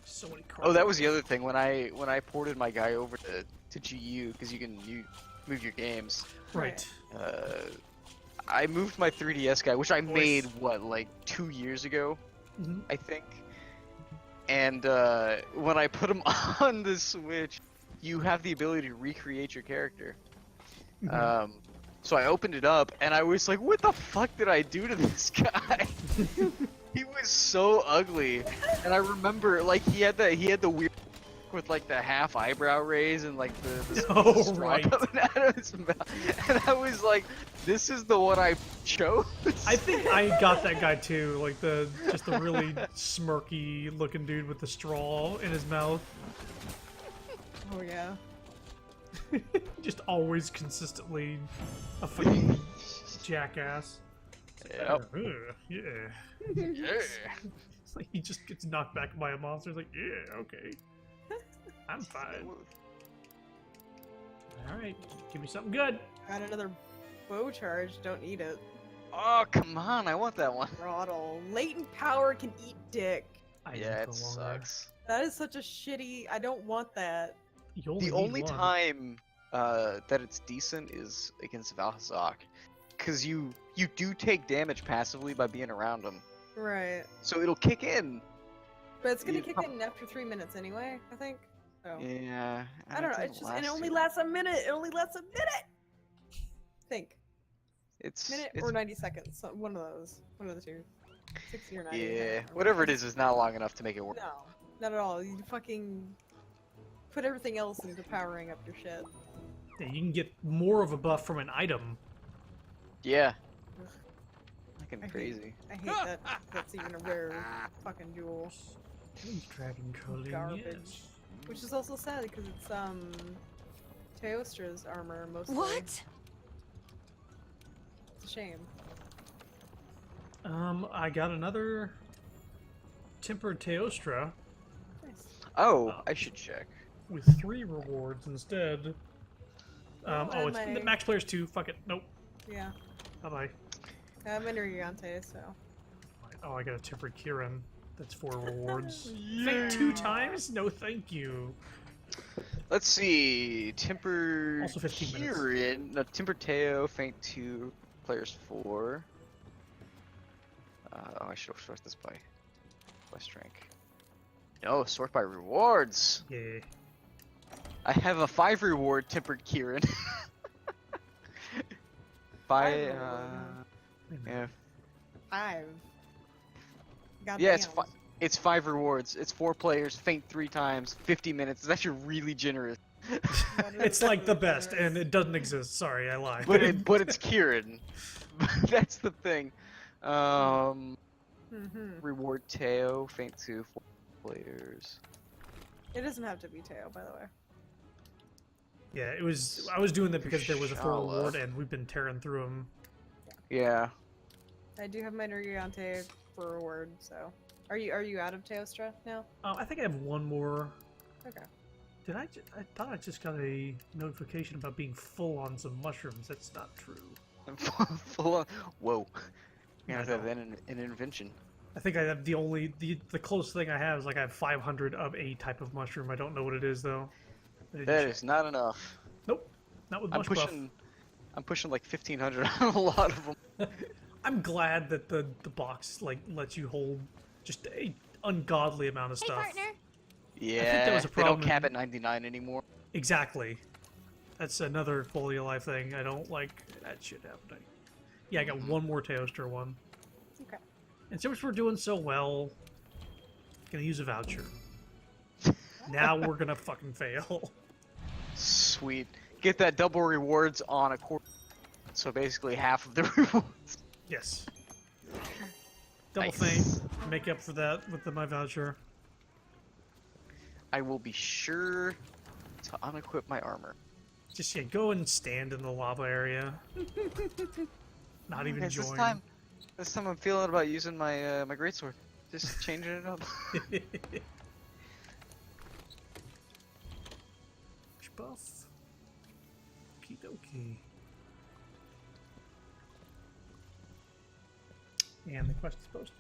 S1: So many cards.
S3: Oh, that was the other thing when I ported my guy over to GU because you move your games.
S1: Right.
S3: I moved my 3DS guy, which I
S1: Voice.
S3: made what like 2 years ago,
S1: Mhm.
S3: I think. And when I put him on the Switch, you have the ability to recreate your character.
S1: Mhm.
S3: So I opened it up and I was like, "What the fuck did I do to this guy?" He was so ugly, and I remember like he had the weird with like the half eyebrow raise and like the
S1: Oh,
S3: straw
S1: right.
S3: coming out of his mouth, and I was like, "This is the one I chose."
S1: I think I got that guy too, like just the really smirky looking dude with the straw in his mouth.
S2: Oh yeah.
S1: Just always consistently a fucking jackass.
S3: Yep.
S1: Yeah.
S3: Yeah.
S1: It's like he just gets knocked back by a monster. It's like, yeah, okay. I'm fine. Alright, give me something good.
S2: Got another bow charge. Don't need it.
S3: Oh come on! I want that one.
S2: Throttle. Latent power can eat dick.
S1: I
S3: Yeah,
S1: need
S3: it
S1: the longer.
S3: sucks.
S2: That is such a shitty. I don't want that.
S1: You
S3: The
S1: need
S3: only
S1: one.
S3: time that it's decent is against Valhazak, because you do take damage passively by being around him,
S2: Right.
S3: so it'll kick in.
S2: But it's gonna
S3: You
S2: kick
S3: prob-
S2: in after 3 minutes anyway. I think. So.
S3: Yeah.
S2: I don't know.
S3: didn't
S2: It's just it
S3: last
S2: only
S3: too-
S2: lasts a minute. It only lasts a minute. Think
S3: It's
S2: minute
S3: it's-
S2: or 90 seconds. One of those. One of the two. 60 or 90.
S3: yeah.
S2: or
S3: Whatever it is not long enough to make it work.
S2: No, not at all. You fucking put everything else into powering up your shit.
S1: Yeah, you can get more of a buff from an item.
S3: Yeah.
S2: Ugh.
S3: Fucking
S2: I hate-
S3: crazy.
S2: I hate that. That's even a rare fucking jewel.
S1: Dragon culling,
S2: Garbage.
S1: yes.
S2: Which is also sad because it's Teostra's armor mostly.
S4: What?
S2: It's a shame.
S1: I got another tempered Teostra
S2: Nice.
S3: Oh, I should check.
S1: with 3 rewards instead.
S2: Oh,
S1: Oh, it's
S2: and
S1: the
S2: my-
S1: max players 2. Fuck it. Nope.
S2: Yeah.
S1: Bye bye.
S2: I'm in Gigante, so.
S1: Oh, I got a tempered Kieran. That's 4 rewards. Fate 2 times? No, thank you.
S3: Let's see. Temper
S1: Also 15 minutes.
S3: Kieran, no, Temper Teo, Faint 2, players 4. Oh, I should have sorted this by quest rank. No, sort by rewards.
S1: Yeah.
S3: I have a 5 reward Tempered Kieran.
S2: Five
S3: Yeah.
S2: 5. God
S3: Yeah, it's
S2: damn.
S3: it's 5 rewards. It's 4 players, faint 3 times, 50 minutes. It's actually really generous.
S2: That is
S1: It's like the
S2: definitely
S1: best,
S2: generous.
S1: and it doesn't exist. Sorry, I lied.
S3: But it's Kieran. That's the thing.
S2: Mhm.
S3: Reward Teo, faint 2, 4 players.
S2: It doesn't have to be Teo, by the way.
S1: Yeah, it was. I was doing that because there was a 4
S3: Kushala.
S1: reward, and we've been tearing through them.
S3: Yeah.
S2: I do have my Gigante for reward, so. Are you out of Teostra now?
S1: I think I have one more.
S2: Okay.
S1: Did I? I thought I just got a notification about being full on some mushrooms. That's not true.
S3: Full on. Whoa. You
S1: I
S3: have to have
S1: know.
S3: an invention.
S1: I think I have the closest thing I have is like I have 500 of a type of mushroom. I don't know what it is though. I didn't
S3: That
S1: check.
S3: is not enough.
S1: Nope. Not with
S3: I'm
S1: mush
S3: pushing like 1,500 on a lot of them.
S1: buff. I'm glad that the box like lets you hold just a ungodly amount of
S4: Hey,
S1: stuff.
S4: partner.
S3: Yeah,
S1: that was a
S3: they don't
S1: problem
S3: cap
S1: in-
S3: at 99 anymore.
S1: Exactly. That's another quality of life thing. I don't like that shit happening. Yeah, I got one more Teostra one.
S2: Okay.
S1: And since we're doing so well, gonna use a voucher. Now we're gonna fucking fail.
S3: Sweet. Get that double rewards on a quarter. So basically half of the rewards.
S1: Yes. Double
S3: Nice.
S1: fame. Make up for that with my voucher.
S3: I will be sure to unequip my armor.
S1: Just yeah, go and stand in the lava area. Not even
S3: Guys,
S1: join.
S3: this time I'm feeling about using my my greatsword. Just changing it up.
S1: Buff. Okie dokie. And the quest is posted.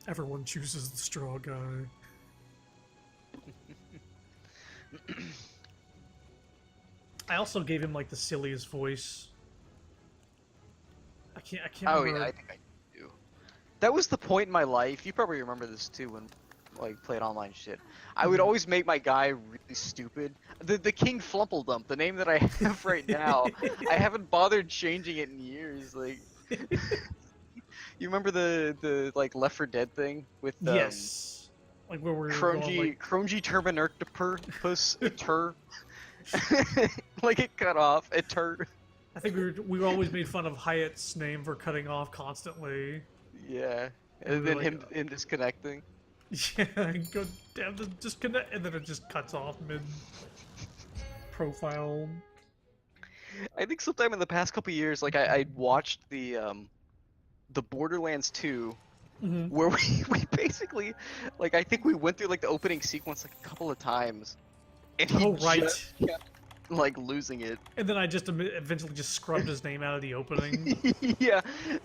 S1: Everyone chooses the straw guy. I also gave him like the silliest voice. I can't
S3: Oh
S1: remember.
S3: yeah, I think I do. That was the point in my life. You probably remember this too when like played online shit. I would always make my guy really stupid. The King Flumpeldump, the name that I have right now. I haven't bothered changing it in years. Like, you remember the like Left 4 Dead thing with
S1: Yes. Like where we're going like
S3: Crongy Terminurctopus tur. Like it cut off. It tur.
S1: I think we always made fun of Hyatt's name for cutting off constantly.
S3: Yeah.
S1: And
S3: And
S1: we
S3: then
S1: were
S3: him
S1: like,
S3: in disconnecting.
S1: Yeah, go damn the disconnect, and then it just cuts off mid profile.
S3: I think sometime in the past couple years, like I watched the Borderlands 2, where we basically, like I think we went through like the opening sequence like a couple of times, and he
S1: Oh right.
S3: just kept, like losing it.
S1: And then I just eventually just scrubbed his name out of the opening.
S3: Yeah,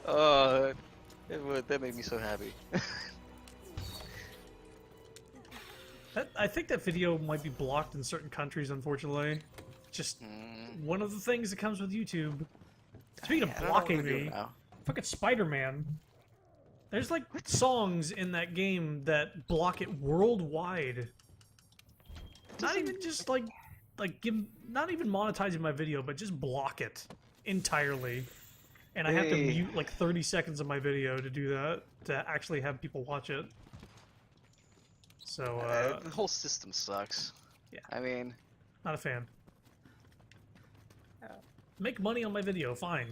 S3: that made me so happy.
S1: I think that video might be blocked in certain countries, unfortunately. Just one of the things that comes with YouTube. Speaking of
S3: I don't know what
S1: blocking
S3: they're doing
S1: me,
S3: now.
S1: fucking Spider-Man. There's like songs in that game that block it worldwide. Not even just like not even monetizing my video, but just block it entirely. And I have to mute like 30 seconds of my video to do that, to actually have people watch it. So,
S3: The whole system sucks.
S1: Yeah.
S3: I mean,
S1: not a fan. Make money on my video, fine.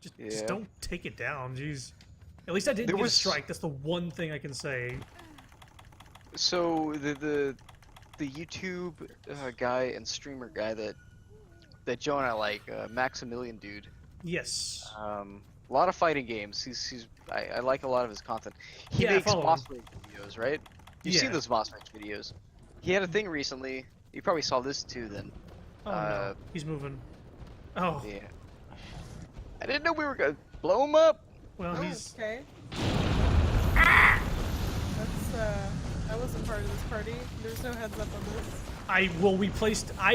S1: Just don't take it down, jeez. At least I didn't get a strike, that's the one thing I can say.
S3: so the YouTube guy and streamer guy that Joe and I like, Maximilian dude.
S1: Yes.
S3: A lot of fighting games. I like a lot of his content. He
S1: Yeah, I
S3: makes
S1: follow
S3: boss
S1: him.
S3: rage videos, right? You've
S1: Yeah.
S3: seen those boss rage videos. He had a thing recently. You probably saw this too then.
S1: Oh no, he's moving. Oh,
S3: Yeah. I didn't know we were gonna blow him up.
S1: well
S2: Oh,
S1: he's...
S2: okay. That's I wasn't part of this party. There's no heads up on this.
S1: I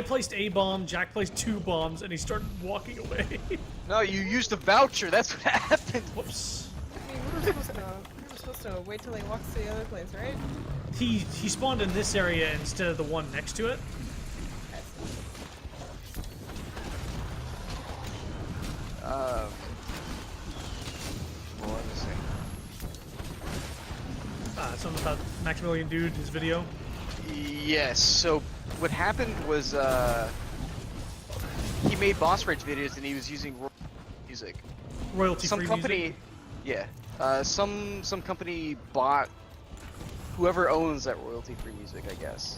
S1: placed a bomb, Jack placed 2 bombs, and he started walking away.
S3: No, you used a voucher. That's what happened.
S1: Whoops.
S2: I mean, we were supposed to wait till he walks to the other place, right?
S1: He spawned in this area instead of the one next to it.
S3: Well, let me see.
S1: Something about Maximilian Dude, his video.
S3: Yes. So what happened was he made boss rage videos and he was using music.
S1: Royalty
S3: Some
S1: free
S3: company,
S1: music.
S3: yeah. Some company bought whoever owns that royalty free music, I guess,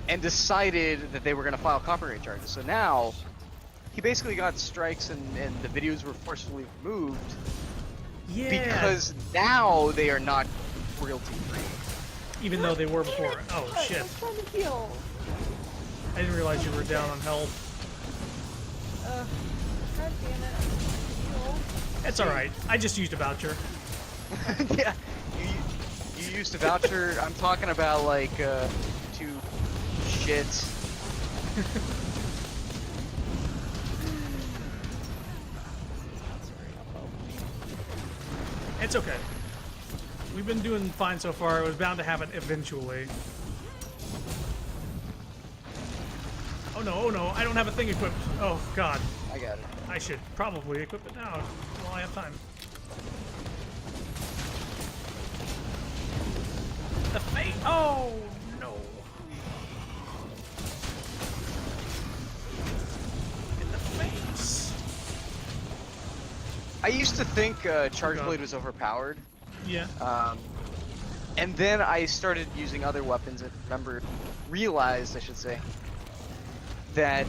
S3: and decided that they were gonna file copyright charges. So now he basically got strikes and the videos were forcibly removed
S1: Yeah.
S3: because now they are not royalty free.
S1: Even though they were before. Oh shit.
S2: I was trying to heal.
S1: I didn't realize you were down on health.
S2: God damn it. Heal.
S1: It's alright. I just used a voucher.
S3: Yeah, you used a voucher. I'm talking about like two shits.
S1: It's okay. We've been doing fine so far. It was bound to happen eventually. Oh no, I don't have a thing equipped. Oh god.
S3: I got it.
S1: I should probably equip it now while I have time. The fate. Oh no. In the face.
S3: I used to think Charge Blade was overpowered.
S1: Yeah.
S3: And then I started using other weapons and realized, I should say, that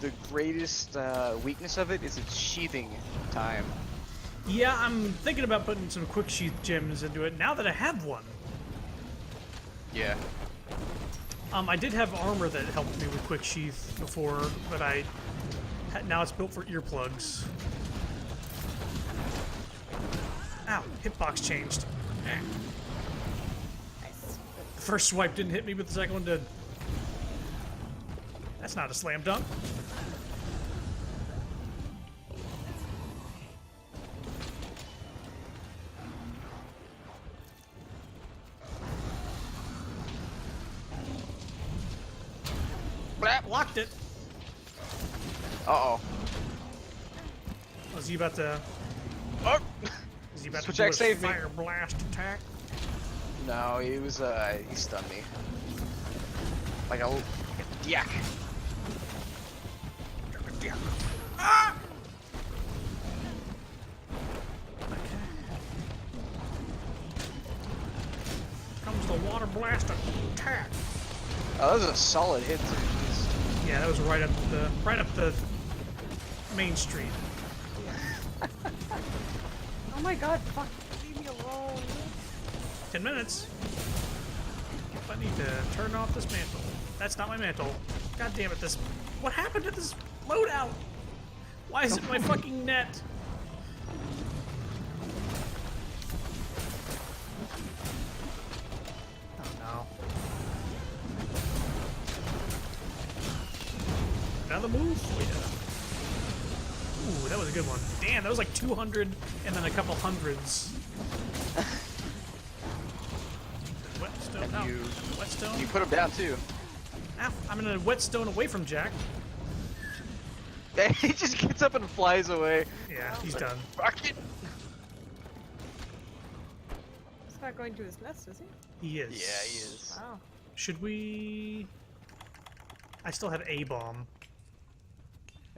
S3: the greatest weakness of it is its sheathing time.
S1: Yeah, I'm thinking about putting some quick sheath gems into it now that I have one.
S3: Yeah.
S1: I did have armor that helped me with quick sheath before, but now it's built for earplugs. Ow, hitbox changed.
S2: Nice.
S1: The first swipe didn't hit me, but the second one did. That's not a slam dunk. Blocked it.
S3: Uh-oh.
S1: Was he about to...
S3: Oh!
S1: Is he about
S3: Switch
S1: to do
S3: X
S1: a
S3: saved me.
S1: fire blast attack?
S3: No, he was, he stunned me. Like a yak.
S1: Ah! Okay. Comes the water blast attack.
S3: Oh, that was a solid hit, too. Jeez.
S1: Yeah, that was right up the main street.
S2: Oh my god, fuck, leave me alone.
S1: 10 minutes. I need to turn off this mantle. That's not my mantle. God damn it, this... What happened to this loadout? Why is it my fucking net? Oh no. Another move? Oh, yeah. Ooh, that was a good one. Damn, that was like 200 and then a couple hundreds. Whetstone.
S3: And
S1: No.
S3: you
S1: Whetstone.
S3: put him down, too.
S1: Ah, I'm in a whetstone away from Jack.
S3: He just gets up and flies away.
S1: Yeah, he's done.
S3: Fuck it.
S2: He's not going to his nest, is he?
S1: He is.
S3: Yeah, he is.
S2: Wow.
S1: Should we... I still have a bomb.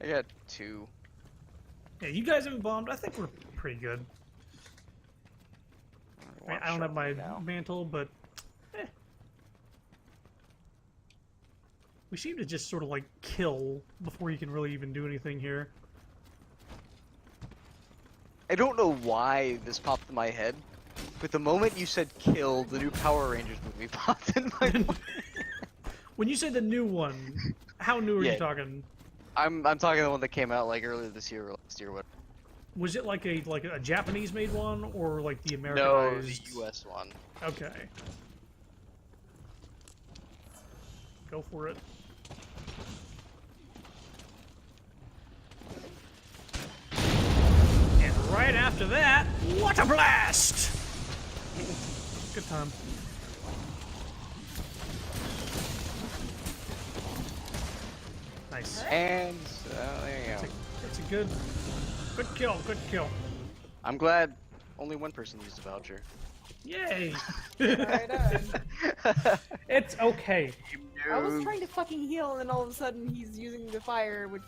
S3: I got 2.
S1: Yeah, you guys haven't bombed. I think we're pretty good. I mean, I don't have my mantle, but... eh. We seem to just sort of like kill before you can really even do anything here.
S3: I don't know why this popped in my head, but the moment you said kill, the new Power Rangers movie popped in my mind.
S1: When you say the new one, how new are
S3: Yeah.
S1: you talking?
S3: I'm talking the one that came out like earlier this year or last year. What?
S1: Was it like a Japanese made one or like the
S3: No,
S1: Americanized?
S3: the U.S. one.
S1: Okay. Go for it. And right after that, what a blast! Good time. Nice.
S3: And there you go.
S1: It's a good kill, good kill.
S3: I'm glad only one person used a voucher.
S1: Yay!
S2: Right on.
S1: It's okay.
S2: I was trying to fucking heal, and then all of a sudden he's using the fire, which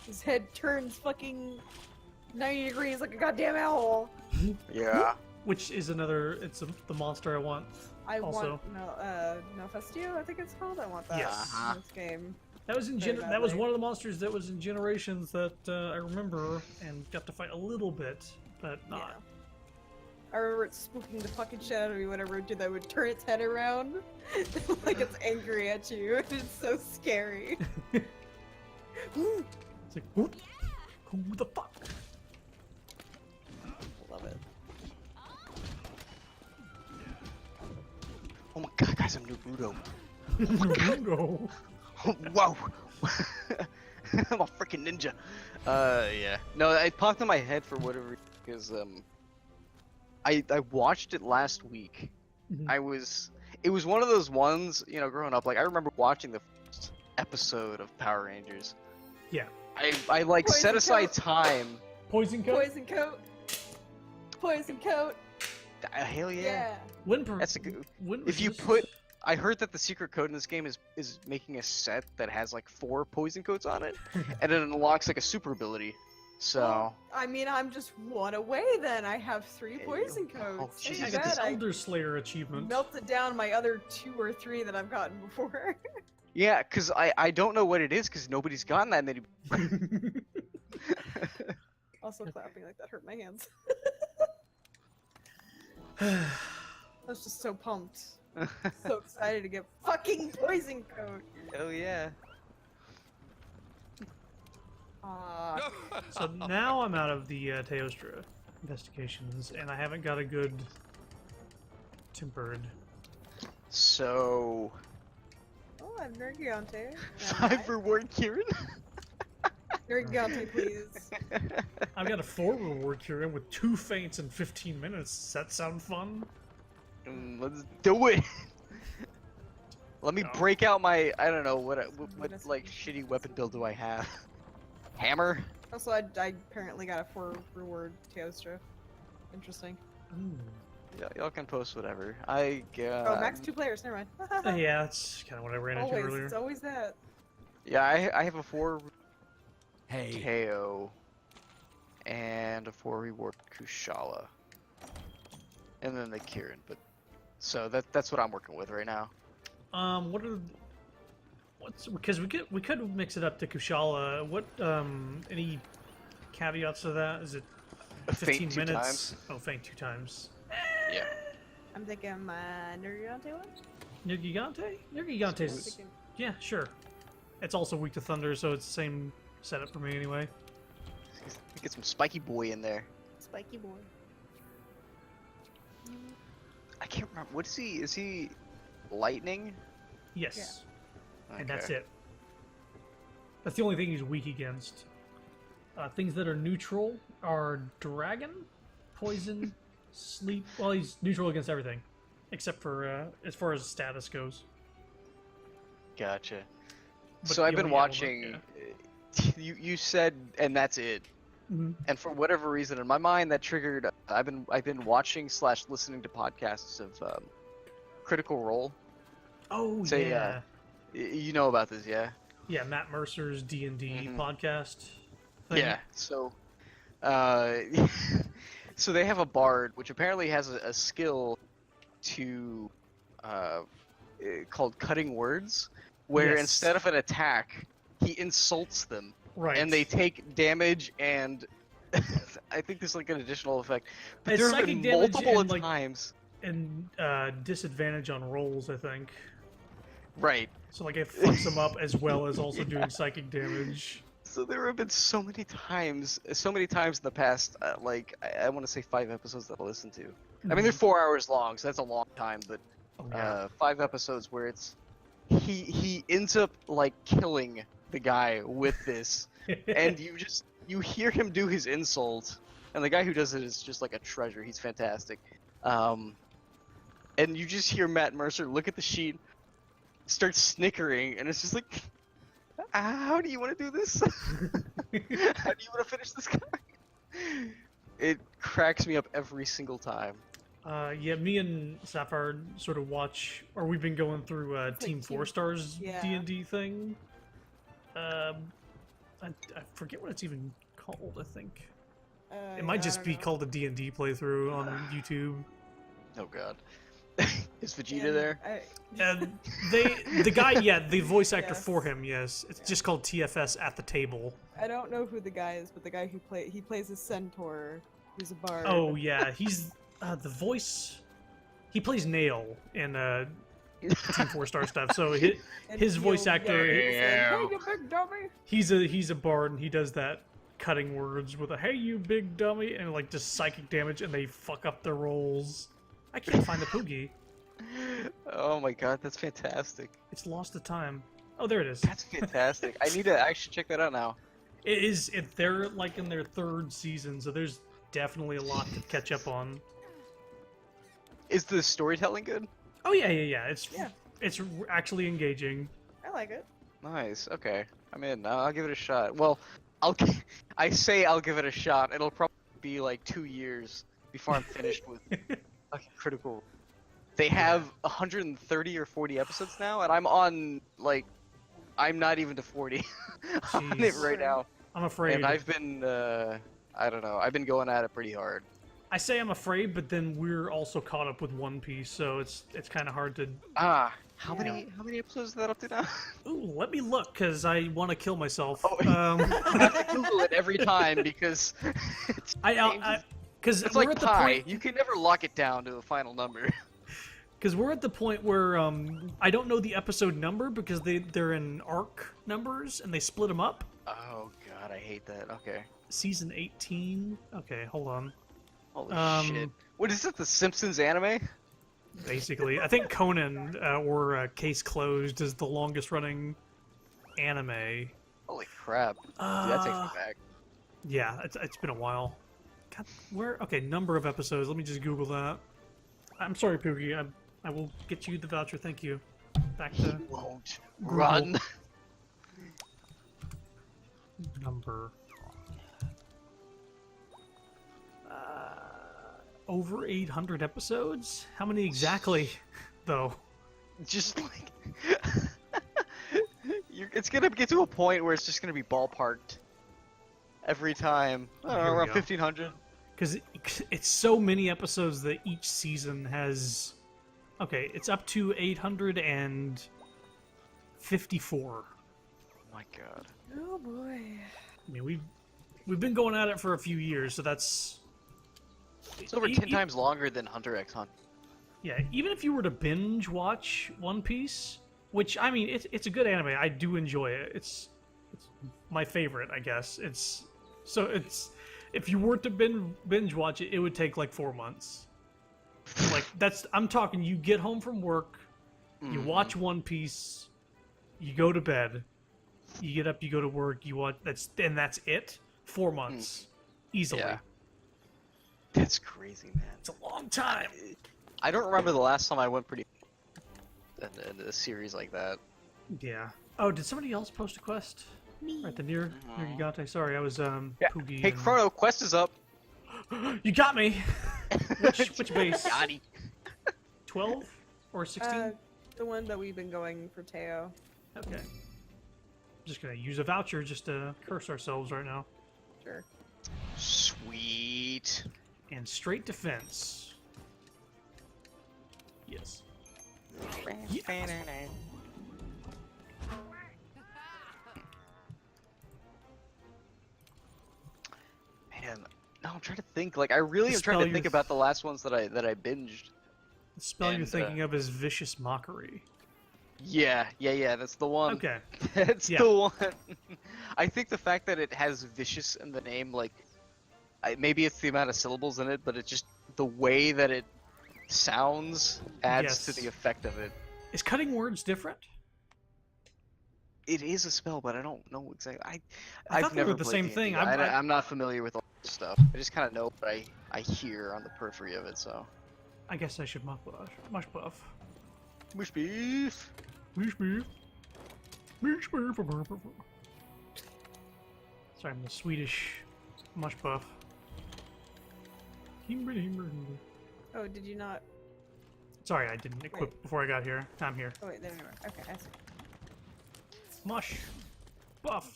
S2: his head turns fucking 90 degrees like a goddamn owl.
S3: Yeah.
S1: Which is another, the monster I want.
S2: I
S1: Also.
S2: want Nofestio, I think it's called. I want that
S1: Yes.
S2: in this game.
S1: That was
S2: Very
S1: that was
S2: badly.
S1: one of the monsters that was in Generations that I remember and got to fight a little bit, but not.
S2: Yeah. I remember it spooking the fucking shit out of me whenever it did that. It would turn its head around like it's angry at you. It's so scary.
S1: It's like, who the fuck?
S2: Love it.
S3: Oh my god, guys, I'm Naruto.
S1: No.
S3: Whoa! I'm a freaking ninja. Yeah. No, it popped in my head for whatever, because I watched it last week.
S1: Mhm.
S3: It was one of those ones, you know, growing up. Like I remember watching the first episode of Power Rangers.
S1: Yeah.
S3: I like set
S2: Poison
S3: aside
S2: coat.
S3: time.
S1: Poison coat.
S2: Poison coat. Poison coat.
S3: Hell yeah.
S2: Yeah.
S3: That's a good.
S1: When
S3: If
S1: was
S3: you
S1: this?
S3: put, I heard that the secret code in this game is making a set that has like 4 poison coats on it, and it unlocks like a super ability. So.
S2: Well, I mean, I'm just one away then. I have 3
S3: Hey,
S2: poison
S3: oh,
S2: coats.
S3: jeez.
S1: Hey, I
S2: Too
S1: got this
S2: bad I
S1: Elder Slayer achievement.
S2: melted down my other 2 or 3 that I've gotten before.
S3: Yeah, because I don't know what it is because nobody's gotten that many.
S2: Also, clapping like that hurt my hands. I was just so pumped. So excited to get fucking poison coat.
S3: Oh yeah.
S1: So now I'm out of the Teostra investigations, and I haven't got a good tempered.
S3: So
S2: Oh, I have Nergigante.
S3: 5 reward, Kieran.
S2: Nergigante, please.
S1: I've got a 4 reward Kieran with 2 faints in 15 minutes. Does that sound fun?
S3: Let's do it. Let me
S1: No.
S3: break out my I don't know what
S2: Goodness
S3: like
S2: gracious.
S3: shitty weapon build do I have? Hammer.
S2: Also, I apparently got a 4 reward Teostra. Interesting.
S3: Yeah, y'all can post whatever. I got.
S2: Oh, max 2 players. Never mind.
S1: Yeah, that's kind of what I ran into
S2: Always,
S1: earlier.
S2: it's always that.
S3: Yeah, I have a 4
S4: Hey.
S3: KO and a 4 reward Kushala, and then the Kieran. But so that's what I'm working with right now.
S1: What's because we could mix it up to Kushala. What any caveats to that? Is it 15
S3: Faint 2
S1: minutes?
S3: times.
S1: Oh, faint 2 times.
S3: Yeah.
S2: I'm thinking my Nergigante one?
S1: Nergigante? Nergigante's
S2: Thinking-
S1: yeah, sure. It's also weak to thunder, so it's the same setup for me anyway.
S3: Get some spiky boy in there.
S2: Spiky boy.
S3: I can't remember. What is he? Is he lightning?
S1: Yes, and
S3: Okay.
S1: that's it. That's the only thing he's weak against. Things that are neutral are dragon, poison, sleep. Well, he's neutral against everything, except for as far as status goes.
S3: Gotcha.
S1: But
S3: So I've
S1: the
S3: been
S1: only
S3: watching.
S1: element,
S3: You said, and that's it.
S1: Mhm.
S3: And for whatever reason, in my mind, that triggered. I've been watching / listening to podcasts of Critical Role.
S1: Oh
S3: Say,
S1: yeah,
S3: You know about this, yeah?
S1: yeah. Matt Mercer's D&D
S3: Mhm.
S1: podcast. Thing.
S3: Yeah. So, so they have a bard, which apparently has a skill to, called cutting words, where
S1: Yes.
S3: instead of an attack, he insults them,
S1: Right.
S3: and they take damage, and I think there's like an additional effect. But
S1: It's
S3: there have
S1: psychic
S3: been
S1: damage
S3: multiple
S1: and, like-
S3: times.
S1: and disadvantage on rolls, I think.
S3: Right.
S1: So like it fucks them up as well as also doing psychic damage.
S3: So there have been so many times in the past, like I want to say 5 episodes that I listened to. I mean, they're 4 hours long, so that's a long time. But
S1: Oh, yeah.
S3: 5 episodes where it's he ends up like killing the guy with this, and you hear him do his insult, and the guy who does it is just like a treasure. He's fantastic. And you just hear Matt Mercer look at the sheet, start snickering, and it's just like, how do you want to do this? How do you want to finish this guy? It cracks me up every single time.
S1: Yeah, me and Sapphire sort of watch, or we've been going through
S2: like
S1: Team
S2: Team-
S1: 4 Stars
S2: yeah.
S1: D&D thing. I forget what it's even called, I think. It might just be called a D&D playthrough on YouTube.
S3: Oh god. Is Vegeta there?
S1: And the guy, yeah, the voice actor
S2: Yes.
S1: for him, yes. It's just called TFS at the table.
S2: I don't know who the guy is, but the guy who plays a centaur, who's a bard.
S1: Oh, yeah, he's the voice. He plays Nail in Team 4 Star stuff, so
S2: And
S1: his
S2: he'll
S1: voice
S2: yell
S1: actor-
S2: and say,
S3: Yeah.
S2: "Hey, you big dummy!"
S1: he's a bard, and he does that cutting words with a "Hey, you big dummy," and like just psychic damage, and they fuck up their rolls. I can't find the Poogie.
S3: Oh my god, that's fantastic.
S1: It's lost to time. Oh, there it is.
S3: That's fantastic. I need to actually check that out now.
S1: It is. They're like in their 3rd season, so there's definitely a lot to catch up on.
S3: Is the storytelling good?
S1: Oh yeah.
S2: Yeah.
S1: It's actually engaging.
S2: I like it.
S3: Nice. Okay, I'm in. I'll give it a shot. Well, I say I'll give it a shot. It'll probably be like 2 years before I'm finished with fucking Critical. They have 130 or 40 episodes now, and I'm on like, I'm not even to 40. I'm on it
S1: Jeez.
S3: right now,
S1: I'm afraid.
S3: and I've been, I don't know, I've been going at it pretty hard.
S1: I say I'm afraid, but then we're also caught up with One Piece, so it's kind of hard to.
S3: How
S2: Yeah.
S3: many episodes is that up to now?
S1: Ooh, let me look, cause I want to kill myself.
S3: Oh, I have to Google it every time because
S1: Cause
S3: it's
S1: we're
S3: like
S1: at the
S3: pie.
S1: point.
S3: You can never lock it down to a final number.
S1: Because we're at the point where I don't know the episode number because they're in arc numbers and they split them up.
S3: Oh god, I hate that. Okay.
S1: Season 18. Okay, hold on.
S3: Holy shit. What is it? The Simpsons anime?
S1: Basically, I think Conan or Case Closed is the longest running anime.
S3: Holy crap. Dude, that takes me back.
S1: Yeah, it's been a while. God, okay, number of episodes. Let me just Google that. I'm sorry, Poogie. I will get you the voucher. Thank you. Back to
S3: Won't
S1: Google.
S3: run.
S1: Number. Over 800 episodes? How many exactly, though?
S3: Just like it's gonna get to a point where it's just gonna be ballparked every time.
S1: Oh,
S3: I
S1: here
S3: don't know,
S1: we
S3: around
S1: go.
S3: 1500.
S1: Because it's so many episodes that each season has. Okay, it's up to 854.
S3: Oh my god.
S2: Oh boy.
S1: I mean, we've been going at it for a few years, so that's.
S3: It's over 10 times longer than Hunter x Hunter.
S1: Yeah, even if you were to binge watch One Piece, which I mean, it's a good anime. I do enjoy it. It's my favorite, I guess. It's if you were to binge watch it, it would take like 4 months. Like I'm talking. You get home from work, you watch One Piece, you go to bed, you get up, you go to work, you watch. That's it. 4 months, easily.
S3: Yeah. That's crazy, man.
S1: It's a long time.
S3: I don't remember the last time I went pretty in a series like that.
S1: Yeah. Oh, did somebody else post a quest?
S2: Me.
S1: Right, the near Gigante. Sorry, I was Poogie.
S3: Hey,
S1: and-
S3: Chrono, quest is up.
S1: You got me. Which base?
S3: Got it.
S1: 12 or 16?
S2: The one that we've been going for Teo.
S1: Okay. I'm just gonna use a voucher just to curse ourselves right now.
S2: Sure.
S3: Sweet.
S1: And straight defense. Yes.
S3: Man, no, I'm trying to think. Like, I really am
S1: Dispel
S3: trying to
S1: your
S3: think about the last ones that I binged.
S1: The spell you're
S3: And,
S1: thinking of is vicious mockery.
S3: Yeah, that's the one.
S1: Okay.
S3: That's
S1: Yeah.
S3: the one. I think the fact that it has vicious in the name, like, maybe it's the amount of syllables in it, but it's just the way that it sounds adds to
S1: Yes.
S3: the effect of it.
S1: Is cutting words different?
S3: It is a spell, but I don't know exactly.
S1: I
S3: I've
S1: thought they
S3: never
S1: were the
S3: played
S1: same
S3: D&D.
S1: thing.
S3: I'm not familiar with all this stuff. I just kind of know what I hear on the periphery of it. So.
S1: I guess I should mush buff.
S3: Mush beef.
S1: Mush beef. Mush beef. Sorry, I'm the Swedish mush buff.
S2: Oh, did you not?
S1: Sorry, I didn't equip before I got here. I'm here.
S2: Oh wait, there you are. Okay, I see.
S1: Mush. Buff.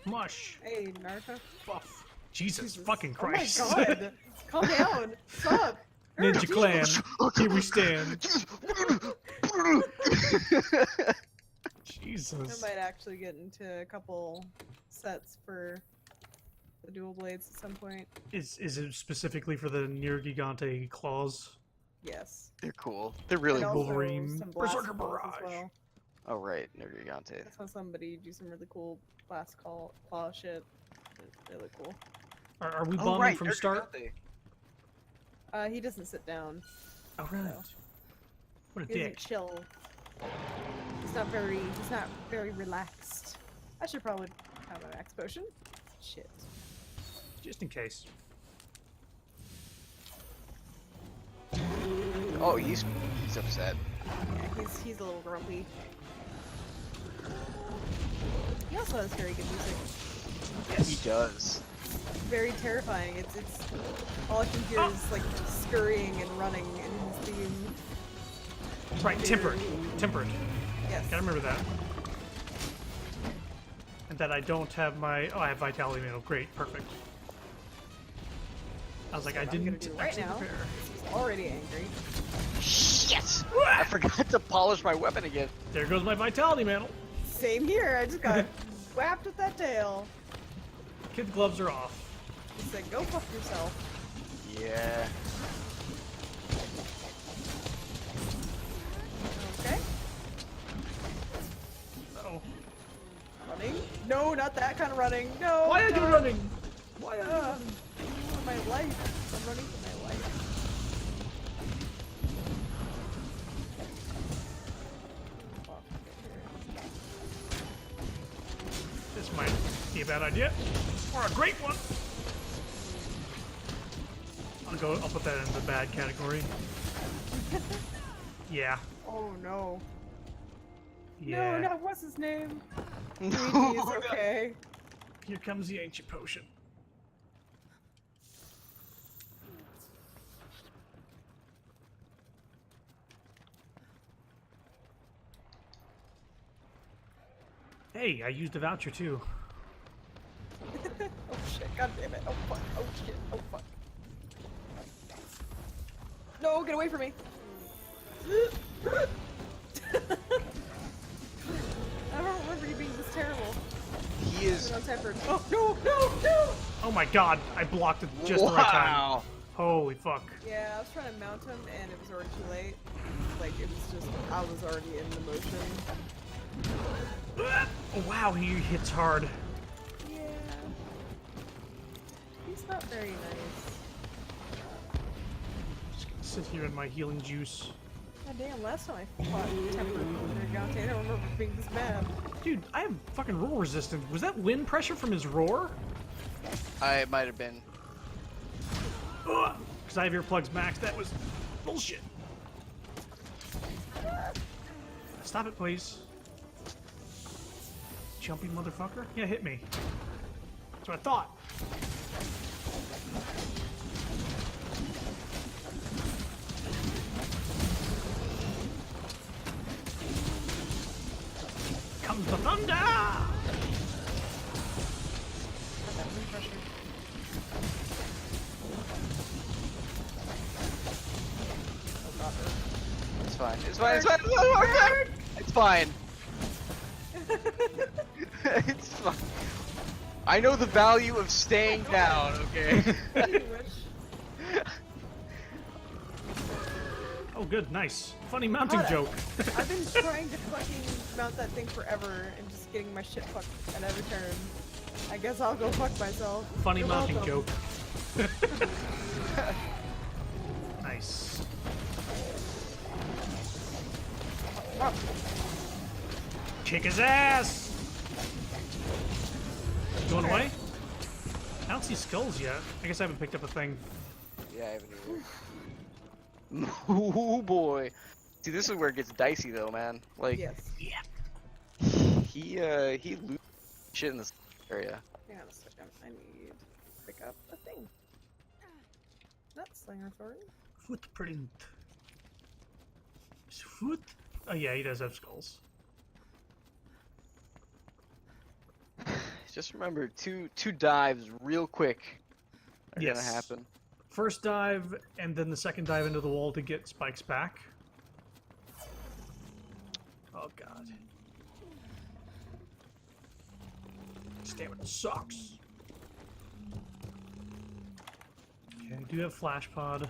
S1: Mush.
S2: Hey, Naruto.
S1: Buff. Jesus fucking Christ.
S2: Oh my god! Calm down. Stop.
S1: Ninja Clan. Here we stand.
S2: I
S1: Jesus.
S2: might actually get into a couple sets for the dual blades at some point.
S1: Is it specifically for the Near Gigante claws?
S2: Yes.
S3: They're cool. They're really
S2: And
S3: cool.
S2: also
S1: Wolverine,
S2: some blast
S1: Berserker
S2: claws
S1: Barrage.
S2: as well.
S3: Oh right, Nergigante.
S2: I saw somebody do some really cool blast claw shit. They look cool.
S1: Are we
S3: Oh
S1: bombing
S3: right,
S1: from start?
S3: Nergigante.
S2: He doesn't sit down.
S1: Oh right.
S2: No.
S1: What a
S2: He doesn't
S1: dick.
S2: chill. He's not very relaxed. I should probably have a max potion. Shit.
S1: Just in case.
S3: Oh, he's upset.
S2: Yeah, he's a little grumpy. He also has very good music.
S3: Yes, he does.
S2: Very terrifying. It's all I can hear is like scurrying and running in his theme.
S1: Right, tempered. Tempered.
S2: Yes.
S1: Gotta remember that. And that I don't have my... Oh, I have Vitality Mantle. Great, perfect. I was like, I
S2: What I'm
S1: didn't
S2: gonna do right
S1: actually
S2: now.
S1: prepare.
S2: He's already angry.
S3: Shit! I forgot to polish my weapon again.
S1: There goes my Vitality Mantle.
S2: Same here. I just got whapped with that tail.
S1: Kid gloves are off.
S2: He said, "Go fuck yourself."
S3: Yeah.
S2: Okay.
S1: Uh-oh.
S2: Running? No, not that kind of running. No.
S1: Why are you
S2: no.
S1: running? Why are you
S2: For my life. I'm running for my life.
S1: This might be a bad idea. Or a great one. I'll put that in the bad category. Yeah.
S2: Oh no.
S1: Yeah.
S2: No, not what's his name?
S3: No,
S2: Luigi is
S3: no.
S2: okay.
S1: Here comes the ancient potion. Hey, I used a voucher too.
S2: Oh shit, god damn it. Oh fuck, oh shit, oh fuck. No, get away from me! I don't remember you being this terrible.
S3: He is.
S2: I'm tempered. Oh no, no, no!
S1: Oh my god, I blocked it just the right time.
S3: Wow.
S1: Holy fuck.
S2: Yeah, I was trying to mount him and it was already too late. Like, it was just, I was already in the motion.
S1: Oh wow, he hits hard.
S2: Yeah. He's not very nice.
S1: Just gonna sit here in my healing juice.
S2: God damn, last time I fought tempered Nergante, I don't remember being this mad.
S1: Dude, I have fucking roar resistance. Was that wind pressure from his roar?
S3: I might have been.
S1: Because I have earplugs max. That was bullshit. Stop it, please. Jumpy motherfucker. Yeah, hit me. That's what I thought. Comes the thunder!
S2: Got that wind pressure. Oh god.
S3: It's fine. It's fine. It's fine. It's fine. It's fine. I know the value of staying down. Okay.
S2: You wish.
S1: Oh, good, nice. Funny mounting
S2: Got it.
S1: joke.
S2: I've been trying to fucking mount that thing forever and just getting my shit fucked at every turn. I guess I'll go fuck myself.
S1: Funny
S2: You're
S1: mounting
S2: welcome.
S1: joke. Nice.
S2: Oh,
S1: Kick his ass! Going away? I don't see skulls yet. I guess I haven't picked up a thing.
S3: Yeah, I haven't either. Oh boy. See, this is where it gets dicey though, man. Like,
S2: yes.
S1: Yeah.
S3: he loses shit in this area.
S2: Hang on a second. I need to pick up a thing. That's Slinger Thorn.
S1: Footprint. Foot? Oh yeah, he does have skulls.
S3: Just remember, two dives real quick are
S1: Yes.
S3: gonna happen.
S1: First dive, and then the second dive into the wall to get spikes back. Oh god. Stamina sucks. Okay, I do have flash pod.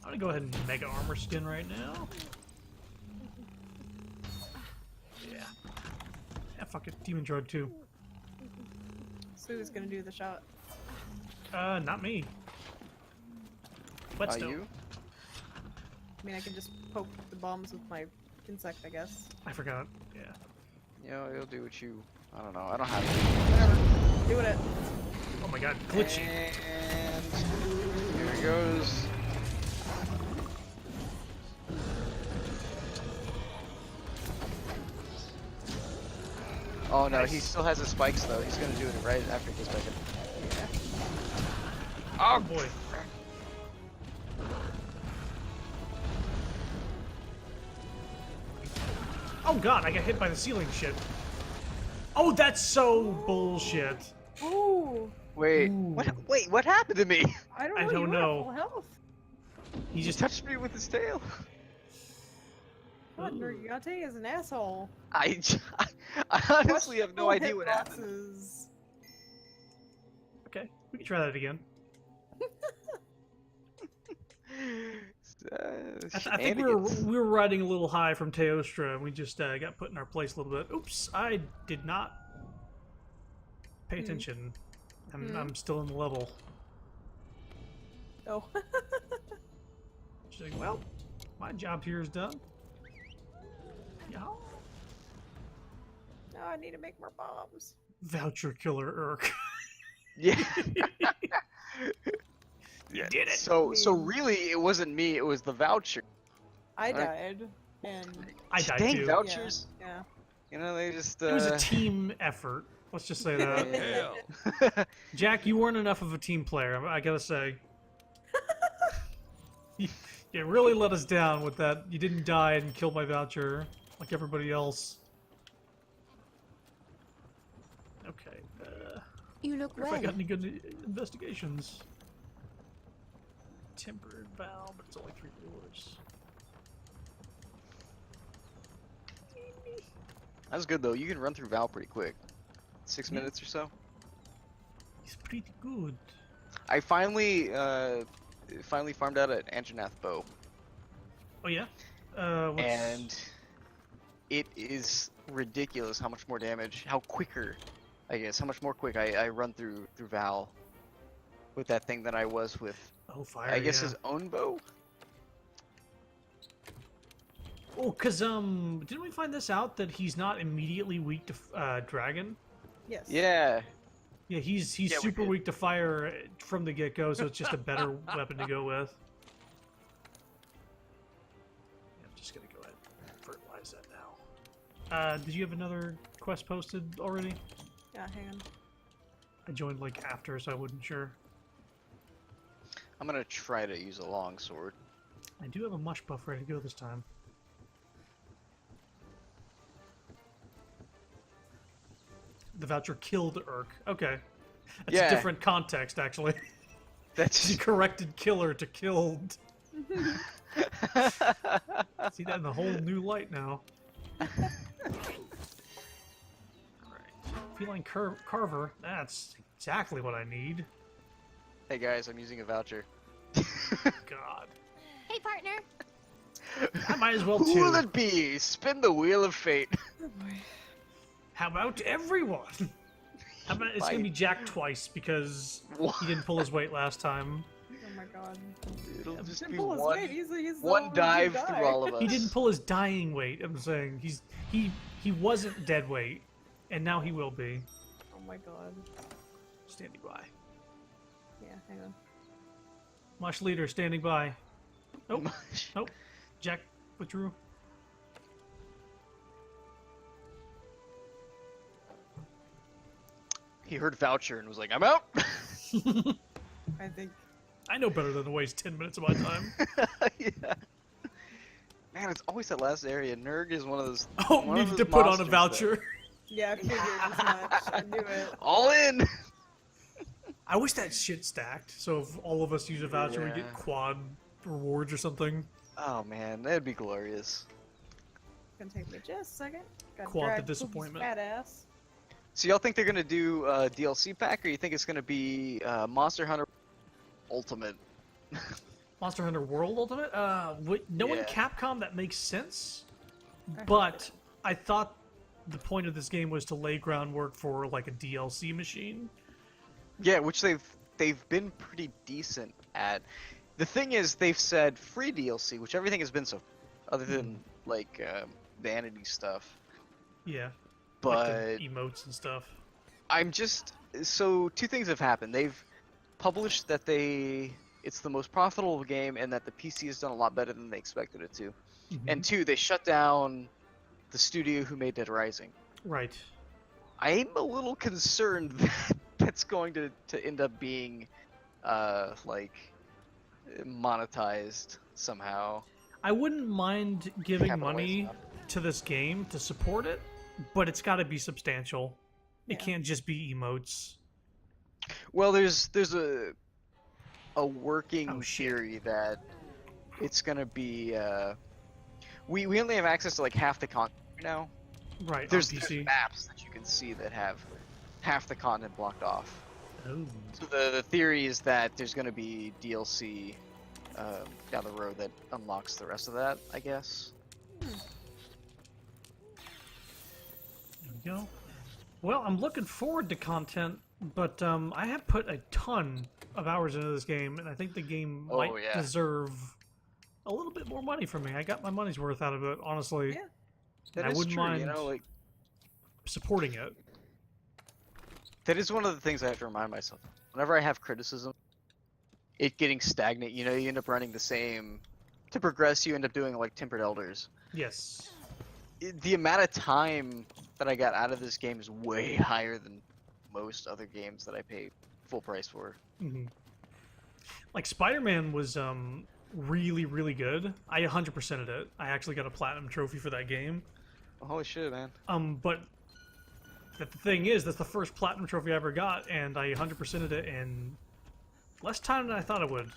S1: I'm gonna go ahead and mega armor skin right now. Yeah. Yeah, fuck it. Demon drug too.
S2: So who's gonna do the shot?
S1: Not me. But still.
S3: You?
S2: I mean, I can just poke the bombs with my insect, I guess.
S1: I forgot. Yeah.
S3: You know, you'll do what you. I don't know. I don't have it.
S2: Whatever. Doing it.
S1: Oh my god, glitchy.
S3: And here it goes. Oh no,
S1: Nice.
S3: he still has his spikes though. He's gonna do it right after he gets back in.
S1: Oh boy. Oh god, I got hit by the ceiling shit. Oh, that's so bullshit.
S2: Ooh.
S3: Wait,
S1: Ooh.
S3: Wait, what happened to me?
S2: I don't
S1: I
S2: know.
S1: don't
S2: you
S1: know.
S2: Have full health.
S1: He
S3: He
S1: just
S3: touched me with his tail.
S2: God, Nurgate is an asshole.
S3: I honestly have no
S2: Watch
S3: idea what happened.
S2: hitboxes.
S1: Okay, we can try that again. I think we were riding a little high from Teostra, and we just got put in our place a little bit. Oops, I did not pay attention. I'm still in the level.
S2: Oh.
S1: She's like, well, my job here is done. Yeah.
S2: Now I need to make more bombs.
S1: Voucher killer Urk.
S3: Yeah.
S1: You did it.
S3: So really, it wasn't me. It was the voucher.
S2: I
S3: Alright.
S2: died, and
S1: I died
S3: Dang
S1: too.
S3: vouchers.
S2: yeah.
S3: You know, they just.
S1: It was a team effort. Let's just say that. Jack, you weren't enough of a team player, I gotta say. You really let us down with that. You didn't die and kill my voucher like everybody else. Okay.
S4: You look
S1: If I
S4: well.
S1: got any good investigations. Tempered valve, but it's only 3 doors.
S3: That's good though. You can run through Val pretty quick. 6
S1: Yeah.
S3: minutes or so.
S1: It's pretty good.
S3: I finally farmed out an Anjanath bow,
S1: Oh yeah? What's...
S3: and it is ridiculous how much more damage, how quicker, I guess, how much more quick I run through Val with that thing than I was with,
S1: Oh, fire,
S3: I guess,
S1: yeah.
S3: his own bow.
S1: Oh, cause didn't we find this out that he's not immediately weak to dragon?
S2: Yes.
S3: Yeah.
S1: Yeah, he's
S3: Yeah, we
S1: super
S3: did.
S1: weak to fire from the get-go, so it's just a better weapon to go with. Yeah, I'm just gonna go ahead and fertilize that now. Did you have another quest posted already?
S2: Yeah, hang on.
S1: I joined like after, so I wasn't sure.
S3: I'm gonna try to use a longsword.
S1: I do have a mush buff ready to go this time. The voucher killed Urk. Okay. That's
S3: Yeah.
S1: a different context, actually.
S3: That's
S1: She corrected killer to killed. See that in a whole new light now. Alright. Feline Carver. That's exactly what I need.
S3: Hey guys, I'm using a voucher.
S1: God.
S4: Hey, partner.
S1: I might as well
S3: Who
S1: too.
S3: will it be? Spin the wheel of fate.
S2: Oh boy.
S1: How about everyone? How about it's gonna be Jack twice because he didn't pull his weight last time.
S2: Oh my god.
S3: It'll just be
S2: Simple as
S3: one,
S2: wait, he's the
S3: one
S2: only
S3: dive
S2: who
S3: through
S2: died.
S3: all of us.
S1: He didn't pull his dying weight. I'm saying he wasn't dead weight, and now he will be.
S2: Oh my god.
S1: Standing by.
S2: Yeah, hang on.
S1: Mush leader standing by. Nope.
S3: Mush.
S1: Nope. Jack withdrew.
S3: He heard voucher and was like, I'm out!
S2: I think
S1: I know better than to waste 10 minutes of my time.
S3: Yeah. Man, it's always that last area. Nurg is one of those.
S1: Oh,
S3: one of
S1: needed
S3: those
S1: to put on a
S3: monsters
S1: voucher.
S2: yeah, I figured as much. I knew it.
S3: that- All in!
S1: I wish that shit stacked. So if all of us use a voucher, we
S3: Yeah.
S1: get quad rewards or something.
S3: Oh man, that'd be glorious.
S2: Gonna take me just a second. Gotta
S1: Quad the
S2: drag Poopy's
S1: disappointment.
S2: Fat ass.
S3: So y'all think they're gonna do a DLC pack, or you think it's gonna be Monster Hunter Ultimate?
S1: Monster Hunter World Ultimate? Knowing
S3: Yeah.
S1: Capcom, that makes sense.
S2: I hope
S1: But
S2: it-
S1: I thought the point of this game was to lay groundwork for like a DLC machine.
S3: Yeah, which they've been pretty decent at. The thing is, they've said free DLC, which everything has been so, other than like vanity stuff.
S1: Yeah.
S3: But
S1: Like the emotes and stuff.
S3: I'm just so two things have happened. They've published that it's the most profitable game and that the PC has done a lot better than they expected it to.
S1: Mhm.
S3: And two, they shut down the studio who made Dead Rising.
S1: Right.
S3: I'm a little concerned that that's going to end up being, like, monetized somehow.
S1: I wouldn't mind giving money to this game to support it, but it's got to be substantial. It
S2: Yeah.
S1: can't just be emotes.
S3: Well, there's a working
S1: Oh, shit.
S3: theory that it's gonna be we only have access to like half the content right now.
S1: Right,
S3: There's
S1: on PC.
S3: maps that you can see that have half the continent blocked off.
S1: Oh.
S3: So the theory is that there's gonna be DLC down the road that unlocks the rest of that, I guess.
S1: There we go. Well, I'm looking forward to content, but I have put a ton of hours into this game, and I think the game
S3: Oh,
S1: might
S3: yeah.
S1: deserve a little bit more money from me. I got my money's worth out of it, honestly.
S2: Yeah.
S3: That
S1: I
S3: is
S1: wouldn't
S3: true,
S1: mind
S3: you know, like
S1: supporting it.
S3: that is one of the things I have to remind myself. Whenever I have criticism, it getting stagnant, you know, you end up running the same. To progress, you end up doing like Tempered Elders.
S1: Yes.
S3: The amount of time that I got out of this game is way higher than most other games that I pay full price for.
S1: Hmm. Like, Spider-Man was really, really good. I 100%ed it. I actually got a platinum trophy for that game.
S3: Oh, holy shit, man.
S1: But the thing is, that's the first platinum trophy I ever got, and I 100%ed it in less time than I thought I would.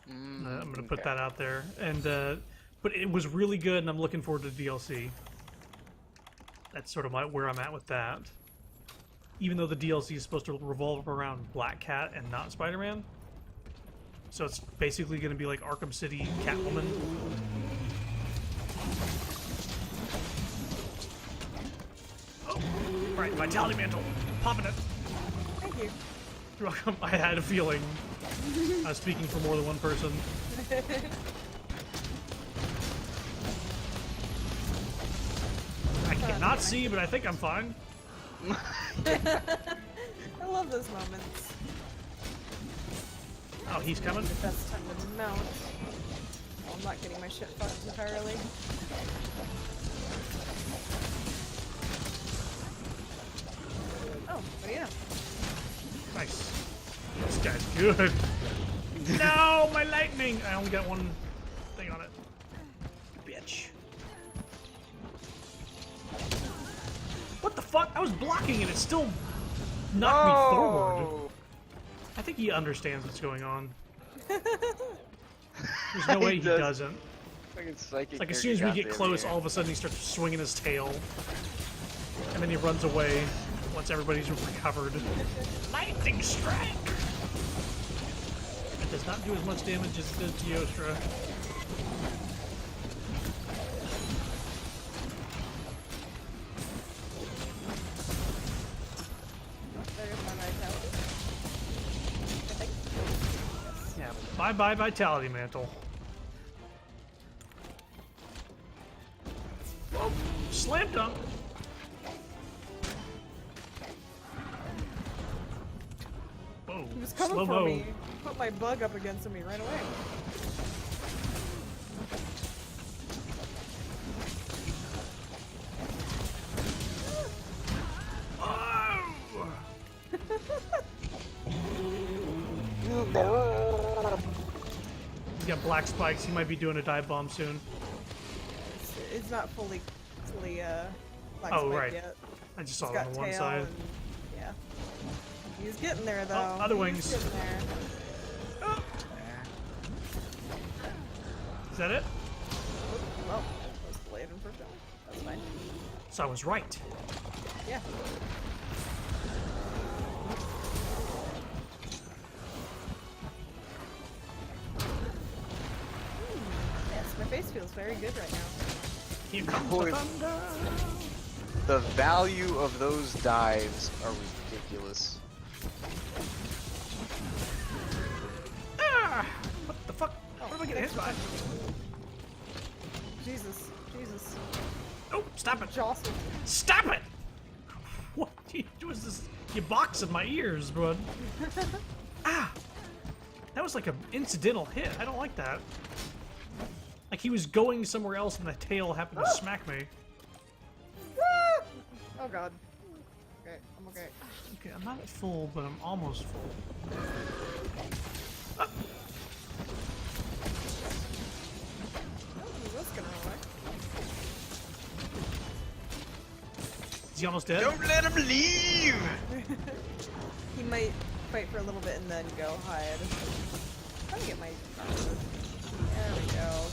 S1: I'm gonna put that out there. And but it was really good, and I'm looking forward to the DLC. That's sort of where I'm at with that. Even though the DLC is supposed to revolve around Black Cat and not Spider-Man. So it's basically going to be like Arkham City Catwoman. Oh, right, Vitality Mantle. Popping it.
S2: Thank you.
S1: You're welcome. I had a feeling. I was speaking for more than one person. I cannot see, but I think I'm fine.
S2: I love those moments.
S1: Oh, he's coming.
S2: The best time to mount. Oh, I'm not getting my shit fucked entirely. Oh, what do you know?
S1: Nice. This guy's good. No, my lightning! I only got one thing on it. Bitch. What the fuck? I was blocking and it still knocked me forward. I think he understands what's going on. There's no way he doesn't. It's like as soon as we get close, all of a sudden he starts swinging his tail. And then he runs away once everybody's recovered. Lightning strike! It does not do as much damage as it does to Yostra.
S2: There's my vitality. I think. Yes.
S1: Yeah, bye-bye Vitality Mantle. Oh, slam dunk! Whoa,
S2: He was coming
S1: slow-mo.
S2: for me. Put my bug up against him, he ran away.
S1: He's got black spikes. He might be doing a dive bomb soon.
S2: It's not fully black
S1: Oh,
S2: spike
S1: right.
S2: yet.
S1: I just saw
S2: It's
S1: it on
S2: got
S1: the one
S2: tail
S1: side.
S2: and- yeah. He's getting there though.
S1: other
S2: He's
S1: wings.
S2: getting there.
S1: Is that it?
S2: Well, that was delayed unfortunately. That's fine.
S1: So I was right.
S2: Yeah. Yes, my face feels very good right now.
S1: Here comes
S3: Boy.
S1: the thunder.
S3: The value of those dives are ridiculous.
S1: Ah! What the fuck? What am I getting hit by?
S2: Jesus. Jesus.
S1: Oh, stop it.
S2: Jostled.
S1: Stop it! What you do is this? You boxing my ears, bud. Ah! That was like an incidental hit. I don't like that. Like he was going somewhere else and the tail happened to smack me.
S2: Ah! Oh god. Okay, I'm okay.
S1: Okay, I'm not at full, but I'm almost full.
S2: Oh, he was gonna run away.
S1: Is he almost dead?
S3: Don't let him leave!
S2: He might fight for a little bit and then go hide. Trying to get my. There we go.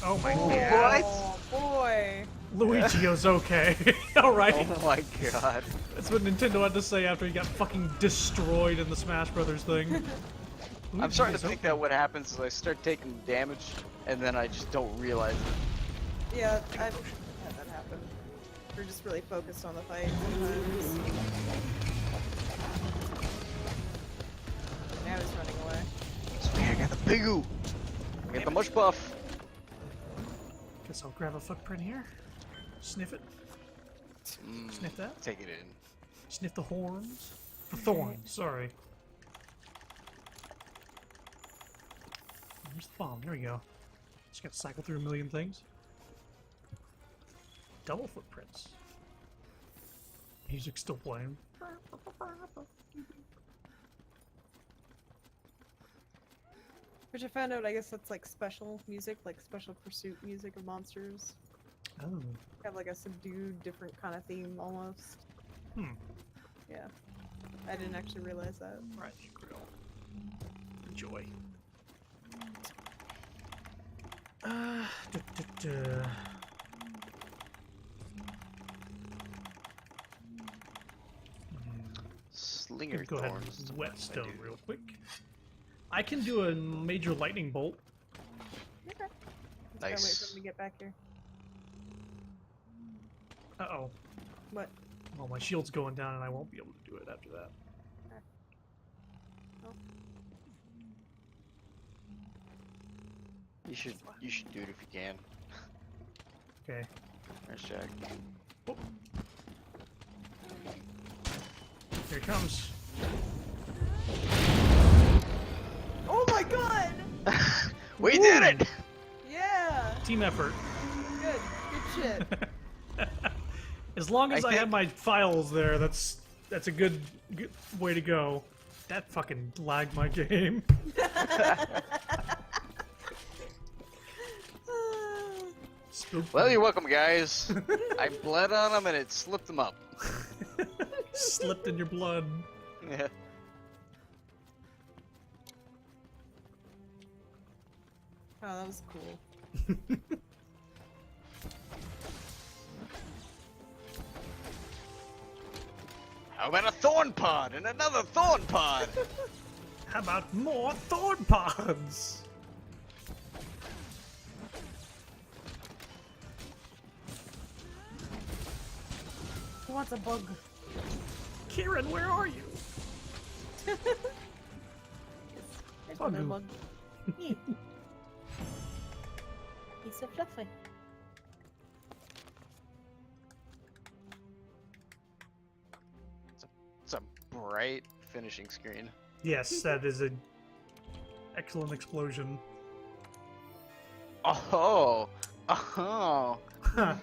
S1: Oh my god.
S2: Oh boy.
S1: Luigio's okay. Alright.
S3: Oh my god.
S1: That's what Nintendo had to say after he got fucking destroyed in the Smash Brothers thing.
S3: I'm starting to
S1: Luigio's
S3: think that what happens is I start taking damage, and then I just don't realize it.
S2: Yeah, I've had that happen. We're just really focused on the fight sometimes. Now he's running away.
S3: Sweet, I got the bigoo! I got the mush buff!
S1: Guess I'll grab a footprint here. Sniff it. Sniff that.
S3: Take it in.
S1: Sniff the horns. The thorns, sorry. Where's the bomb? Here we go. Just gotta cycle through a million things. Double footprints. Music's still playing.
S2: Which I found out, I guess that's like special music, like special pursuit music of monsters.
S1: Oh.
S2: Have like a subdued, different kind of theme almost.
S1: Hmm.
S2: Yeah. I didn't actually realize that.
S1: Right, grill. Enjoy. Duh, duh, duh.
S3: Slinger
S1: Go ahead
S3: thorns.
S1: and whetstone real quick. I can do a major lightning bolt.
S2: Okay. Just gotta wait
S3: Nice.
S2: for him to get back here.
S1: Uh-oh.
S2: What?
S1: Well, my shield's going down and I won't be able to do it after that.
S2: Oh.
S3: You should do it if you can.
S1: Okay.
S3: Nice Jack.
S1: Oh. Here it comes.
S2: Oh my god!
S3: We did it!
S2: Yeah!
S1: Team effort.
S2: Good. Good shit.
S1: As long as
S3: I
S1: I,
S3: think-
S1: have my files there, that's a good way to go. That fucking lagged my game. Spooky.
S3: Well, you're welcome, guys. I bled on them and it slipped them up.
S1: Slipped in your blood.
S3: Yeah.
S2: Oh, that was cool.
S3: How about a thorn pod and another thorn pod?
S1: How about more thorn pods?
S2: Who wants a bug?
S1: Kieran, where are you?
S2: There's
S1: Bug.
S2: another bug. He's so fluffy.
S3: It's a bright finishing screen.
S1: Yes, that is an excellent explosion.
S3: Oh, oh.
S1: Huh.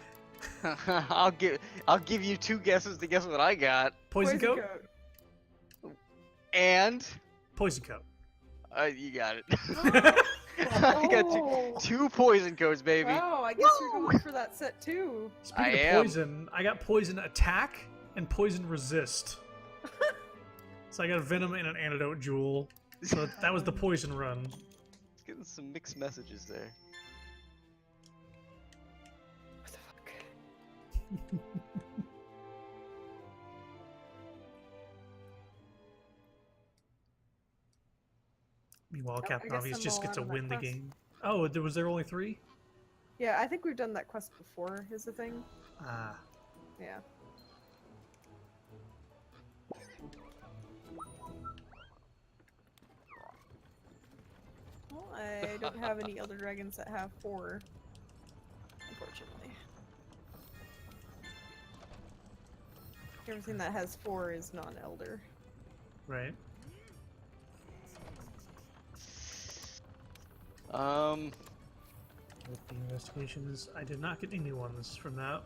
S3: I'll give you two guesses to guess what I got.
S1: Poison coat?
S3: And
S1: Poison coat.
S3: you got it. I got two poison codes, baby.
S2: Wow, I guess you're going for that set too.
S1: Speaking
S3: I
S1: of
S3: am.
S1: poison, I got poison attack and poison resist. So I got a venom and an antidote jewel. So that was the poison run.
S3: It's getting some mixed messages there.
S2: What the fuck?
S1: Meanwhile,
S2: I
S1: Captain
S2: guess
S1: Obvious
S2: I'm
S1: just
S2: all
S1: gets to
S2: out of that
S1: win the
S2: quest.
S1: game. Oh, was there only 3?
S2: Yeah, I think we've done that quest before, is the thing.
S1: Ah.
S2: Yeah. Well, I don't have any Elder Dragons that have 4, unfortunately. Everything that has 4 is non-Elder.
S1: Right. With the investigations, I did not get any new ones from that.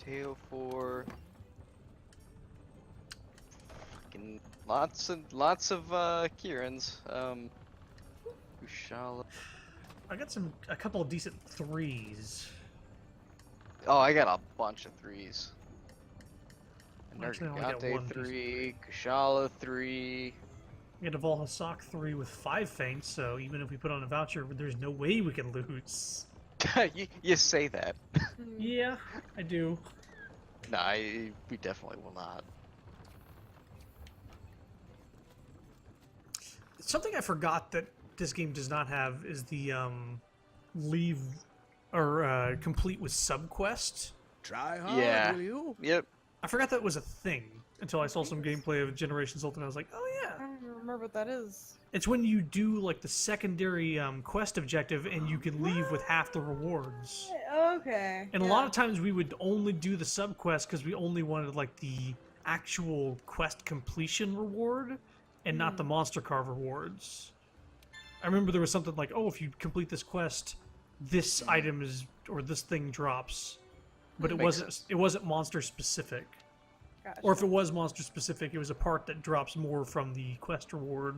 S3: Tail 4. Fucking lots of Kieran's. Ushala.
S1: I got a couple of decent 3s.
S3: Oh, I got a bunch of 3s.
S1: Actually, I only got
S3: Nergigante
S1: one
S3: 3, Kushala 3.
S1: We had a Volhasok 3 with 5 feints, so even if we put on a voucher, there's no way we can lose.
S3: you say that.
S1: Yeah, I do.
S3: Nah, we definitely will not.
S1: Something I forgot that this game does not have is the leave or complete with subquest.
S5: Try hard,
S3: Yeah.
S5: will you?
S3: Yep.
S1: I forgot that was a thing until I saw some gameplay of Generations Ultimate. I was like, oh
S2: I
S1: yeah.
S2: don't even remember what that is.
S1: It's when you do like the secondary quest objective and you can leave with half the rewards.
S2: Okay.
S1: And a lot of times we would only do the subquest because we only wanted like the actual quest completion reward and not the monster carve rewards. I remember there was something like, oh, if you complete this quest, this item is or this thing drops, but
S3: Makes sense.
S1: it wasn't monster specific.
S2: Gotcha.
S1: Or if it was monster specific, it was a part that drops more from the quest reward.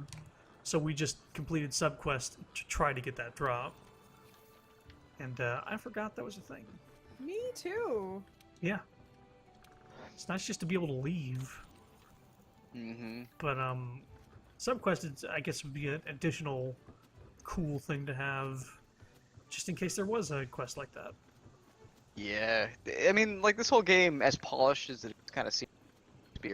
S1: So we just completed subquest to try to get that drop. And I forgot that was a thing.
S2: Me too.
S1: Yeah. It's nice just to be able to leave.
S3: Mm-hmm.
S1: But subquest, I guess, would be an additional cool thing to have, just in case there was a quest like that.
S3: Yeah. I mean, like, this whole game, as polished as it kind of seems to be,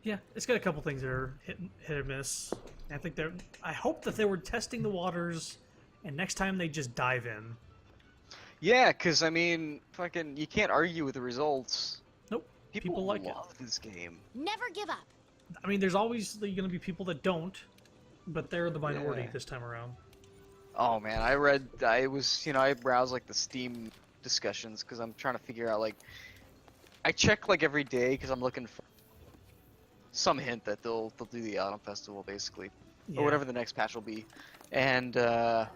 S1: Yeah, it's got a couple things that are hit or miss. I think I hope that they were testing the waters, and next time they just dive in.
S3: yeah, because, I mean, fucking, you can't argue with the results.
S1: Nope. People like it.
S3: love this game.
S4: Never give up.
S1: I mean, there's always going to be people that don't, but they're the minority
S3: Yeah.
S1: this time around.
S3: Oh man, I browse like the Steam discussions because I'm trying to figure out like, I check like every day because I'm looking for some hint that they'll do the Autumn Festival basically,
S1: Yeah.
S3: or whatever the next patch will be, and I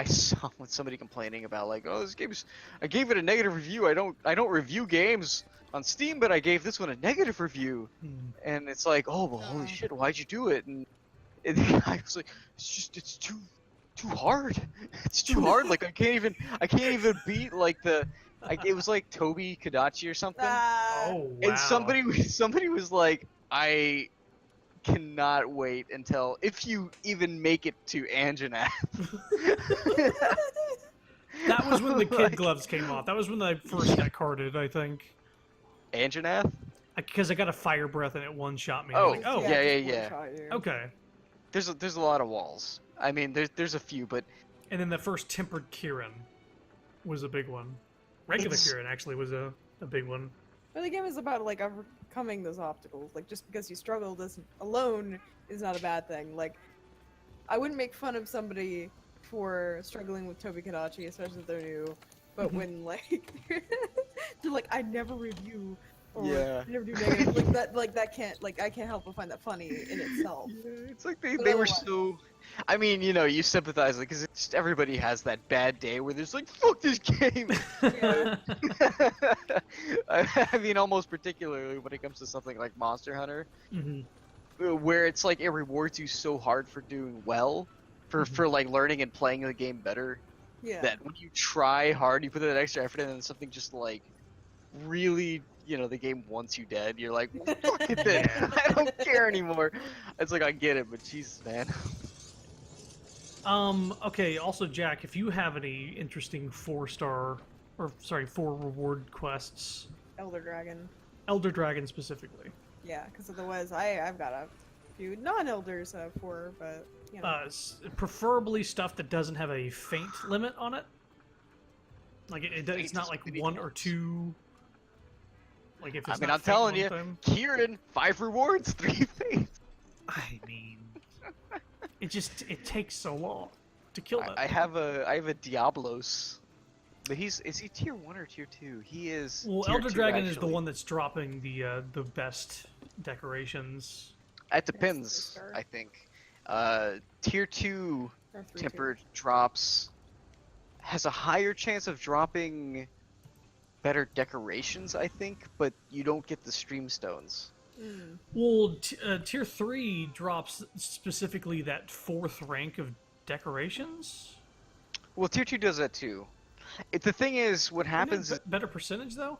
S3: saw somebody complaining about like, oh, this game's, I gave it a negative review. I don't review games on Steam, but I gave this one a negative review, and it's like, oh well, holy shit, why'd you do it? And I was like, it's too hard. It's too hard. Like I can't even beat like it was like Toby Kadachi or something.
S1: Oh, wow.
S3: And somebody was like, I cannot wait until if you even make it to Anjanath.
S1: That was when the kid
S3: Like,
S1: gloves came off. That was when I first got carded, I think.
S3: Anjanath?
S1: Because I got a fire breath and it one-shot me.
S3: Oh,
S1: Like, oh,
S3: yeah.
S2: just one-shot you.
S1: okay.
S3: There's a lot of walls. I mean, there's a few, but
S1: And then the first tempered Kieran was a big one. Regular
S3: It's-
S1: Kieran actually was a big one.
S2: But the game is about like overcoming those obstacles. Like just because you struggle alone is not a bad thing. Like I wouldn't make fun of somebody for struggling with Toby Kadachi, especially if they're new. But
S1: Mhm.
S2: when like they're like, I never review or
S3: Yeah.
S2: I never do negative, that can't I can't help but find that funny in itself.
S3: it's like they
S2: But
S3: were
S2: otherwise-
S3: so. I mean, you sympathize because everybody has that bad day where there's like, fuck this game.
S2: Yeah.
S3: I mean, almost particularly when it comes to something like Monster Hunter,
S1: hmm
S3: where it's like it rewards you so hard for doing well, for like learning and playing the game better.
S2: Yeah.
S3: That when you try hard, you put that extra effort in, and something just like really, the game wants you dead. You're like, fuck it then.
S1: Yeah.
S3: I don't care anymore. It's like I get it, but Jesus, man.
S1: Okay, also, Jack, if you have any interesting 4 reward quests,
S2: Elder Dragon.
S1: Elder Dragon specifically,
S2: Yeah, because otherwise I've got a few non-elders for, but you know.
S1: preferably stuff that doesn't have a feint limit on it. Like, it's not like 1 or 2. Like, if it's
S3: I mean,
S1: not
S3: I'm
S1: feint
S3: telling
S1: one
S3: you,
S1: time.
S3: Kieran, 5 rewards, 3 fates.
S1: I mean, it takes so long to kill that.
S3: I have a Diablos, but is he tier 1 or tier 2? He is.
S1: Well,
S3: tier
S1: Elder
S3: 2,
S1: Dragon is the
S3: actually.
S1: one that's dropping the best decorations.
S3: It depends,
S2: star.
S3: I think. Tier 2
S2: Or 3-2.
S3: tempered drops has a higher chance of dropping better decorations, I think, but you don't get the stream stones.
S2: Mm.
S1: Well, tier 3 drops specifically that 4th rank of decorations.
S3: Well, tier 2 does that too. The thing is, what happens is
S1: Better percentage though.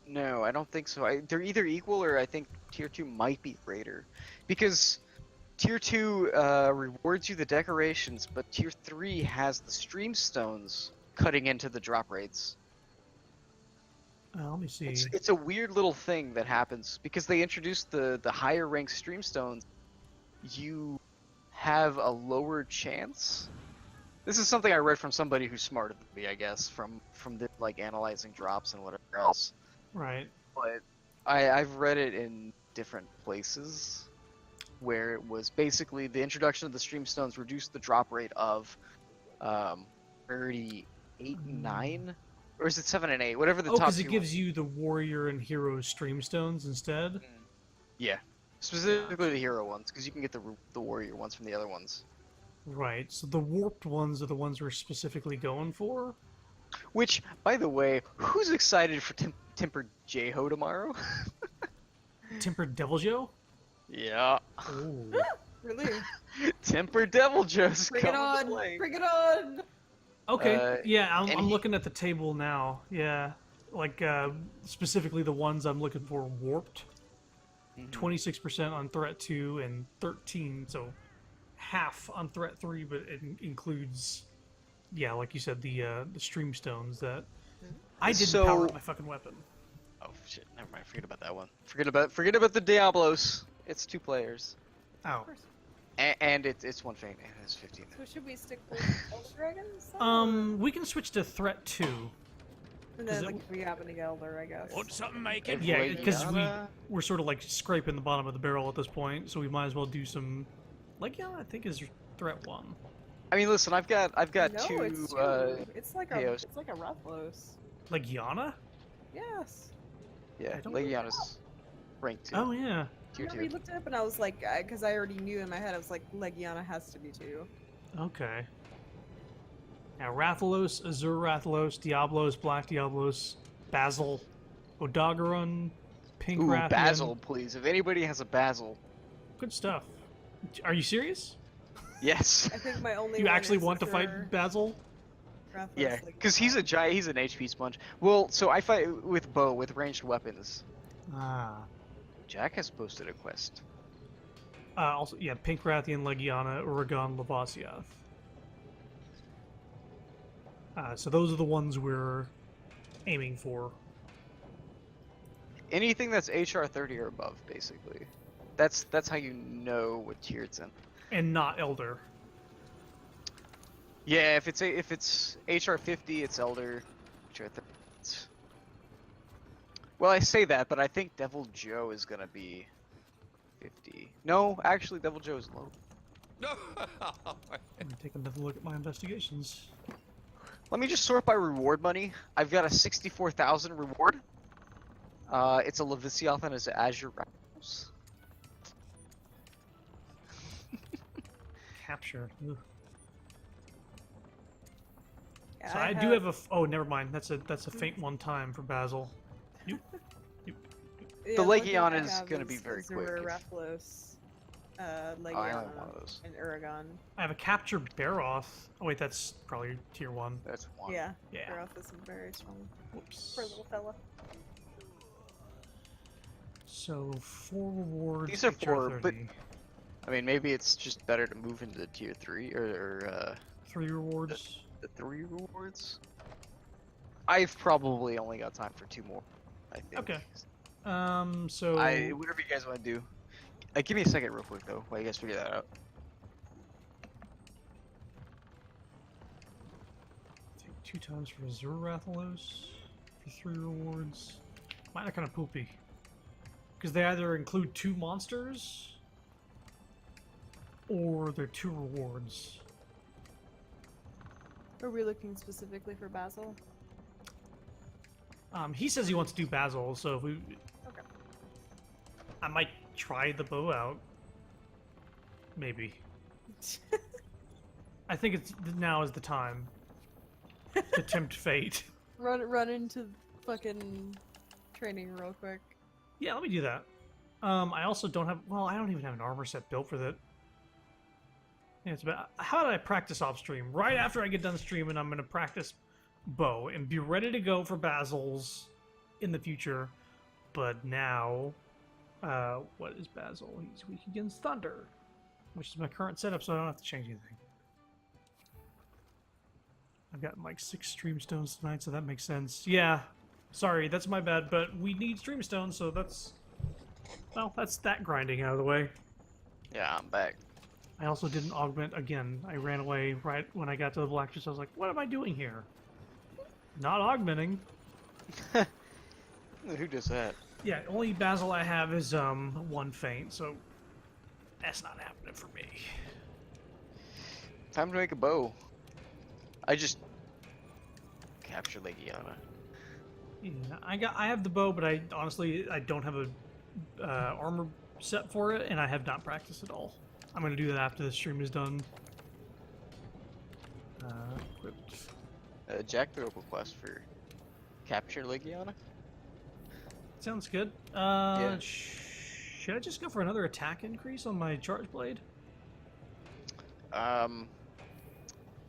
S3: no, I don't think so. They're either equal or I think tier 2 might be greater, because tier 2 rewards you the decorations, but tier 3 has the stream stones cutting into the drop rates.
S1: Let me see.
S3: It's a weird little thing that happens because they introduced the higher ranked stream stones. You have a lower chance. This is something I read from somebody who's smarter than me, I guess, from the, like, analyzing drops and whatever else.
S1: Right.
S3: But I've read it in different places where it was basically the introduction of the stream stones reduced the drop rate of 38 and 9, or is it 7 and 8, whatever the
S1: Oh,
S3: top
S1: because
S3: two
S1: it gives you the warrior and hero stream stones instead.
S3: Yeah, specifically the hero ones, because you can get the warrior ones from the other ones.
S1: Right. So the warped ones are the ones we're specifically going for.
S3: Which, by the way, who's excited for Tempered J-Ho tomorrow?
S1: Tempered Devil Joe.
S3: Yeah.
S1: Oh.
S2: Really?
S3: Tempered Devil Joe's
S2: Bring it
S3: coming to
S2: on!
S3: play.
S2: Bring it on!
S1: Okay. Yeah, I'm
S3: and he-
S1: looking at the table now. Yeah, like specifically the ones I'm looking for warped. 26% on threat 2 and 13, so half on threat 3, but it includes, yeah, like you said, the stream stones that I didn't power up my fucking weapon.
S3: Oh shit! Never mind. Forget about that one. Forget about the Diablos. It's 2 players,
S1: Oh.
S2: Of course.
S3: and it's 1 faint and it's 15.
S2: So should we stick with Elder Dragons? then,
S1: We can switch to threat 2.
S2: and
S1: 'cause
S2: then
S1: it-
S2: like if we happen to get Elder, I guess.
S5: Want something making?
S1: Yeah, because
S3: Legiana?
S1: we're sort of like scraping the bottom of the barrel at this point, so we might as well do some. Like, yeah, I think is threat 1.
S3: I mean, listen, I've got
S2: No,
S3: 2.
S2: it's two. It's like a
S3: Chaos.
S2: it's like a Rathalos.
S1: Like Yana?
S2: Yes.
S3: Yeah,
S1: I don't
S3: Legiana's rank 2.
S1: Oh yeah.
S3: Tier
S2: Remember
S3: 2.
S2: you looked it up and I was like, because I already knew in my head, I was like, Legiana has to be 2.
S1: Okay. Now Rathalos, Azure Rathalos, Diablos, Black Diablos, Basil, Odogaron, Pink
S3: Ooh,
S1: Rathian.
S3: Basil, please. If anybody has a Basil.
S1: Good stuff. Are you serious?
S3: Yes.
S2: I think my only
S1: You
S2: one
S1: actually
S2: is
S1: want to
S2: Azure
S1: fight Basil?
S2: Rathalos
S3: Yeah,
S2: Legiana.
S3: because he's a giant. He's an HP sponge. Well, so I fight with bow with ranged weapons.
S1: Ah.
S3: Jack has posted a quest.
S1: Also, yeah, Pink Rathian, Legiana, Uragan, Lavasiath. So those are the ones we're aiming for.
S3: Anything that's HR 30 or above, basically. That's how you know what tier it's in.
S1: And not Elder.
S3: Yeah, if it's HR 50, it's Elder. HR 30. Well, I say that, but I think Devil Joe is gonna be 50. No, actually, Devil Joe is low.
S1: Let me take another look at my investigations.
S3: Let me just sort by reward money. I've got a 64,000 reward. It's a Levisioth and it's an Azure Rathalos.
S1: Capture. Ugh.
S2: Yeah,
S1: So I do have a. Oh, never mind. That's a faint one time for Basil.
S2: Yeah,
S3: The
S2: only thing
S3: Legion
S2: I
S3: is
S2: have
S3: gonna be very quick
S2: Azure,
S3: if-
S2: Rathalos,
S3: Oh, I only
S2: Legiana,
S3: have one of those.
S2: and Uragan.
S1: I have a capture Baroth. Oh wait, that's probably tier 1.
S3: That's one.
S2: Yeah,
S1: Yeah.
S2: Baroth is very strong.
S1: Whoops.
S2: Poor little fella.
S1: So 4 rewards.
S3: These are
S1: HR
S3: 4, but-
S1: 30.
S3: I mean, maybe it's just better to move into tier 3 or
S1: 3 rewards.
S3: the 3 rewards. I've probably only got time for 2 more. I think.
S1: Okay. So
S3: Whatever you guys want to do. Give me a second, real quick, though, while you guys figure that out.
S1: take 2 times for Azure Rathalos for 3 rewards. Mine are kind of poopy because they either include 2 monsters or they're 2 rewards.
S2: Are we looking specifically for Basil?
S1: He says he wants to do Basil, so if we.
S2: Okay.
S1: I might try the bow out. Maybe. I think it's now is the time to tempt fate.
S2: Run into fucking training real quick.
S1: Yeah, let me do that. I also don't have. Well, I don't even have an armor set built for that. Yeah, it's about. How did I practice off stream? Right after I get done streaming, I'm gonna practice bow and be ready to go for Basil's in the future. But now, what is Basil? He's weak against thunder, which is my current setup, so I don't have to change anything. I've gotten like 6 stream stones tonight, so that makes sense. Yeah, sorry, that's my bad, but we need stream stones, so that's... Well, that's that grinding out of the way.
S3: Yeah, I'm back.
S1: I also didn't augment again. I ran away right when I got to the black chest. I was like, what am I doing here? Not augmenting.
S3: Who does that?
S1: Yeah, only Basil I have is 1 feint, so that's not happening for me.
S3: Time to make a bow. I just captured Legiana.
S1: Yeah, I have the bow, but I honestly don't have a armor set for it, and I have not practiced at all. I'm gonna do that after the stream is done. Equipped.
S3: Jack threw up a quest for capture Legiana.
S1: Sounds good.
S3: Yeah.
S1: Should I just go for another attack increase on my charge blade?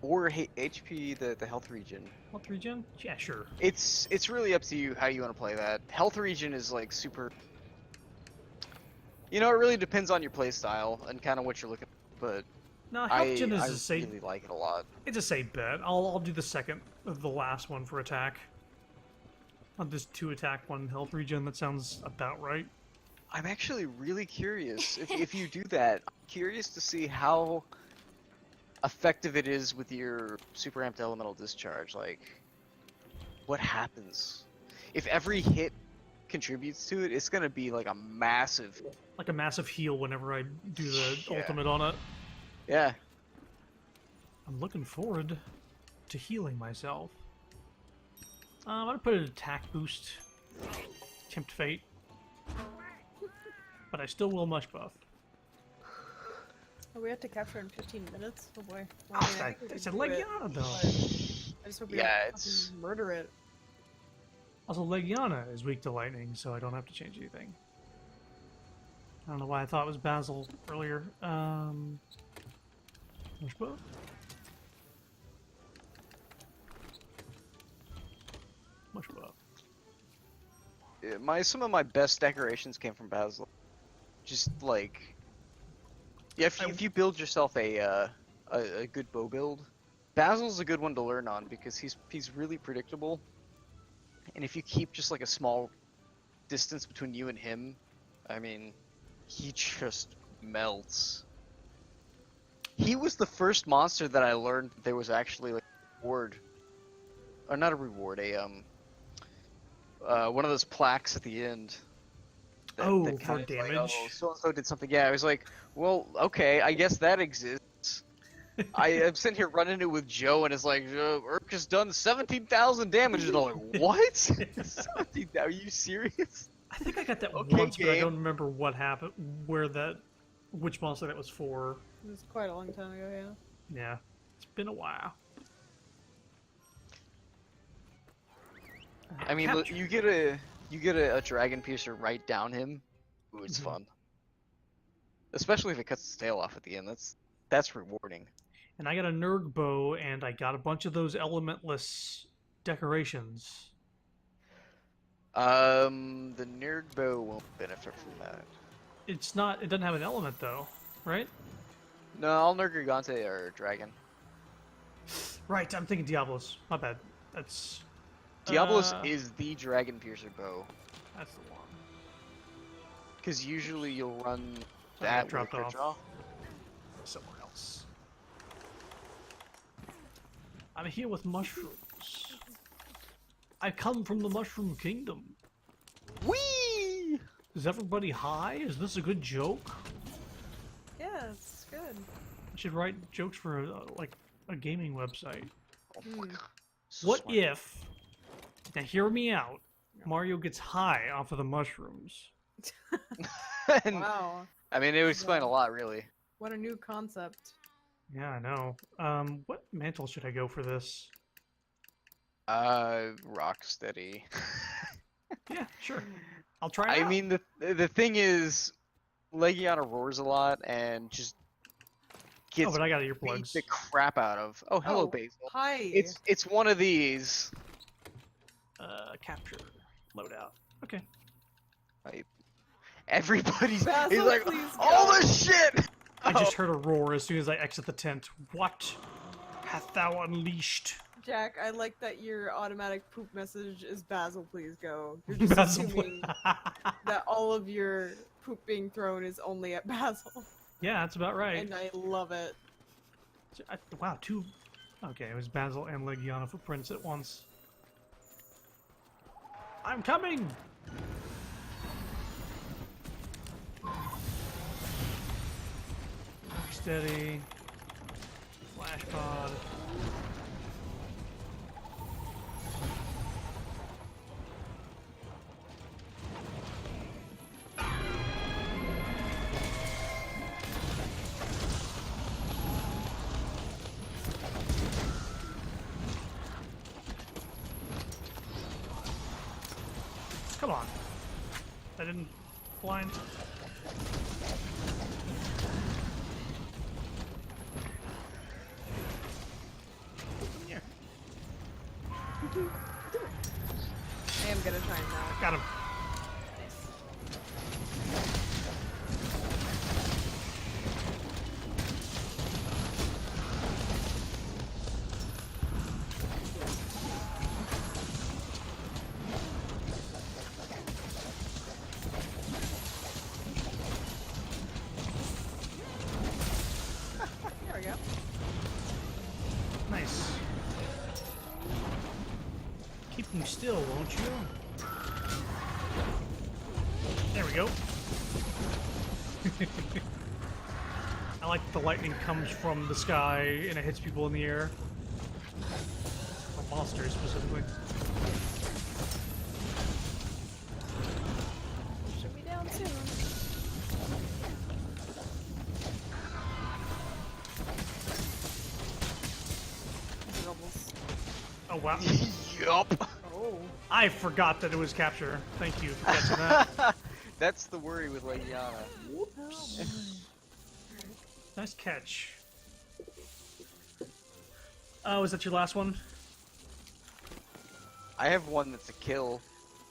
S3: Or HP the health regen.
S1: Health regen? Yeah, sure.
S3: It's really up to you how you want to play that. Health regen is like super. You know, it really depends on your play style and kind of what you're looking for, but
S1: No,
S3: I
S1: health gen is a safe.
S3: really like it a lot.
S1: It's a safe bet. I'll do the second of the last one for attack. I'll just 2 attack, 1 health regen. That sounds about right.
S3: I'm actually really curious if you do that. I'm curious to see how effective it is with your super amped elemental discharge. Like, what happens if every hit contributes to it? It's gonna be like a massive
S1: Heal whenever I do the
S3: Yeah.
S1: ultimate on it.
S3: Yeah.
S1: I'm looking forward to healing myself. I'm gonna put an attack boost. Tempt fate. But I still will mush buff.
S2: Oh, we have to capture in 15 minutes? Oh boy. Well,
S1: Oh,
S2: I mean,
S1: I
S2: think we
S1: said
S2: can do it,
S1: Legiana, though.
S2: but I just hope we
S3: Yeah,
S2: don't
S3: it's-
S2: fucking murder it.
S1: Also, Legiana is weak to lightning, so I don't have to change anything. I don't know why I thought it was Basil earlier. Mush buff? Mush buff.
S3: Yeah, some of my best decorations came from Basil. Just like, yeah, if you build yourself a good bow build, Basil's a good one to learn on because he's really predictable, and if you keep just like a small distance between you and him, I mean, he just melts. He was the first monster that I learned that there was actually like a reward, or not a reward, one of those plaques at the end.
S1: Oh,
S3: that
S1: for
S3: kinda like,
S1: damage?
S3: oh, so and so did something. Yeah, I was like, well, okay, I guess that exists. I am sitting here running it with Joe, and it's like, Urk has done 17,000 damage, and I'm like, what? 17,000? Are you serious?
S1: I think I got that
S3: Okay,
S1: once, but I
S3: game.
S1: don't remember what happened, which monster that was for.
S2: It was quite a long time ago, yeah.
S1: Yeah, it's been a while.
S3: I mean, look, you get a dragon piercer right down him. Ooh, it's
S1: Mhm.
S3: fun. Especially if it cuts its tail off at the end. That's rewarding.
S1: And I got a Nurg bow, and I got a bunch of those elementless decorations.
S3: The nerd bow won't benefit from that.
S1: It's not. It doesn't have an element though, right?
S3: No, all Nerd Gigante are dragon.
S1: Right. I'm thinking Diablos. My bad. That's.
S3: Diablos
S1: uh,
S3: is the dragon piercer bow.
S1: That's the one.
S3: Because usually you'll run
S1: I
S3: that with a
S1: dropped
S3: crit
S1: off.
S3: draw.
S1: Somewhere else. I'm here with mushrooms. I come from the Mushroom Kingdom.
S3: Whee!
S1: Is everybody high? Is this a good joke?
S2: Yeah, it's good.
S1: I should write jokes for like a gaming website.
S3: Oh my god. So
S1: What
S3: smart.
S1: if? Now hear me out. Mario gets high off of the mushrooms.
S3: And,
S2: Wow.
S3: I mean, it would explain a lot, really.
S2: What a new concept.
S1: Yeah, I know. What mantle should I go for this?
S3: Rocksteady.
S1: Yeah, sure. I'll try it
S3: I
S1: out.
S3: mean, the thing is, Legiana roars a lot and just
S1: Oh,
S3: gets
S1: but I got
S3: beat
S1: earplugs.
S3: the crap out of. Oh, hello,
S2: Oh,
S3: Basil.
S2: hi.
S3: It's one of these.
S1: Capture. Loadout. Okay.
S3: Everybody's he's
S2: Basil,
S3: like,
S2: please
S3: all
S2: go."
S3: this shit.
S1: I just heard a roar as soon as I exit the tent. What hath thou unleashed?
S2: Jack, I like that your automatic poop message is Basil, please go. You're just
S1: Basil,
S2: assuming that all of your poop being thrown is only at Basil.
S1: Yeah, that's about right.
S2: And I love it.
S1: Wow, two. Okay, it was Basil and Legiana footprints at once. I'm coming! Steady. Flash pod. Come on. I didn't blind. Here.
S2: I am gonna try and now.
S1: Got him.
S2: There we go.
S1: Nice. Keep them still, won't you? There we go. I like the lightning comes from the sky and it hits people in the air. Or monsters specifically.
S2: Should be down soon. Doubles.
S1: Oh wow.
S3: Yup.
S2: Oh.
S1: I forgot that it was capture. Thank you for catching that.
S3: That's the worry with Legiana.
S1: Nice catch. Oh, is that your last one?
S3: I have one that's a kill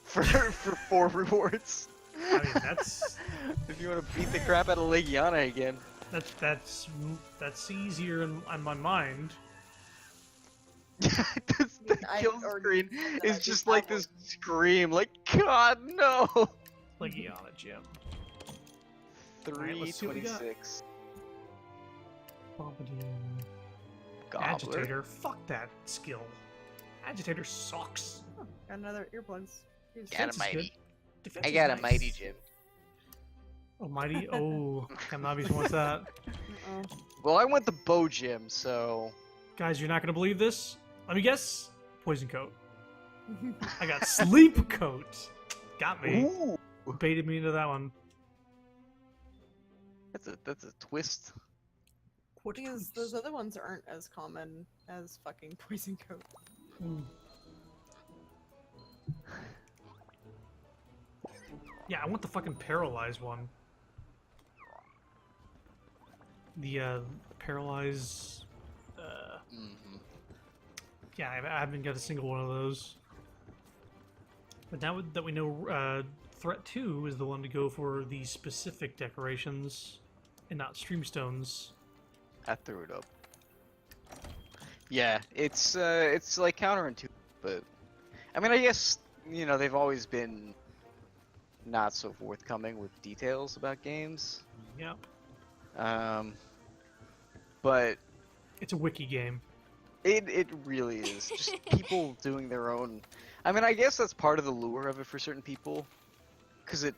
S3: for 4 rewards.
S1: I mean, that's
S3: If you want to beat the crap out of Legiana again.
S1: that's easier on my mind.
S3: The
S2: I
S3: kill
S2: already
S3: screen
S2: said that I
S3: is
S2: did
S3: just
S2: that
S3: like this scream, like, God, no!
S1: Legiana Gem. Alright, let's see what we got.
S3: 326.
S1: Bombadil.
S3: Gobbler.
S1: Agitator. Fuck that skill. Agitator sucks.
S2: Oh, got another earplugs. Here's-
S3: Got a
S1: Defense is
S3: mighty.
S1: good. Defense
S3: I
S1: is
S3: got a
S1: nice.
S3: mighty gym.
S1: Oh, mighty. Oh, Cam obviously wants that.
S2: Uh-oh.
S3: Well, I went the bow gym, so
S1: Guys, you're not gonna believe this. Let me guess. Poison coat. I got sleep coat. Got me.
S3: ooh,
S1: Baited me into that one.
S3: that's a twist.
S1: What
S2: Because those other ones aren't as common as fucking poison coat.
S1: Yeah, I want the fucking paralyzed one. The paralyzed.
S3: Mm-hmm.
S1: Yeah, I haven't got a single one of those. But now that we know Threat 2 is the one to go for the specific decorations and not streamstones.
S3: I threw it up. Yeah, it's like counterintuitive, but I mean, I guess they've always been not so forthcoming with details about games.
S1: Yep.
S3: But
S1: It's a wiki game.
S3: it really is just people doing their own. I mean, I guess that's part of the lure of it for certain people, because it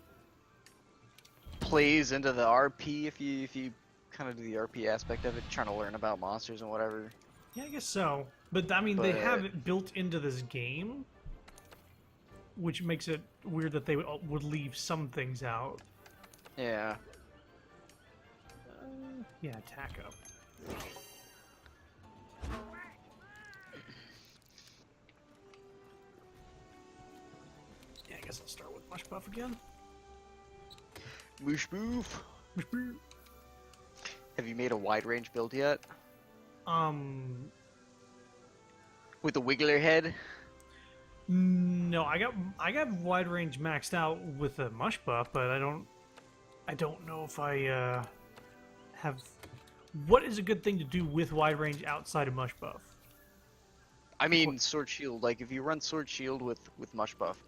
S3: plays into the RP if you kind of do the RP aspect of it, trying to learn about monsters and whatever.
S1: Yeah, I guess so. But I mean, they have
S3: But-
S1: it built into this game, which makes it weird that they would leave some things out.
S3: Yeah.
S1: Yeah, attack up. Yeah, I guess guess I'll start with Mush Buff again.
S3: Moosh move. Have you made a wide range build yet? With the wiggler head?
S1: No, I got wide range maxed out with a Mush Buff, but I don't know if I have. What is a good thing to do with wide range outside of Mush Buff?
S3: I mean, sword shield. Like if you run sword shield with mush buff,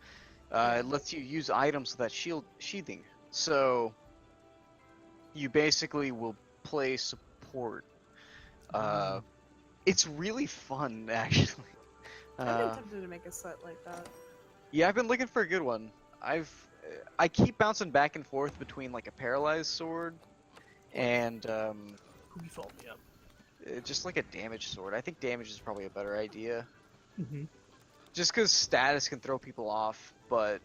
S3: it lets you use items with that shield sheathing. So you basically will play support. It's really fun, actually.
S2: I've been tempted to make a set like that.
S3: Yeah, I've been looking for a good one. I keep bouncing back and forth between like a paralyzed sword and
S1: Who followed me up?
S3: just like a damage sword. I think damage is probably a better idea.
S1: Mm-hmm.
S3: Just because status can throw people off, but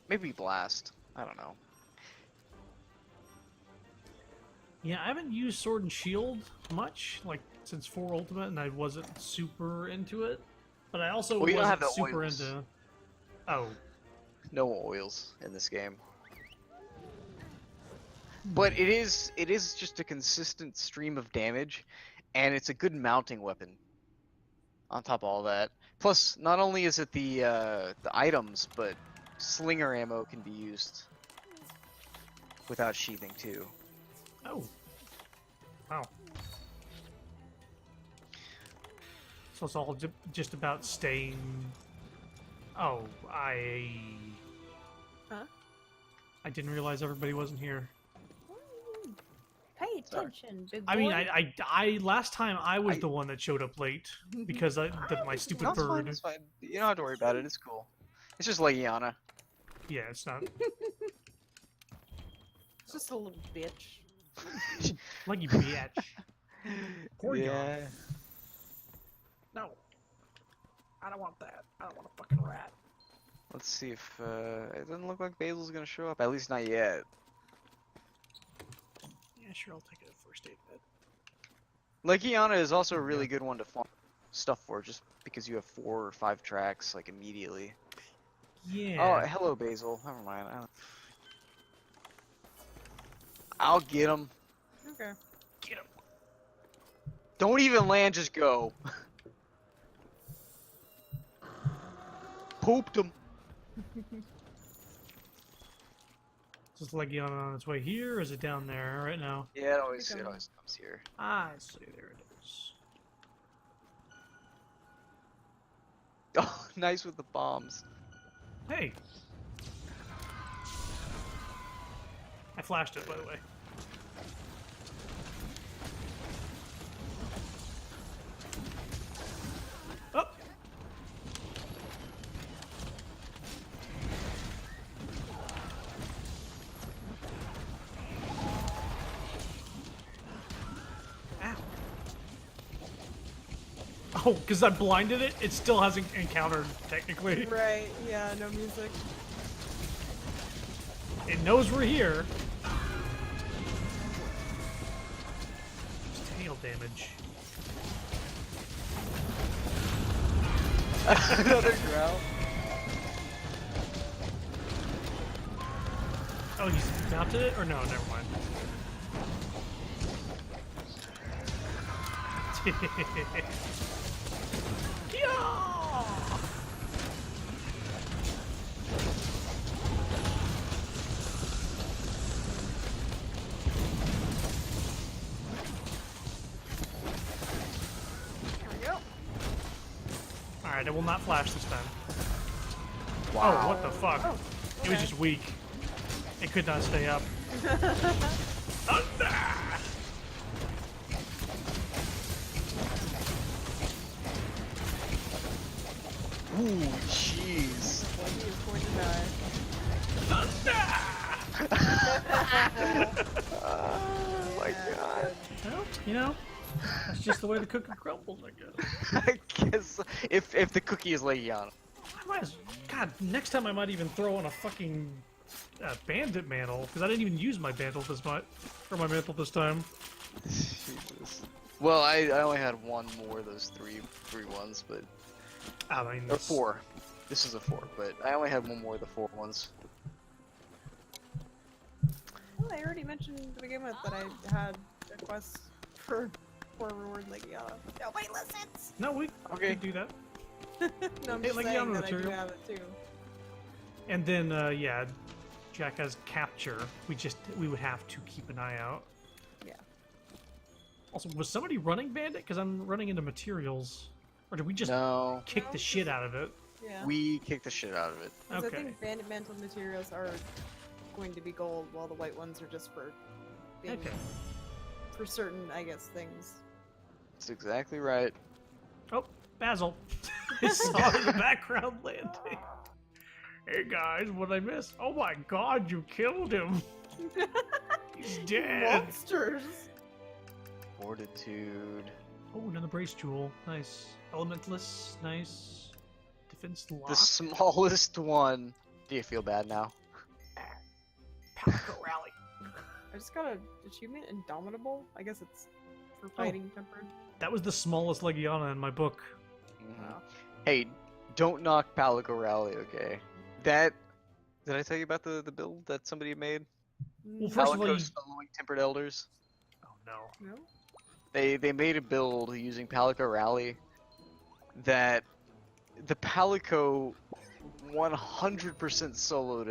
S3: maybe blast. I don't know.
S1: Yeah, I haven't used Sword and Shield much, like since 4 Ultimate, and I wasn't super into it. But I also
S3: Well, you don't
S1: wasn't
S3: have the
S1: super
S3: oils.
S1: into. Oh,
S3: No oils in this game. But it is just a consistent stream of damage, and it's a good mounting weapon. On top of all that, plus not only is it the items, but slinger ammo can be used without sheathing too.
S1: oh, wow. So it's all just about staying. Oh, I didn't realize everybody wasn't here.
S4: Pay
S3: Sorry.
S4: attention, big boy.
S1: I mean, I last time I was the one that showed up late because my stupid
S3: No, it's fine,
S1: bird.
S3: it's fine. You don't have to worry about it. It's cool. It's just Legiana.
S1: Yeah, it's not
S2: It's just a little bitch.
S1: like you bitch. Poor
S3: Yeah.
S1: No, I don't want that. I don't want a fucking rat.
S3: Let's see if it doesn't look like Basil's gonna show up. At least not yet.
S1: Yeah, sure, I'll take a first aid bed.
S3: Legiana is also a really good one to farm stuff for, just because you have 4 or 5 tracks like immediately.
S1: Yeah.
S3: Oh, hello Basil. Never mind. I'll get him.
S2: Okay.
S1: Get him.
S3: Don't even land, just go. Pooped him.
S1: Is Legion on its way here, or is it down there right now?
S3: Yeah, it always
S2: Here it
S3: comes here.
S1: I see, there it is.
S3: Oh, nice with the bombs.
S1: Hey! I flashed it, by the way. Oh! Ow. Oh, because I blinded it, it still hasn't encountered, technically.
S2: Right, yeah, no music.
S1: It knows we're here. Just tail damage.
S3: Another growl.
S1: Oh, he's mounted it? Or no, never mind. Yeah!
S2: There we go.
S1: Alright, I will not flash this time.
S3: Wow.
S1: Oh, what the fuck?
S2: Oh,
S1: It was
S2: okay.
S1: just weak. It could not stay up. Thunder!
S3: Ooh, jeez.
S2: Well, he is going to die.
S3: Oh my god.
S1: Well, you know, that's just the way the cookie crumbles, I guess.
S3: I guess if the cookie is Legiana.
S1: I might as, God, next time I might even throw on a fucking bandit mantle, because I didn't even use my mantle this much, or my mantle this time.
S3: Jesus. Well, I only had one more of those three ones, but
S1: I mean,
S3: or 4. This is a 4, but I only had one more of the 4 ones.
S2: Well, I already mentioned to begin with that I had a quest for reward Legiata. Nobody listens!
S1: No, we
S3: Okay.
S1: could do that.
S2: No, I'm
S1: Hey,
S2: just
S1: Legiata
S2: saying that I do
S1: material.
S2: have it too.
S1: And then, yeah, Jack has capture. We would have to keep an eye out.
S2: Yeah.
S1: Also, was somebody running Bandit? Because I'm running into materials. Or did we just
S3: No,
S1: kick
S2: No,
S1: the shit out of it?
S2: Yeah.
S3: we kicked the shit out of it.
S2: 'Cause
S1: Okay.
S2: I think bandit mantle materials are going to be gold, while the white ones are just for being
S1: Okay.
S2: for certain, I guess, things.
S3: That's exactly right.
S1: Oh, Basil. I saw in the background landing. Hey guys, what I miss? Oh my god, you killed him. He's dead.
S2: Monsters!
S3: Fortitude.
S1: Oh, another brace jewel. Nice. Elementalist. Nice. Defense lock.
S3: The smallest one. Do you feel bad now?
S1: Palico rally.
S2: I just got a achievement, Indomitable. I guess it's for
S1: Oh.
S2: fighting tempered.
S1: That was the smallest Legiana in my book.
S3: Mhm.
S2: Wow.
S3: Hey, don't knock Palico Rally, okay? That. Did I tell you about the build that somebody made?
S1: Well, first of all,
S3: Palico
S1: you...
S3: soloing Tempered Elders.
S1: Oh no.
S2: No?
S3: They made a build using Palico Rally that the Palico 100% soloed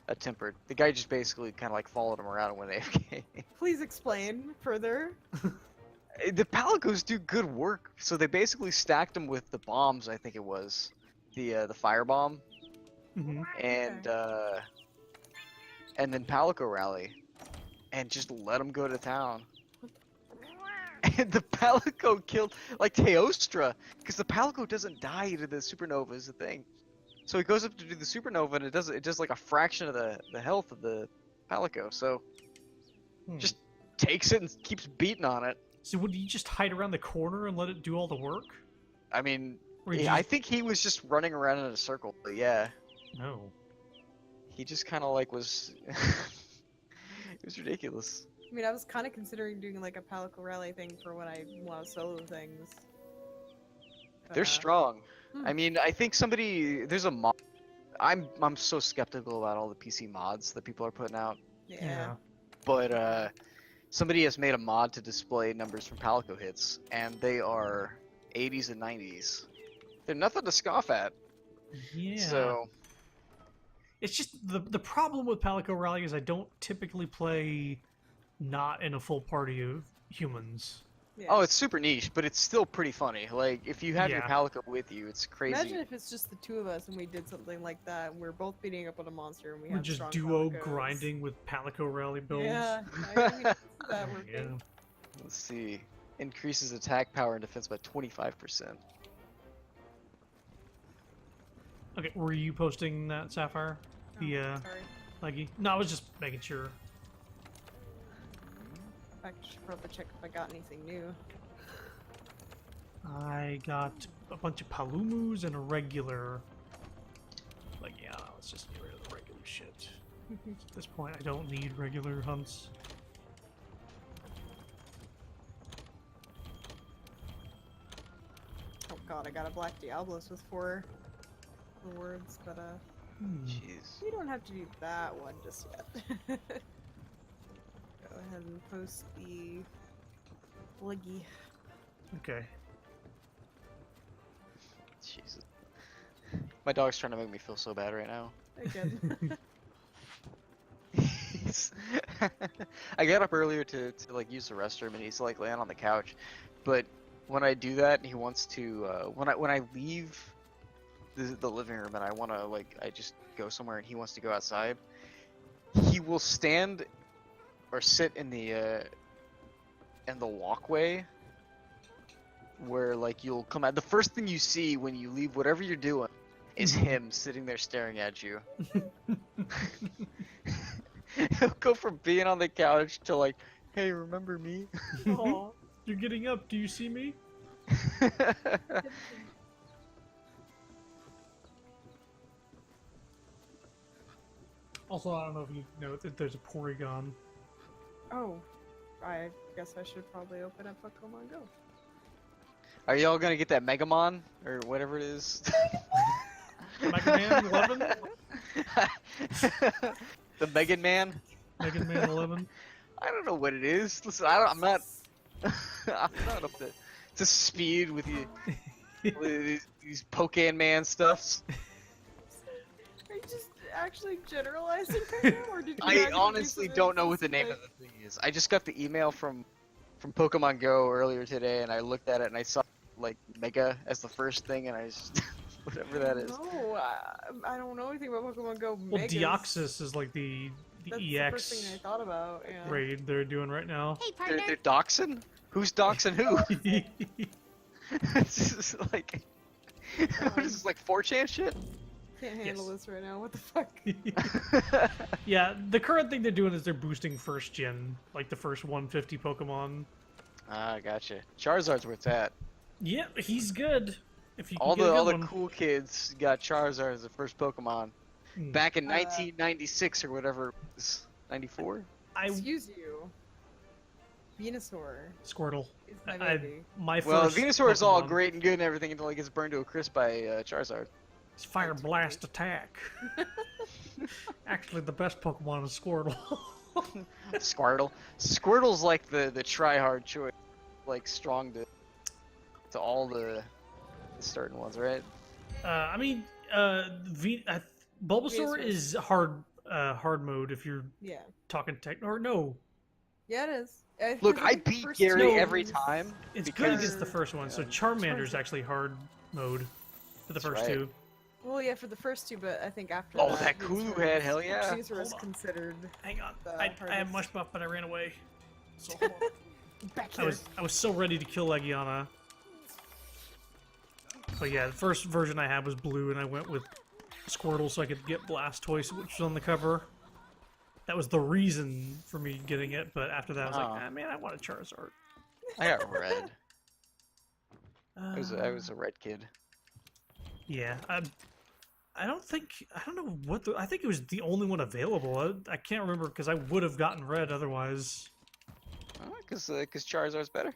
S3: a Tempered. The guy just basically kind of like followed him around and went AFK.
S2: Please explain further.
S3: The Palicos do good work, so they basically stacked them with the bombs. I think it was the fire bomb
S1: Hmm.
S3: and then Palico Rally, and just let them go to town. And the Palico killed like Teostra, because the Palico doesn't die to the supernova is the thing. So he goes up to do the supernova and it does like a fraction of the health of the Palico. So just takes it and keeps beating on it.
S1: So would you just hide around the corner and let it do all the work?
S3: I mean,
S1: Or did
S3: yeah,
S1: you
S3: I think he was just running around in a circle, but yeah,
S1: No.
S3: he just kind of like was. It was ridiculous.
S2: I mean, I was kind of considering doing like a Palico Rally thing for when I want to solo things.
S3: They're strong.
S2: hmm.
S3: I mean, I think there's a mod. I'm so skeptical about all the PC mods that people are putting out,
S2: Yeah.
S3: but somebody has made a mod to display numbers from Palico hits, and they are 80s and 90s. They're nothing to scoff at.
S1: Yeah.
S3: So
S1: It's just the problem with Palico Rally is I don't typically play not in a full party of humans.
S2: Yeah.
S3: oh, it's super niche, but it's still pretty funny. Like if you have your
S1: Yeah.
S3: Palico with you, it's crazy.
S2: Imagine if it's just the two of us and we did something like that, and we're both beating up on a monster, and we
S1: We're
S2: have
S1: just
S2: strong
S1: duo
S2: Palicos.
S1: grinding with Palico Rally builds.
S2: Yeah, I mean, that working.
S1: Yeah.
S3: Let's see. Increases attack power and defense by 25%.
S1: Okay, were you posting that, Sapphire? The
S2: Oh, sorry.
S1: Leggy? No, I was just making sure.
S2: I should probably check if I got anything new.
S1: I got a bunch of Palumus and a regular. Like, yeah, let's just get rid of the regular shit. At this point, I don't need regular hunts.
S2: Oh god, I got a Black Diablos with 4 rewards, but
S3: Jeez.
S2: we don't have to do that one just yet. Go ahead and post the Leggy.
S1: Okay.
S3: Jesus. My dog's trying to make me feel so bad right now.
S2: Again.
S3: I got up earlier to like use the restroom and he's like laying on the couch, but when I do that he wants to when I leave the living room and I want to like I just go somewhere and he wants to go outside, he will stand or sit in the walkway where like you'll come out. The first thing you see when you leave whatever you're doing is him sitting there staring at you. He'll go from being on the couch to like, hey, remember me?
S2: Aw.
S1: You're getting up. Do you see me? Also, I don't know if you know that there's a Porygon.
S2: Oh, I guess I should probably open up Pokemon Go.
S3: Are y'all gonna get that Megamon or whatever it is?
S1: Mega Man 11?
S3: The Megan Man?
S1: Mega Man 11?
S3: I don't know what it is. Listen, I'm not. I'm not up to speed with you. With these Pokemon Man stuffs.
S2: Are you just actually generalizing right now, or did you
S3: I
S2: actually do
S3: honestly
S2: something
S3: don't know what the name of
S2: specific?
S3: the thing is. I just got the email from Pokemon Go earlier today, and I looked at it and I saw like Mega as the first thing, and I just whatever that is.
S2: No, I don't know anything about Pokemon Go.
S1: Well,
S2: Megas.
S1: Deoxys is like the
S2: That's the first thing I
S1: EX
S2: thought about. Yeah.
S1: raid they're doing right now.
S4: Hey, partner.
S3: They're doxing? Who's doxing who? This is like what is this, like 4chan shit?
S2: Can't handle
S1: Yes.
S2: this right now. What the fuck?
S1: Yeah, the current thing they're doing is they're boosting first gen, like the first 150 Pokemon.
S3: Ah, gotcha. Charizard's where it's at.
S1: Yeah, he's good. If you can
S3: All
S1: get a good
S3: the
S1: one.
S3: cool kids got Charizard as the first Pokemon
S1: Hmm.
S3: back in 1996 or whatever it was. 94?
S2: Excuse you. Venusaur
S1: Squirtle.
S2: is my
S1: I,
S2: baby.
S1: my
S3: Well,
S1: first
S3: Venusaur is all
S1: Pokemon
S3: great and good and everything until it gets burned to a crisp by Charizard.
S1: is Fire Blast Attack. Actually, the best Pokemon is Squirtle.
S3: Squirtle. Squirtle's like the try-hard choice, like strong to all the certain ones, right?
S1: I mean, Bulbasaur
S2: Venusaur.
S1: is hard mode if you're
S2: Yeah.
S1: talking tech. Or no,
S2: Yeah, it is. I
S3: Look,
S2: think
S3: I
S2: the
S3: beat
S2: first
S3: Gary
S2: two
S3: every
S2: ones-
S3: time.
S1: it's good
S3: because-
S1: against the first one. So
S3: yeah.
S1: Charmander's actually hard mode for the
S3: That's
S1: first
S3: right.
S1: two.
S2: Well, yeah, for the first two, but I think after
S3: Oh,
S2: that,
S3: that Kulu head, hell yeah.
S2: Venusaur is
S1: Hold on.
S2: considered
S1: Hang on,
S2: The
S1: I had
S2: hardest.
S1: Mush Buff, but I ran away. So hold on.
S2: back
S1: I
S2: here.
S1: was so ready to kill Legiana. But yeah, the first version I had was blue, and I went with Squirtle so I could get Blastoise, which was on the cover. That was the reason for me getting it, but after that I was
S3: Oh.
S1: like, ah, man, I want a Charizard.
S3: I got red. I was
S1: Uh,
S3: a red kid.
S1: Yeah, I don't know what I think it was the only one available. I can't remember because I would have gotten red otherwise.
S3: Because Charizard's better.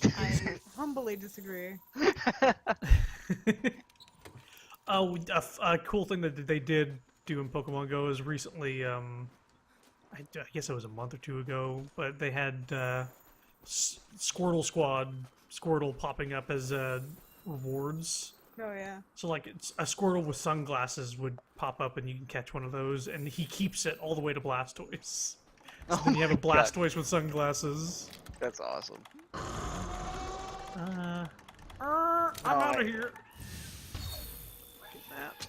S2: I humbly disagree.
S1: Oh, a cool thing that they did do in Pokemon Go is recently, I guess it was a month or two ago, but they had Squirtle Squad Squirtle popping up as rewards.
S2: Oh yeah.
S1: So like it's a Squirtle with sunglasses would pop up and you can catch one of those, and he keeps it all the way to Blastoise. So then you have a
S3: my God.
S1: Blastoise with sunglasses.
S3: That's awesome.
S1: I'm
S3: Oh,
S1: out of here.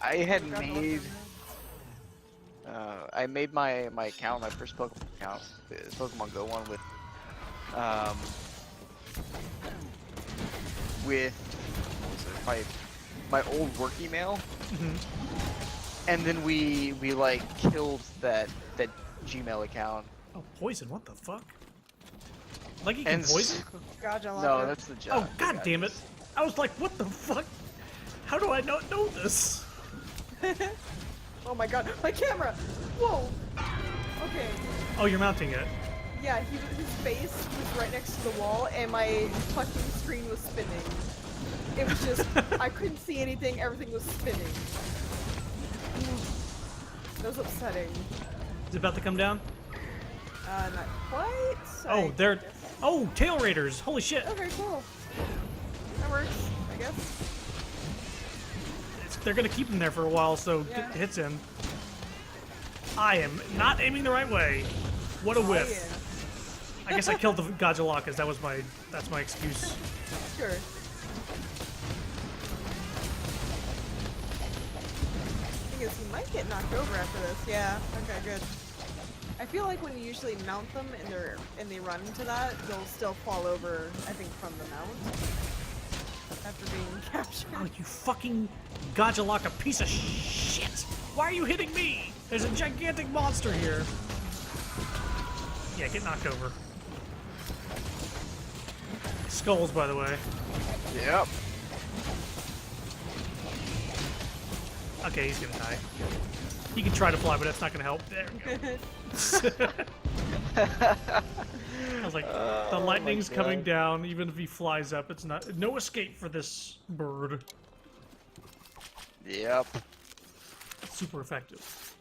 S3: I had
S2: Forgot to look
S3: made.
S2: at
S3: I made my account, my first Pokemon account, the Pokemon Go one with what was it, my old work email,
S1: Mhm.
S3: and then we like killed that Gmail account.
S1: Oh, poison! What the fuck? Like you can
S3: And
S1: poison?
S2: God, I love
S3: no,
S2: it.
S3: that's the
S1: Oh
S3: job.
S1: god damn it! I was like, what the fuck? How do I not know this?
S2: Oh my god, my camera! Whoa! Okay.
S1: Oh, you're mounting it.
S2: Yeah, his face was right next to the wall, and my fucking screen was spinning. It was just, I couldn't see anything, everything was spinning. That was upsetting.
S1: Is it about to come down?
S2: Not quite.
S1: Oh,
S2: I
S1: they're.
S2: guess.
S1: Oh, tail raiders! Holy shit!
S2: Okay, cool. That works, I guess.
S1: They're gonna keep them there for a while, so
S2: Yeah.
S1: get the hits in. I am not aiming the right way. What a
S2: Oh,
S1: whiff!
S2: yeah.
S1: I guess I killed the Gajalakas. That's my excuse.
S2: Sure. Thing is, he might get knocked over after this. Yeah. Okay, good. I feel like when you usually mount them and they run into that, they'll still fall over. I think from the mount after being captured.
S1: Oh, you fucking Gajalaka piece of shit! Why are you hitting me? There's a gigantic monster here. Yeah, get knocked over. Skulls, by the way.
S3: Yep.
S1: Okay, he's gonna die. He can try to fly, but that's not gonna help. There we go. I was like, the
S3: Oh my
S1: lightning's coming
S3: God.
S1: down. Even if he flies up, it's not no escape for this bird.
S3: Yep.
S1: Super effective.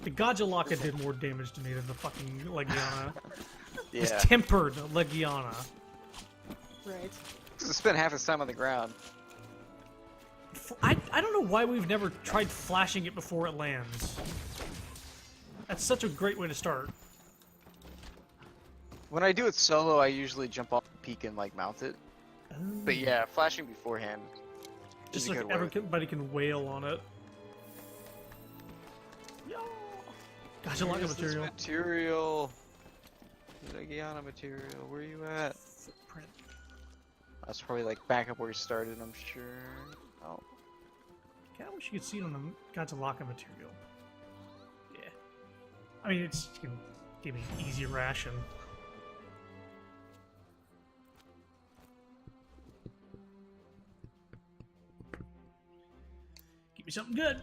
S1: The Gajalaka did more damage to me than the fucking Legiana. It's
S3: Yeah.
S1: tempered Legiana.
S2: Right.
S3: Because it spent half its time on the ground.
S1: I don't know why we've never tried flashing it before it lands. That's such a great way to start.
S3: When I do it solo, I usually jump off the peak and like mount it. But yeah, flashing beforehand.
S1: Just
S3: is a
S1: like
S3: good way.
S1: everybody can wail on it. Gajalaka
S3: Where's this
S1: material.
S3: material. Legiana material. Where are you at?
S1: Footprint.
S3: That's probably like back up where you started, I'm sure. Oh.
S1: I wish you could see it on the Gajalaka material. Yeah. I mean, it's gonna give me an easy ration. Give me something good.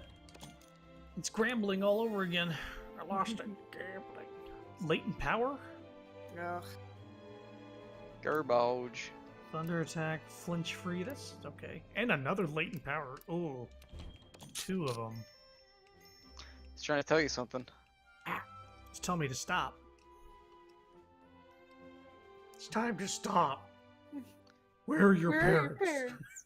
S1: It's scrambling all over again. I lost it. Gambling. Latent power?
S2: Ugh.
S3: Garbage.
S1: Thunder attack, flinch free. That's okay. And another latent power. Ooh. 2 of them.
S3: He's trying to tell you something.
S1: It's telling me to stop. It's time to stop. Where are your
S2: Where are your
S1: parents?
S2: parents?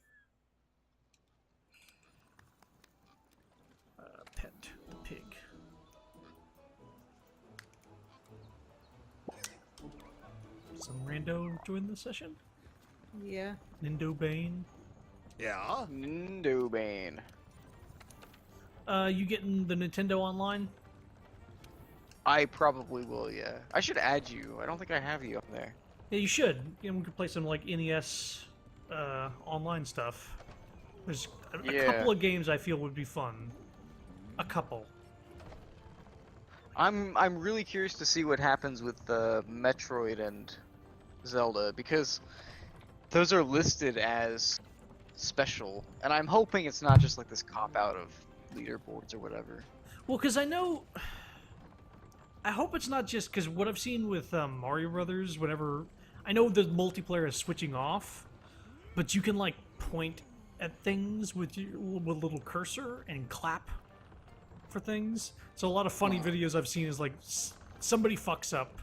S1: Pet pig. Some rando join the session.
S2: Yeah.
S1: Nindo Bane.
S5: Yeah?
S3: Nindobane.
S1: You getting the Nintendo Online?
S3: I probably will, yeah. I should add you. I don't think I have you up there.
S1: Yeah, you should. You know, we could play some like NES online stuff. There's a
S3: Yeah.
S1: couple of games I feel would be fun. A couple.
S3: I'm really curious to see what happens with Metroid and Zelda because those are listed as special, and I'm hoping it's not just like this cop out of leaderboards or whatever.
S1: Well, because I know. I hope it's not just because what I've seen with Mario Brothers, whenever I know the multiplayer is switching off, but you can like point at things with your with a little cursor and clap for things. So a lot of funny videos I've seen is like somebody fucks up,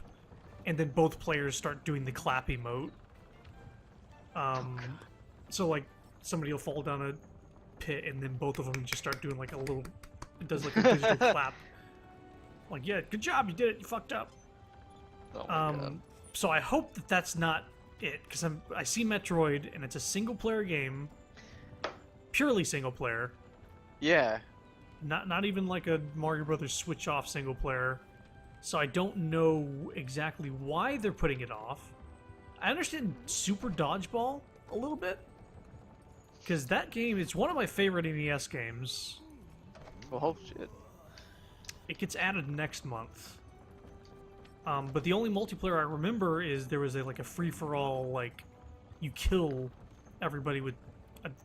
S1: and then both players start doing the clap emote. So like somebody will fall down a pit, and then both of them just start doing like a little. It does like a digital clap. Like, yeah, good job, you did it. You fucked up.
S3: Oh my God.
S1: So I hope that that's not it, because I see Metroid, and it's a single-player game, purely single-player.
S3: Yeah.
S1: Not even like a Mario Brothers switch-off single-player. So I don't know exactly why they're putting it off. I understand Super Dodgeball a little bit, because that game is one of my favorite NES games.
S3: Well, shit.
S1: It gets added next month. But the only multiplayer I remember is there was a free-for-all, like, you kill everybody with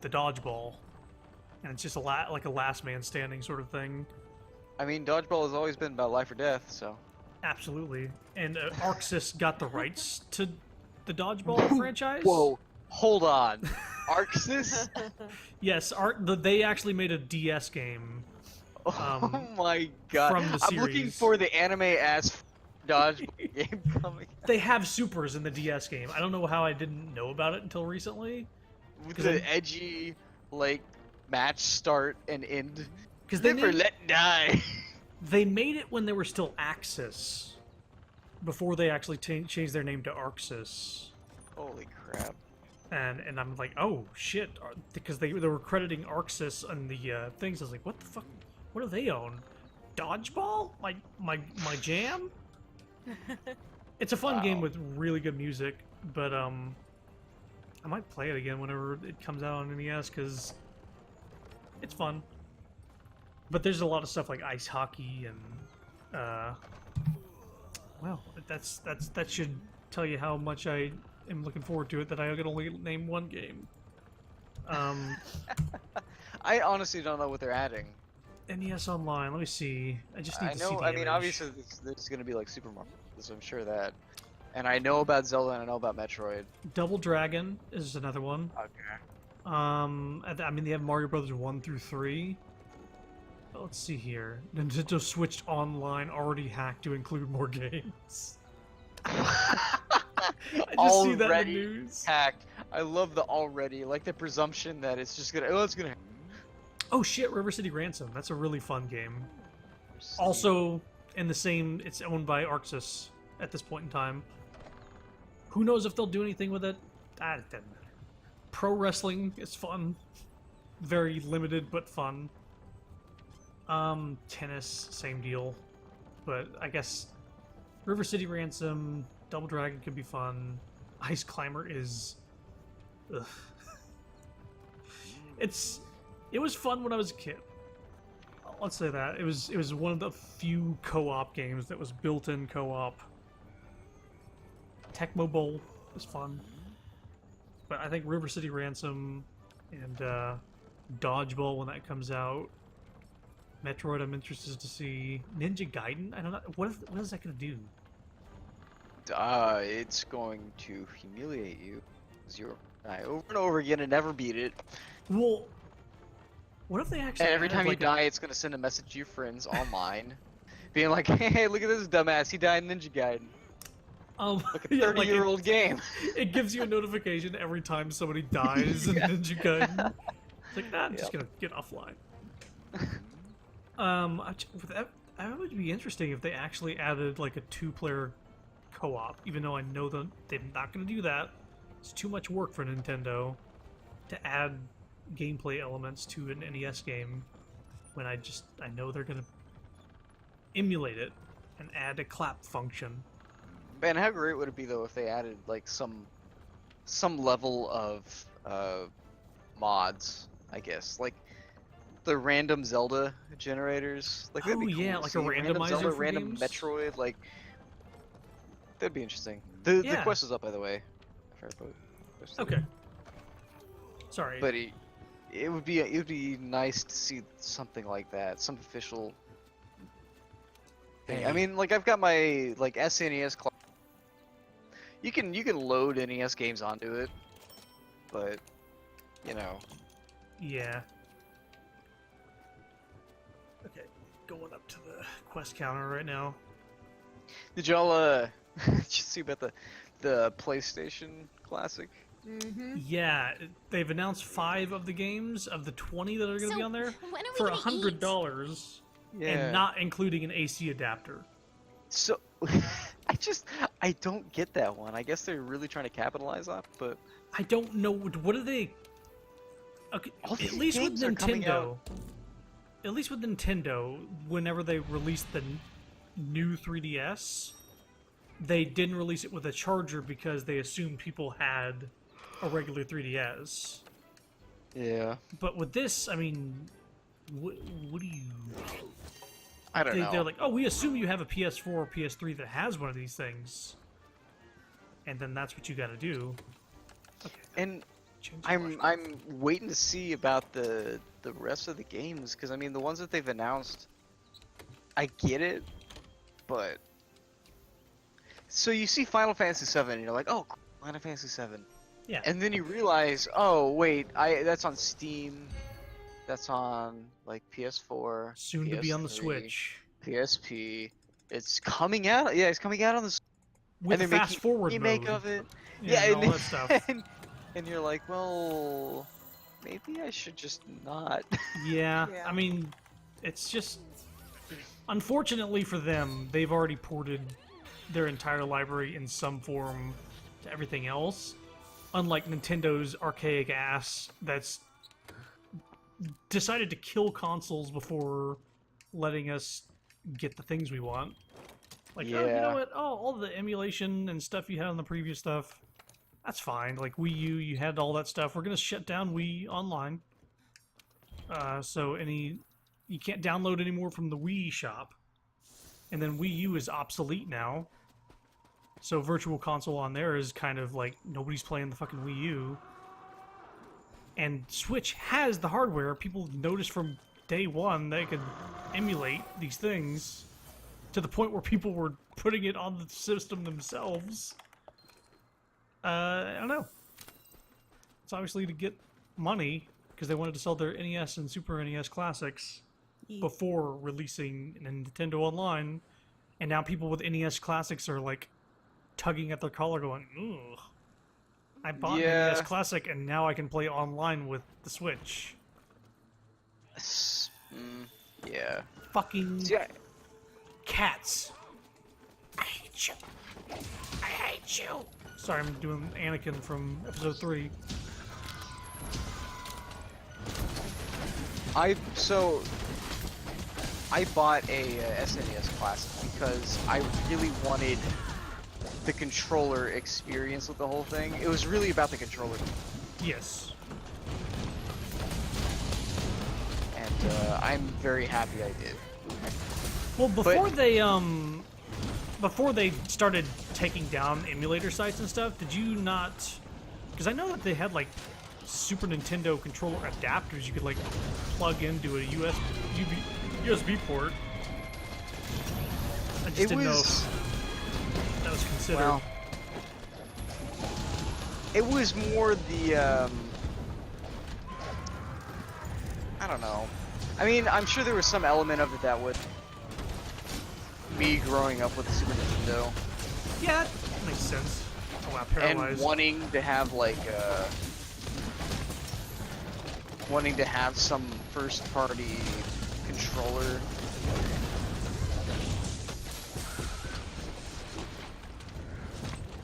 S1: the dodgeball. And it's just a last man standing sort of thing.
S3: I mean, dodgeball has always been about life or death, so.
S1: Absolutely. And Arxis got the rights to the dodgeball franchise.
S3: Whoa. Hold on. Arxis?
S1: Yes, they actually made a DS game.
S3: Oh my God.
S1: from the
S3: I'm looking
S1: series.
S3: for the anime-ass dodgeball game coming
S1: They have supers in the DS game. I don't know how I didn't know about it until recently.
S3: with
S1: 'Cause
S3: the
S1: I'm-
S3: edgy, like, match start and end.
S1: Because they
S3: Never
S1: made,
S3: let die.
S1: they made it when they were still Axis. Before they actually changed their name to Arxis.
S3: Holy crap.
S1: And I'm like, oh shit, because they were crediting Arxis on the things. I was like, what the fuck? What do they own? Dodgeball? My jam? It's a fun game
S3: Wow.
S1: with really good music, but I might play it again whenever it comes out on NES because it's fun. But there's a lot of stuff like ice hockey and well, that should tell you how much I am looking forward to it. That I can only name one game.
S3: I honestly don't know what they're adding.
S1: NES Online. Let me see. I just need
S3: I
S1: to see
S3: know,
S1: the
S3: I mean,
S1: image.
S3: obviously there's gonna be like Super Mario, so I'm sure of that. And I know about Zelda and I know about Metroid.
S1: Double Dragon is another one.
S3: Okay.
S1: I mean, they have Mario Brothers 1 through 3. But let's see here. Nintendo Switch Online already hacked to include more games. I just see that in the news.
S3: Hacked. I love the already, like the presumption that it's just gonna. Oh, it's gonna.
S1: Oh shit, River City Ransom. That's a really fun game. Also, in the same, it's owned by Arxis at this point in time. Who knows if they'll do anything with it? It doesn't matter. Pro wrestling is fun. Very limited, but fun. Tennis, same deal. But I guess River City Ransom, Double Dragon could be fun. Ice Climber is... Ugh. It was fun when I was a kid. Let's say that. It was one of the few co-op games that was built-in co-op. Tecmo Bowl is fun. But I think River City Ransom and Dodgeball when that comes out. Metroid I'm interested to see. Ninja Gaiden? I don't know. What is that going to do?
S3: It's going to humiliate you. 'Cause you're die over and over again and never beat it.
S1: Well, what if they actually
S3: And every time
S1: like
S3: you die, it's gonna send a message to your friends online, being like, "Hey, look at this dumbass. He died in Ninja Gaiden. Like a
S1: yeah, like
S3: 30-year-old game."
S1: it gives you a notification every time somebody dies in Ninja Gaiden. It's like, I'm just gonna get offline. That would be interesting if they actually added like a 2-player co-op. Even though I know that they're not gonna do that. It's too much work for Nintendo to add gameplay elements to an NES game when I know they're gonna emulate it and add a clap function.
S3: Man, how great would it be though if they added like some level of mods? I guess like the random Zelda generators. Like that'd be cool
S1: yeah,
S3: to
S1: like
S3: see.
S1: a
S3: Random
S1: randomizer
S3: Zelda,
S1: for
S3: random
S1: games?
S3: Metroid. Like that'd be interesting. The
S1: Yeah.
S3: quest is up, by the way. Fair vote.
S1: Okay. Sorry.
S3: But it would be nice to see something like that, some official thing. I
S1: Hey.
S3: mean, like I've got my like SNES. You can load NES games onto it, but you know.
S1: Yeah. Okay, going up to the quest counter right now.
S3: Did y'all did you see about the PlayStation Classic?
S2: Mm-hmm.
S1: Yeah, they've announced 5 of the games of the 20 that are going to be on there
S4: when are we
S1: for
S4: gonna eat?
S1: $100,
S3: Yeah.
S1: and not including an AC adapter.
S3: So I don't get that one. I guess they're really trying to capitalize on it, but
S1: I don't know what are they. Okay,
S3: all
S1: at
S3: these
S1: least with
S3: games are coming out.
S1: Nintendo, at least with Nintendo, whenever they released the new 3DS, they didn't release it with a charger because they assumed people had a regular 3DS.
S3: Yeah.
S1: But with this, I mean, what do you?
S3: I don't know.
S1: They're like, oh, we assume you have a PS4 or PS3 that has one of these things, and then that's what you got to do. Okay.
S3: And
S1: Change the
S3: I'm
S1: flashlight.
S3: waiting to see about the rest of the games, because I mean the ones that they've announced, I get it, but so you see Final Fantasy VII and you're like, oh, cool, Final Fantasy VII,
S1: Yeah.
S3: and then you realize, oh wait, that's on Steam, that's on like PS4,
S1: Soon to be on the
S3: PS3,
S1: Switch
S3: PSP. It's coming out. Yeah, it's coming out on the.
S1: with
S3: and they're
S1: fast
S3: making
S1: forward
S3: remake
S1: mode.
S3: of it.
S1: Yeah, and all
S3: and,
S1: that stuff.
S3: and you're like, well, maybe I should just not.
S1: Yeah,
S2: Yeah.
S1: I mean, it's just unfortunately for them, they've already ported their entire library in some form to everything else. Unlike Nintendo's archaic ass that's decided to kill consoles before letting us get the things we want. Like, oh, you
S3: Yeah.
S1: know what? Oh, all the emulation and stuff you had on the previous stuff, that's fine. Like Wii U, you had all that stuff. We're gonna shut down Wii Online. So you can't download anymore from the Wii shop. And then Wii U is obsolete now. So Virtual Console on there is kind of like nobody's playing the fucking Wii U. And Switch has the hardware. People noticed from day one they could emulate these things to the point where people were putting it on the system themselves. I don't know. It's obviously to get money because they wanted to sell their NES and Super NES classics before releasing Nintendo Online, and now people with NES classics are like tugging at their collar, going, "Ugh, I bought an NES
S3: Yeah.
S1: classic and now I can play online with the Switch."
S3: Yeah.
S1: Fucking
S3: See,
S1: cats! I hate you. I hate you. Sorry, I'm doing Anakin from episode 3.
S3: I bought a SNES Classic because I really wanted the controller experience with the whole thing. It was really about the controller,
S1: Yes.
S3: and I'm very happy I did.
S1: Well, before they started taking down emulator sites and stuff, did you not? Because I know that they had like Super Nintendo controller adapters you could like plug into a USB port. I just didn't know if that was considered.
S3: Well, it was more the I don't know. I mean, I'm sure there was some element of it that would me growing up with the Super Nintendo
S1: Yeah, that makes sense. Oh wow,
S3: and
S1: paralyzed.
S3: wanting to have like some first party controller.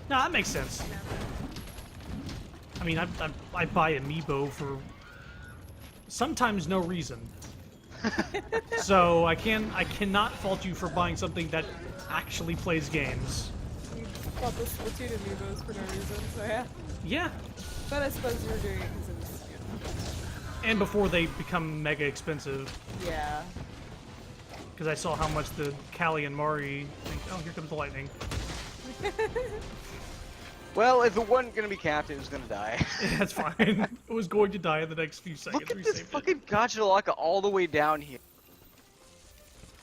S1: No, that makes sense. I mean, I buy Amiibo for sometimes no reason. So I cannot fault you for buying something that actually plays games.
S2: You bought the Splatoon amiibos for no reason, so yeah.
S1: Yeah,
S2: But I suppose you were doing it because it was, you
S1: and before they become mega expensive,
S2: know. Yeah.
S1: because I saw how much the Callie and Mari think. Oh, here comes the lightning.
S3: Well, if it wasn't gonna be capped, it was gonna die.
S1: That's fine. It was going to die in the next few seconds.
S3: Look at
S1: We
S3: this
S1: saved it.
S3: fucking Gajalaka all the way down here.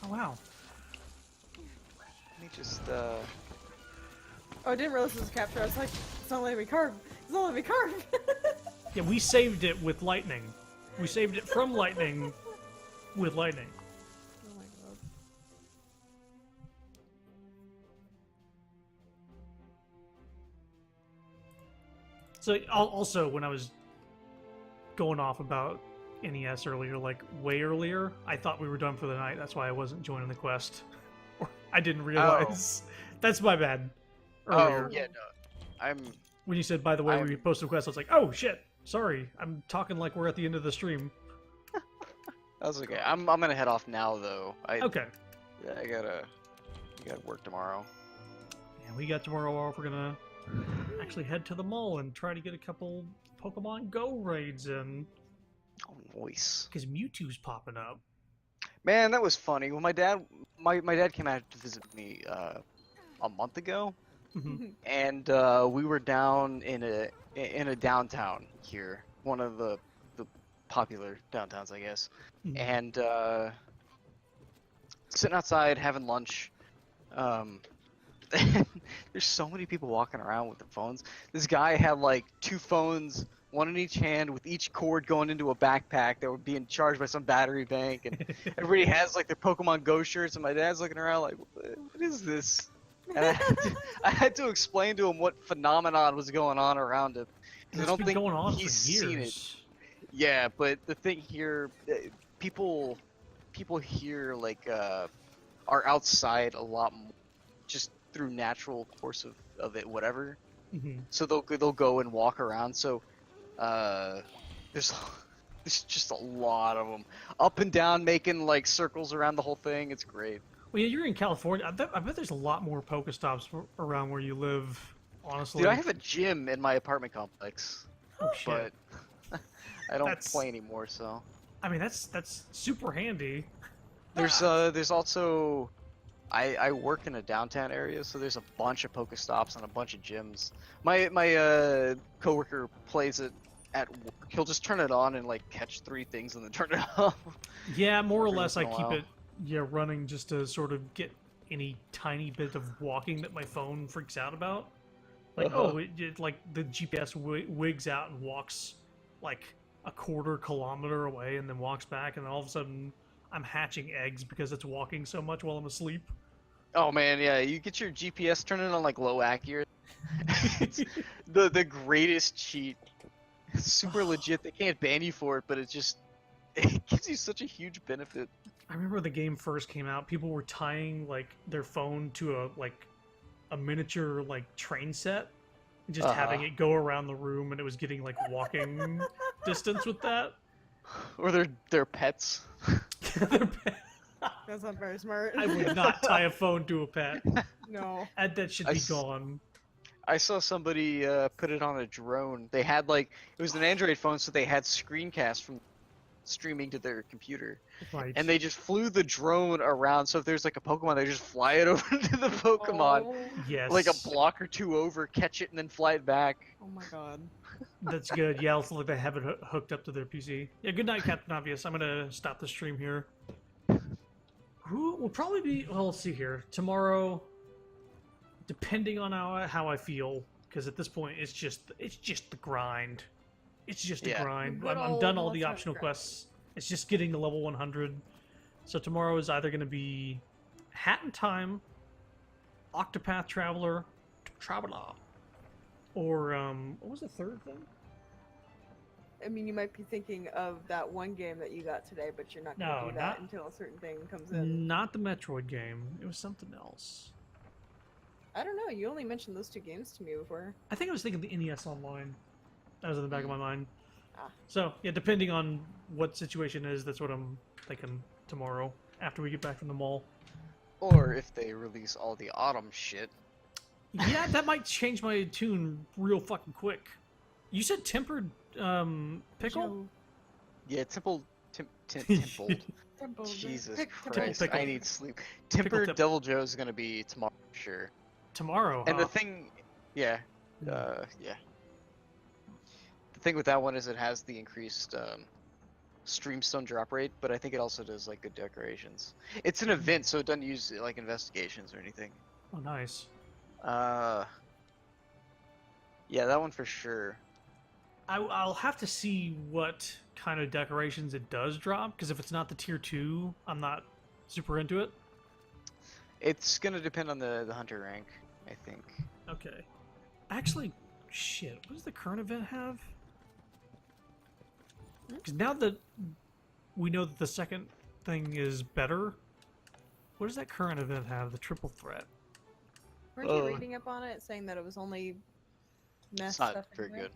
S1: Oh wow.
S3: Let me just
S2: Oh, I didn't realize this was capture. I was like, it's not letting me carve. It's not letting me carve.
S1: Yeah, we saved it with lightning. We saved it from lightning with lightning.
S2: Oh my god.
S1: So also when I was going off about NES earlier, like way earlier, I thought we were done for the night. That's why I wasn't joining the quest. Or I didn't realize. That's my bad. Earlier.
S3: Oh yeah, no, I'm.
S1: When you said, by the way,
S3: I'm-
S1: we posted a quest, I was like, oh shit, sorry. I'm talking like we're at the end of the stream.
S3: That's okay. I'm gonna head off now though.
S1: Okay.
S3: I gotta work tomorrow.
S1: And we got tomorrow off. We're gonna actually head to the mall and try to get a couple Pokemon Go raids in.
S3: Oh, nice.
S1: Because Mewtwo's popping up.
S3: Man, that was funny. When my dad came out to visit me a month ago,
S1: Mhm.
S3: and we were down in a downtown here, one of the popular downtowns, I guess,
S1: Mhm.
S3: and sitting outside having lunch. There's so many people walking around with their phones. This guy had like 2 phones, one in each hand, with each cord going into a backpack that were being charged by some battery bank, and everybody has like their Pokemon Go shirts, and my dad's looking around like, what is this? And I had to explain to him what phenomenon was going on around him. 'Cause I
S1: It's
S3: don't
S1: been
S3: think
S1: going on for
S3: he's seen it.
S1: years.
S3: Yeah, but the thing here, people here like are outside a lot more, just through natural course of it, whatever.
S1: Mhm.
S3: So they'll go and walk around. So there's there's just a lot of them up and down, making like circles around the whole thing. It's great.
S1: Well, yeah, you're in California. I bet there's a lot more Pokestops around where you live, honestly.
S3: Dude, I have a gym in my apartment complex,
S1: Oh, shit.
S3: but I don't
S1: That's-
S3: play anymore. So
S1: I mean, that's super handy.
S3: there's also I work in a downtown area, so there's a bunch of Pokestops and a bunch of gyms. My coworker plays it at work. He'll just turn it on and like catch 3 things and then turn it off.
S1: Yeah, more or
S3: Every
S1: less, I
S3: once in a
S1: keep
S3: while.
S1: it running just to sort of get any tiny bit of walking that my phone freaks out about. Like,
S3: Uh-huh.
S1: oh, it like the GPS wigs out and walks like a quarter kilometer away and then walks back, and then all of a sudden I'm hatching eggs because it's walking so much while I'm asleep.
S3: Oh man, yeah, you get your GPS turning on like low accurate. It's the greatest cheat. It's super legit. They can't ban you for it, but it just it gives you such a huge benefit.
S1: I remember the game first came out, people were tying like their phone to a miniature like train set and just having it go around the room, and it was getting like walking distance with that.
S3: Or their pets.
S2: That's not very smart.
S1: I would not tie a phone to a pet.
S2: No.
S1: That should be gone.
S3: I saw somebody put it on a drone. They had like it was an Android phone, so they had screencast from streaming to their computer,
S1: Right.
S3: and they just flew the drone around. So if there's like a Pokemon, they just fly it over to the Pokemon,
S2: Oh,
S1: Yes.
S3: like a block or two over, catch it, and then fly it back.
S2: oh my god.
S1: That's good. Yeah, it's like they have it hooked up to their PC. Yeah, good night, Captain Obvious. I'm gonna stop the stream here. Who will probably be? Well, let's see here. Tomorrow, depending on how I feel, because at this point it's just the grind. It's just a
S3: Yeah.
S1: grind.
S2: Good
S1: I'm
S2: old
S1: done all the
S2: Monster Hunter
S1: optional
S2: grind.
S1: quests. It's just getting to level 100. So tomorrow is either going to be Hat in Time, Octopath Traveler, or what was the third thing?
S2: I mean, you might be thinking of that one game that you got today, but you're not going to
S1: No,
S2: do that
S1: not-
S2: until a certain thing comes in.
S1: Not the Metroid game. It was something else.
S2: I don't know. You only mentioned those two games to me before.
S1: I think I was thinking the NES Online. That was in the back of my mind.
S2: Ah.
S1: So yeah, depending on what situation is, that's what I'm thinking tomorrow after we get back from the mall.
S3: Or if they release all the autumn shit.
S1: Yeah, that might change my tune real fucking quick. You said tempered pickle?
S2: Joe,
S3: Yeah, templed.
S2: Temple,
S3: Jesus
S2: Temple
S3: Christ,
S1: Pickle.
S3: I need sleep.
S1: Pickle
S3: Tempered
S1: tip.
S3: Devil Joe is gonna be tomorrow for sure.
S1: Tomorrow,
S3: And
S1: huh?
S3: the thing, yeah, yeah. The thing with that one is it has the increased streamstone drop rate, but I think it also does like good decorations. It's an event, so it doesn't use like investigations or anything.
S1: Oh, nice.
S3: Yeah, that one for sure.
S1: I'll have to see what kind of decorations it does drop, because if it's not the tier 2, I'm not super into it.
S3: It's gonna depend on the hunter rank, I think.
S1: Okay. Actually, shit, what does the current event have? Because now that we know that the second thing is better, what does that current event have? The triple threat.
S2: Weren't you reading up on it, saying that it was only mess
S3: It's not
S2: stuff
S3: very
S2: anyway?
S3: good.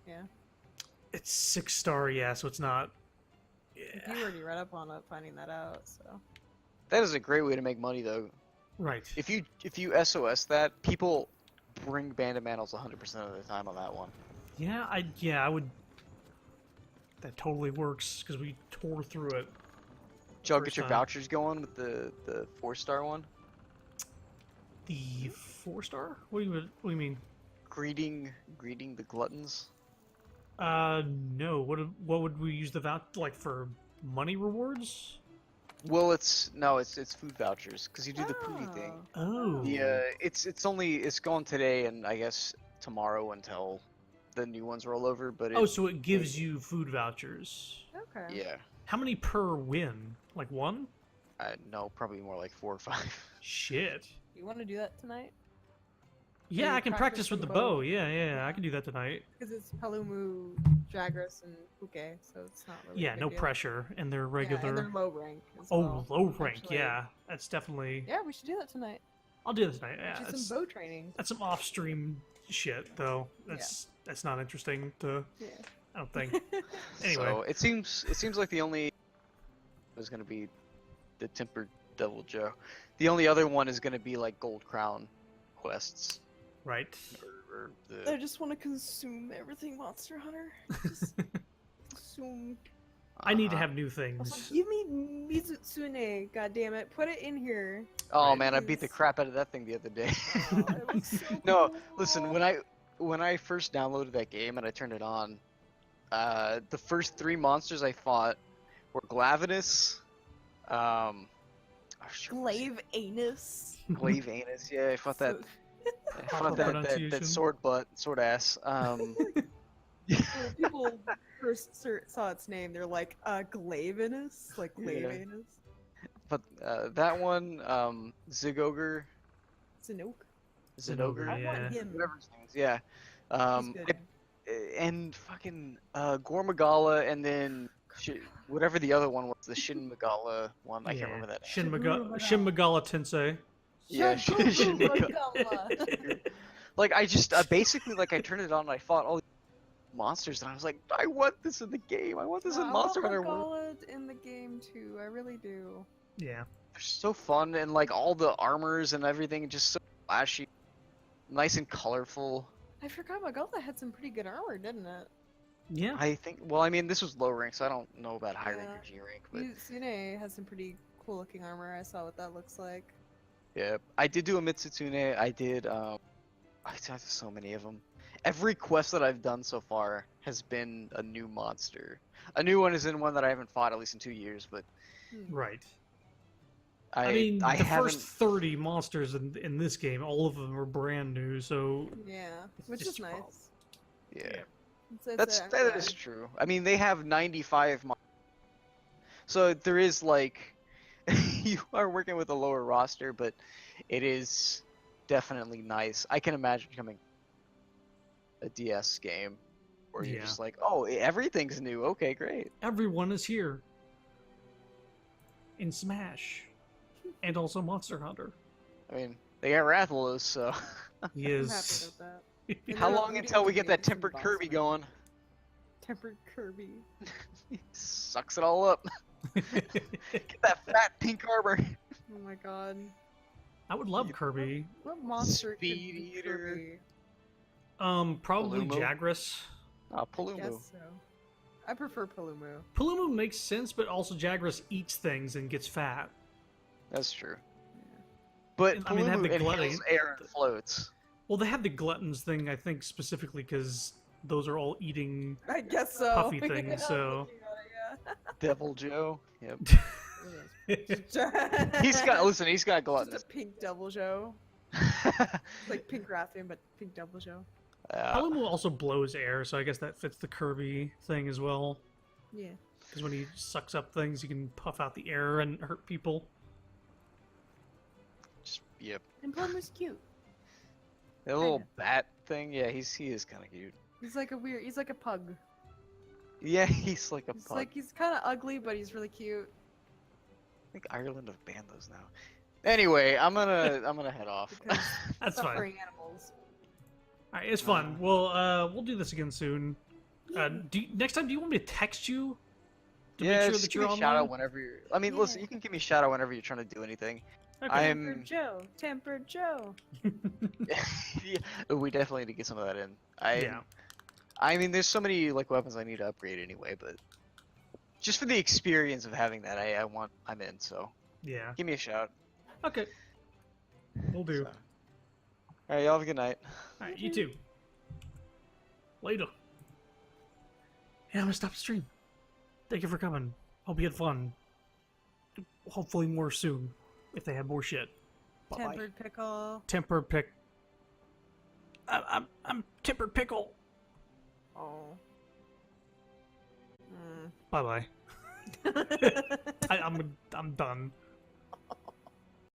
S2: Yeah.
S1: It's 6-star, yeah, so it's not.
S2: You
S1: Yeah.
S2: already read up on it, finding that out, so.
S3: That is a great way to make money though.
S1: Right.
S3: If you SOS that, people bring bandit mantles 100% of the time on that one.
S1: Yeah, I would. That totally works because we tore through it.
S3: Did y'all
S1: First
S3: get your
S1: time.
S3: vouchers going with the 4-star one?
S1: The 4-star? What do you mean?
S3: Greeting the gluttons.
S1: No. What would we use the like for money rewards?
S3: Well, it's food vouchers because you do the poopy thing.
S1: Oh.
S3: It's going today and I guess tomorrow until the new ones roll over. But
S1: Oh, so it gives you food vouchers.
S2: Okay.
S3: yeah,
S1: How many per win? Like one?
S3: no, probably more like 4 or 5.
S1: Shit.
S2: You want to do that tonight?
S1: Yeah,
S2: you
S1: I can practice with the bow. Yeah, I can do that tonight.
S2: Because it's Palumu, Jagras, and Puke, so it's not really.
S1: Yeah,
S2: a big
S1: no
S2: deal.
S1: pressure, and they're
S2: Yeah,
S1: regular.
S2: and they're low rank. As
S1: Oh,
S2: well.
S1: low rank.
S2: Actually,
S1: Yeah, that's definitely.
S2: Yeah, we should do that tonight.
S1: I'll do this tonight. Yeah,
S2: do
S1: that's,
S2: some bow training.
S1: that's some off-stream shit, though. That's not interesting to.
S2: Yeah.
S1: I don't think. Anyway.
S3: So it seems like the only is going to be the Tempered Devil Joe. The only other one is going to be like Gold Crown quests.
S1: Right.
S3: Or
S2: I
S3: the,
S2: just want to consume everything Monster Hunter. Just consume.
S1: I need to
S3: uh-huh.
S1: have new
S2: Also,
S1: things.
S2: give me Mizutsune, goddammit. Put it in here.
S3: Oh
S1: Right.
S3: man, I beat the crap out of that thing the other day.
S2: Oh, it looks so
S3: No,
S2: cool.
S3: listen, when I first downloaded that game and I turned it on, the first 3 monsters I fought were Glavenus,
S2: Glaive anus.
S3: Glaive Anus, yeah, I fought that.
S2: So-
S3: I
S1: Proper
S3: fought that
S1: pronunciation.
S3: sword butt, sword ass.
S2: people first saw its name, they're like, Glavenus? Like
S3: Yeah.
S2: Glavenus?
S3: But that one, Zigogre,
S2: Zinook?
S1: Zinogre,
S2: I
S3: Zinogre,
S1: yeah.
S2: want him.
S3: whatever his name is, yeah.
S2: He's good.
S3: And fucking Gormagala, and then whatever the other one was, the Shin Megala one. I can't remember that name.
S1: Shin Megala Tensei.
S3: Yeah, Shin Megala.
S2: Magala.
S3: Like I just basically like I turned it on and I fought all these monsters and I was like, I want this in the game. I want this in Monster Hunter World.
S2: I want Magala in the game too. I really do.
S1: Yeah.
S3: They're so fun and like all the armors and everything just so flashy, nice and colorful.
S2: I forgot Magala had some pretty good armor, didn't it?
S1: Yeah.
S3: I think. Well, I mean, this was low rank, so I don't know about high rank
S2: Yeah.
S3: or G rank, but
S2: Sune has some pretty cool looking armor. I saw what that looks like.
S3: yeah, I did do a Mitsutune. I did. I did so many of them. Every quest that I've done so far has been a new monster. A new one is in one that I haven't fought at least in 2 years, but
S1: Right.
S3: I
S1: mean, the
S3: haven't.
S1: first 30 monsters in this game, all of them are brand new, so
S2: Yeah, which
S1: just
S2: is
S1: a
S2: nice.
S1: problem.
S3: Yeah,
S2: It's
S3: that is true. I mean, they have 95 so there is like you are working with a lower roster, but it is definitely nice. I can imagine becoming a DS game where you're
S1: Yeah.
S3: just like, oh, everything's new. Okay, great.
S1: everyone is here. In Smash. And also Monster Hunter.
S3: I mean, they got Rathalos, so
S1: He
S2: I'm happy
S1: is.
S2: about that. And
S3: how
S2: they're
S3: long
S2: alluding
S3: until we
S2: to
S3: get that
S2: making some
S3: tempered
S2: boss
S3: Kirby
S2: fight.
S3: going?
S2: Tempered Kirby.
S3: He sucks it all up. Get that fat pink armor.
S2: Oh my god.
S1: I would love Kirby.
S2: What monster
S3: Speed
S2: could be
S3: Eater.
S2: Kirby?
S1: Probably
S3: Palumo?
S1: Jagras.
S3: Ah,
S2: I
S3: Palumu.
S2: guess so. I prefer Palumu.
S1: Palumo makes sense, but also Jagras eats things and gets fat.
S3: That's true. But
S1: I mean, they have
S3: Palumu
S1: the
S3: inhales
S1: glutton-
S3: air and floats.
S1: Well, they have the gluttons thing, I think, specifically because those are all eating.
S2: I guess so.
S1: Puffy thing,
S2: Yeah,
S1: so-
S3: Devil Joe. Yep.
S2: yeah.
S3: He's got
S2: Just
S3: gluttonous.
S2: a pink Devil Joe. Like pink Rathian, but pink Devil Joe.
S1: Palumo also blows air, so I guess that fits the Kirby thing as well.
S2: Yeah.
S1: Because when he sucks up things, he can puff out the air and hurt people.
S3: Yep.
S2: And Palumu's cute.
S3: That little
S2: Kinda.
S3: bat thing. Yeah, he is kind of cute.
S2: He's like a pug.
S3: Yeah, he's like a
S2: He's
S3: pug.
S2: he's kind of ugly, but he's really cute.
S3: I think Ireland have banned those now. Anyway, I'm gonna head off.
S2: Because
S1: That's fine.
S2: suffering animals.
S1: Alright, it's fun. We'll do this again soon. Next time, do you want me to text you? To
S3: Yeah,
S1: make sure
S3: just
S1: that
S3: give
S1: you're
S3: me a shout out
S1: online?
S3: whenever you're. I mean,
S2: Yeah.
S3: listen, you can give me a shout out whenever you're trying to do anything.
S1: Okay.
S3: I'm.
S2: Tempered Joe.
S3: Yeah, we definitely need to get some of that in.
S1: Yeah.
S3: I mean, there's so many like weapons I need to upgrade anyway, but just for the experience of having that, I'm in. So
S1: Yeah.
S3: give me a shout.
S1: Okay. We'll do.
S3: So. All right, y'all have a good night.
S1: Alright, you too. Later. Yeah, I'm gonna stop the stream. Thank you for coming. Hope you had fun. Hopefully more soon, if they have more shit. Bye-bye.
S2: Tempered pickle.
S1: Tempered pick. I'm tempered pickle.
S2: Oh.
S1: Bye bye. I'm done.